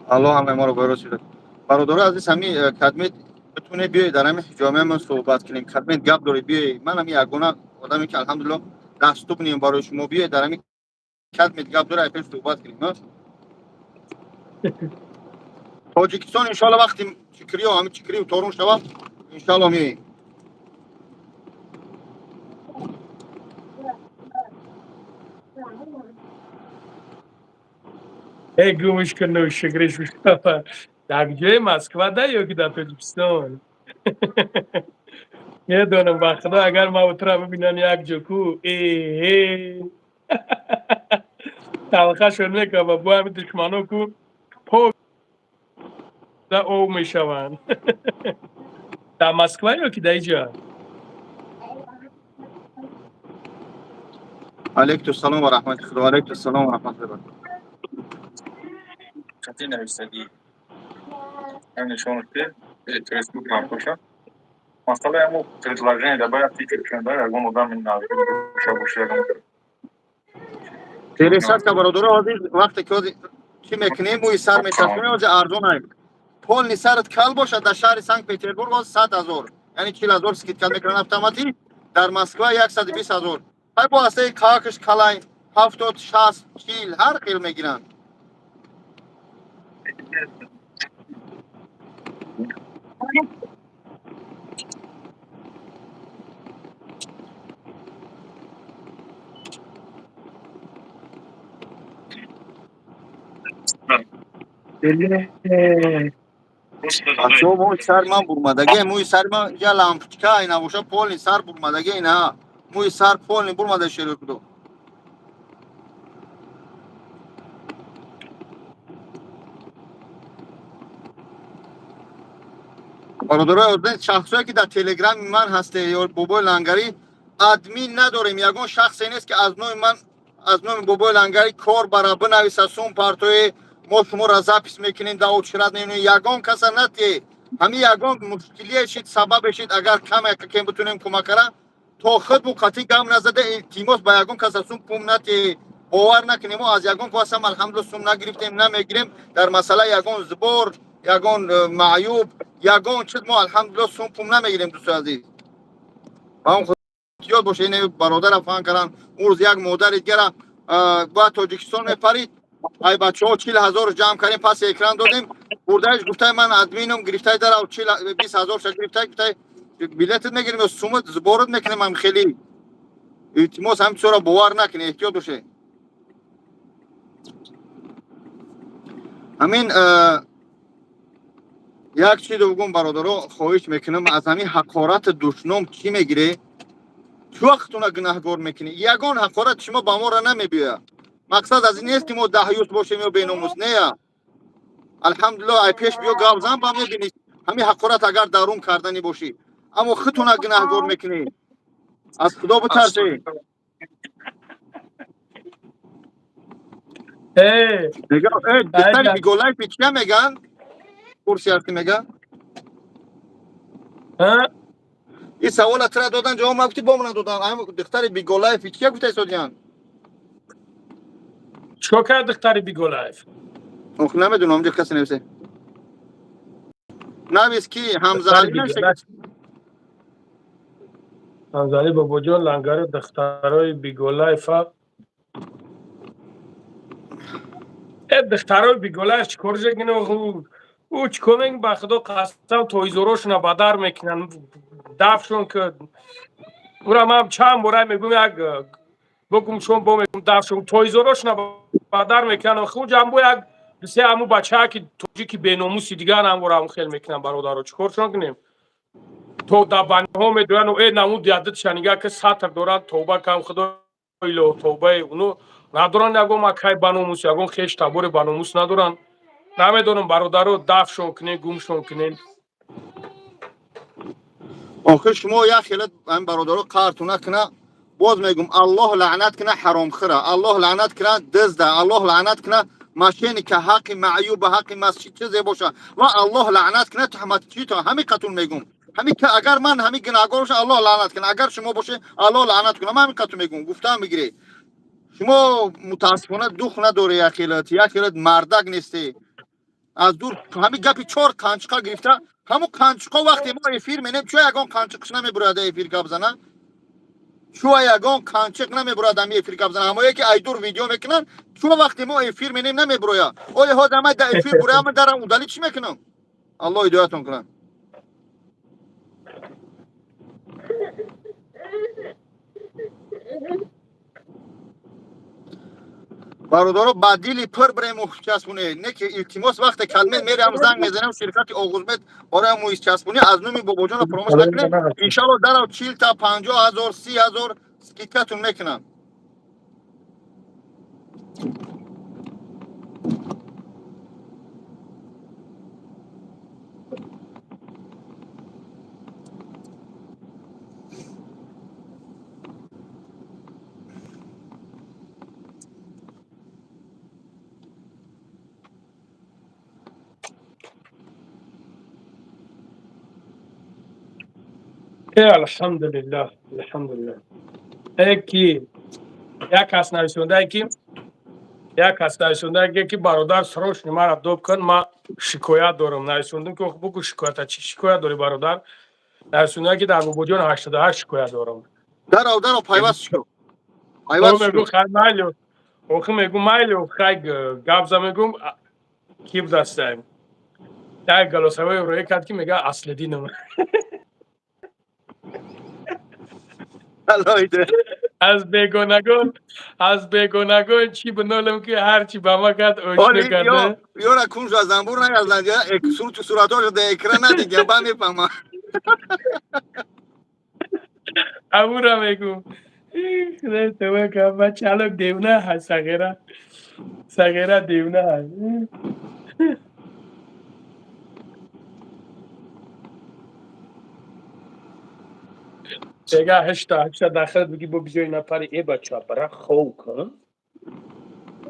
الله همه ما رو بایروز شده برادر عزیز همین خدمت بتونه بیای در همین جامعه من صحبت کنیم خدمت گپ داری بیای من هم یگانه آدمی که الحمدلله دست بنیم برای شما بیای در همین خدمت گپ داره پیش صحبت کنیم تاجیکستان ان شاء الله وقتی چکری و همین چکری و تورون شوم ان شاء الله می ای گوش کنه و شگرش بشتافه در جای مسکوه ده یا که در تاجیکستان یه دونم با خدا اگر ما بطرا ببینن یک جکو ای تلخه شد میکنم با همین دشمنو کو در او میشوند. در مسکو یا که در اینجا؟ علیکم السلام و رحمت الله. علیکم السلام و رحمت الله. چطور نویسندی؟ هم نشونته فیسبوک ناکوشا. مسئله همون предложение добавить фичу, да, я гому дам на шабушером. Пересадка که برادر عزیز وقتی که چی میکنیم موی سر میچسبونیم از اردون پول سرت کل باشد در شهر سنت پترزبورگ از 100,000 یعنی 40,000 سکیت کل میکنن اتوماتیک در مسکو 120,000 های با واسطه کاکش کلای 70 60 40 هر قیل میگیرن. Aço moy sarma burmadagi moy sarma ya lampochka ina boşa polni sar burmadagi ina moy sar polni burmada şöyle kudu. برادر عزیز شخصی که در تلگرام من هسته یا بابای لنگری ادمین نداریم یگان شخصی نیست که از نوع بابای لنگری کار برای بنویسه سون پارتوی ما شما را زپیس میکنین داود شرد نمینین یگان کسا نتیه همین یگان مشکلیه شید سبب شید اگر کم بتونیم کمک کرد تا خود بو قطعی گم نزده تیموس با یگان کسا سون پوم نتیه باور نکنیم از یگان که واسم الحمدلله سون نگرفتیم نمیگیریم در مسئله یگان زبور یگان معیوب یگان چیز ما الحمدلله سون پوم نمیگیریم دوست عزیز با اون خود باشه این برادر فهم کردن اون روز یک مادر دیگر با تاجیکستان میپرید ای بچه ها 40,000 جمع کردیم پس اکران دادیم بردهش گفته من ادمینم گرفته در 20,000 شد گرفته گفته بلیتت میگیریم یا سومت زبارت میکنیم هم خیلی التماس هم چرا باور نکنی احتیاط باشه همین یک چیز بگم برادرها خواهش میکنم از همین حقارت دشنام چی میگیره چه وقتونه گناهگار میکنی یگان حقارت شما با ما را نمیبیه مقصد از این نیست که ما دهیوس باشیم یا بیناموس نه الحمدلله ای پیش بیا گاوزن با میبینید همین حقارت اگر درون کردنی باشی اما خودتونه گناهگار میکنی از خدا بترسی میگه دختر بیگولای پیچه میگن کورسی هستی میگه این سوال تر دادن جواب مفتی بامون دادن هم دختر بیگولای پیچه گفته سودیان چوکا دختر بیگولایف اخ نمیدونم اونجا کسی نویسه نویس کی حمزه علی نویسه حمزه علی بابا جان لنگر دخترای بیگولایف دخترای بیگولایف چی کارش کنه او چی کنه با خدا قسم تویزوراشون بدر میکنن دفشون که اونم هم چند باره میگم یک بگم شون با میگم دفشون تویزوراشون بدر میکنن خود جنبو یک بسیار همو بچه ها که توجی که بیناموسی دیگر هم باره هم خیلی میکنن برادر چی کارشون کنیم تو در بنده ها میدونن و ای نمود دیادت شنیگه که سطر دارن توبه کم خدا ایلو توبه اونو ندارن یکم اکای بانوموس یکم خیش تبور بانوموس ندارن نمیدونم برادرو دفشون کنه گمشون کنه آخه شما یا خیلت این برادرو قارتونه کنه باز میگم الله لعنت کنه حرام خره الله لعنت کنه دزده الله لعنت کنه ماشینی که حق معیوب حق مسجد چیزی باشه و الله لعنت کنه تهمت چی تا همین قتون میگم همین که اگر من همین گناهگار باشه الله لعنت کنه اگر شما باشه الله لعنت کنه من همین قتون میگم گفتم میگیری شما متاسفانه دوخ نداره یا خیلت مردک نیستی از دور همین گپی 4 کانچقا گرفته همون کانچقا وقتی ما افیر مینیم چون یگان کانچقش نمیبراده افیر گبزنه چون یگان کانچق نمیبراده همی افیر گبزنه همه یکی ای دور ویدیو میکنن چون وقتی ما افیر مینیم نمیبرویا اولی ها دمه در افیر برویا من درم اودالی چی میکنم الله هدایتون کنه برادرو بدیلی پر برای چسبونه نه که التماس وقت کلمه میرم زنگ میزنم شرکت آغوزمت برای مو چسبونی از نومی بابا جان پروموش نکنه ان شاء الله در 40 تا 50,000 30,000 سکیتتون میکنم الحمدلله الحمدلله. یکی یک کس نشونده که یک کس نشونده که برادر سروش مرا دوب کن ما شکایت دارم نشوندم که بگو شکایت چی شکایت داری برادر نشونده که در بوجان 88 شکایت دارم در پیوست شو او پیوست میگو شو خیلی مایلو او میگو مایلو خیلی گفت میگم کیف دستم در گلاسوی روی کرد که میگه اصل دینم الهیده از بیگانگان چی بنالم که هر چی به ما کرد آلی اوشنو کرده یا را کنج از زنبور نگردن یا صورتاش در اکران ندیگه با میفهمم امو را میگم خدای تو که بچه الان دیونه هست سغیره دیونه هست دیگه هشتا داخل بگی با بیجای نپری ای بچه ها برا خو کن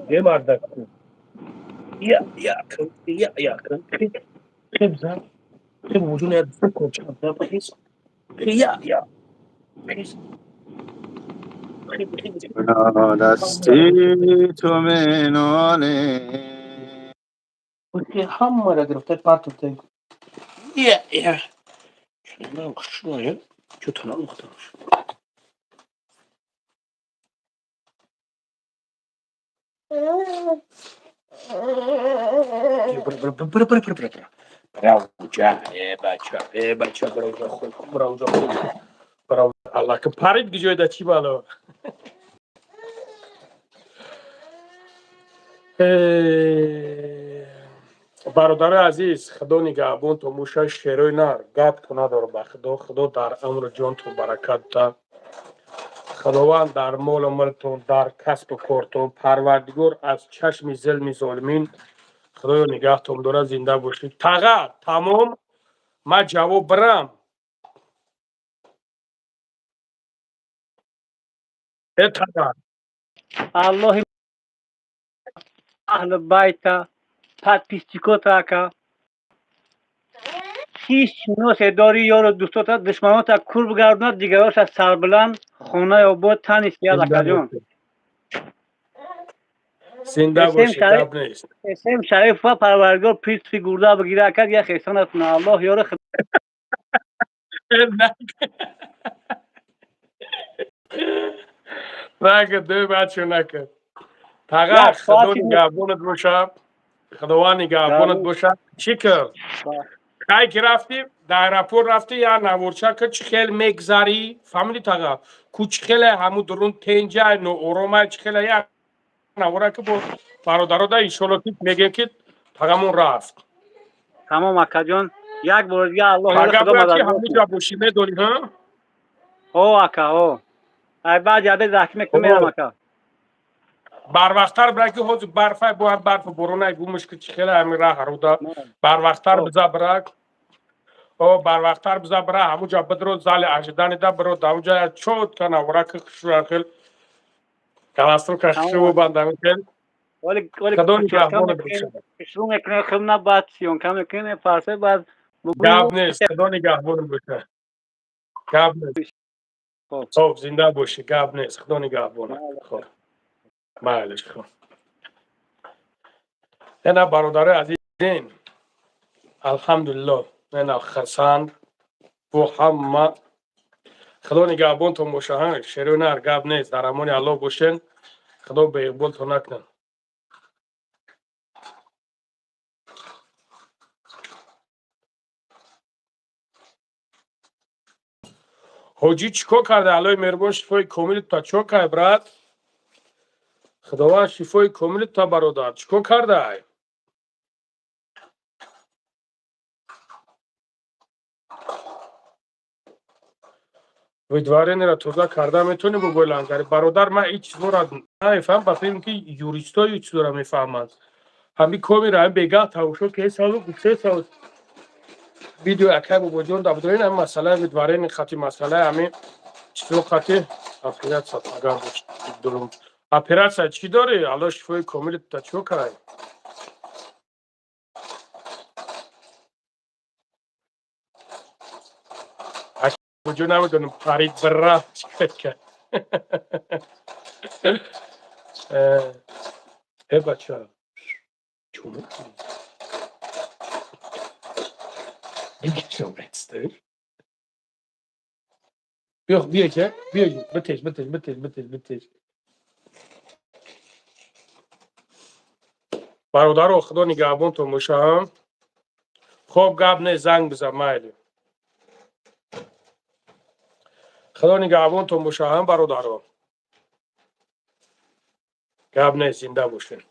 ای مرده کن یا کن خیب زن خیب وجون یا دفت کن چند خیز یا خیز دستی تو مناله اوکی همه را گرفته پرتو تنگ یا شنو خشنو چطور نمختمش بچه برو الله که پرید گجای دا چی بالا برادر عزیز خدا نگهبان تو موشه شیروی نر گپ تو نداره به خدا در امر جان تو برکت ده خداوند در مال و ملتون در کسب و کارتون پروردگار از چشم ظلم ظالمین خدایا نگهتون داره زنده باشید تقه تمام ما جواب برم تقه الله اهل بیت подписчиков така هیچ نوع داری یارو دوستات دشمنات کور بگردند دیگراش از سربلند خانه آباد تنش یاد اکجان زنده باشید گپ نیست اسم شریف و پروردگار پیت فیگورده بگیره کرد یا خیسانتون الله یارو نکرد دوی بچه نکرد تقه خدا نگهبانت باشه خداوند نگهبانت باشه چی کرد؟ خیلی که رفتی در رپور رفتی یا نورچه که چی خیلی میگذاری فهمیدی تقه کوچ خیلی همون درون تنجه نو ارومه چی خیلی یا نوره که با برادرها دا انشالله که میگه که تقمون رفت تمام اکا جان یک بار دیگه الله خدا مدد باشه همون جا باشی میدونی ها او اکا او ای بعد یاده زحکی میکنم میرم اکا بر وقتر برای که حوض برفه باید برف برونه گومش که چی خیلی همین راه رو دا بر وقتر بزا برای او بر وقتر بزا برای همون جا بدرو زال اجدانی دا برو دا اونجا چود کنه ورا که خشو خیل کلاستر که خشو بنده میکن ولی خدا نگهبانت باشه شروع میکنه خب نه بعد سیون کم میکنه فارسی بعد گپ نیست خدا نگهبانت باشه گپ نیست خب زنده باشی گپ نیست خدا نگهبانت خب بله خب اینا برادر عزیزین الحمدلله اینا خرسند بو همه خدا نگهبان تو باشه شیرون هر گپ نیست در امان الله باشین خدا به اقبال تو نکنن حاجی چیکار کرده الهی مهربان شفای کامل تا چوکای برات خداوند شفای کامل تا برادر چیکار کرده ویدوارین را توضیح کرده میتونی بگویلن برادر من هیچ چیز را نمیفهم بخیرم که یوریست ها هیچ چیز را میفهمند همین کامی را هم بگاه تاوشو که سالو گفته سال ویدیو اکای با جون دابدارین هم مسئله ویدوارین خطی مسئله همین چیزو خطی افریت ساتمگر باشد دلوم اپراسیا چی داری؟ الله شفای کامل تا چو کرای وجود نمیدونم پرید بره چکت کرد ای بچه ها چونه بیا که بیا بتیج برادر خدا نگهبان تو مشام خوب گپ نه زنگ بزن مایلی خدا نگهبان تو مشام برادر گپ نه زنده باشین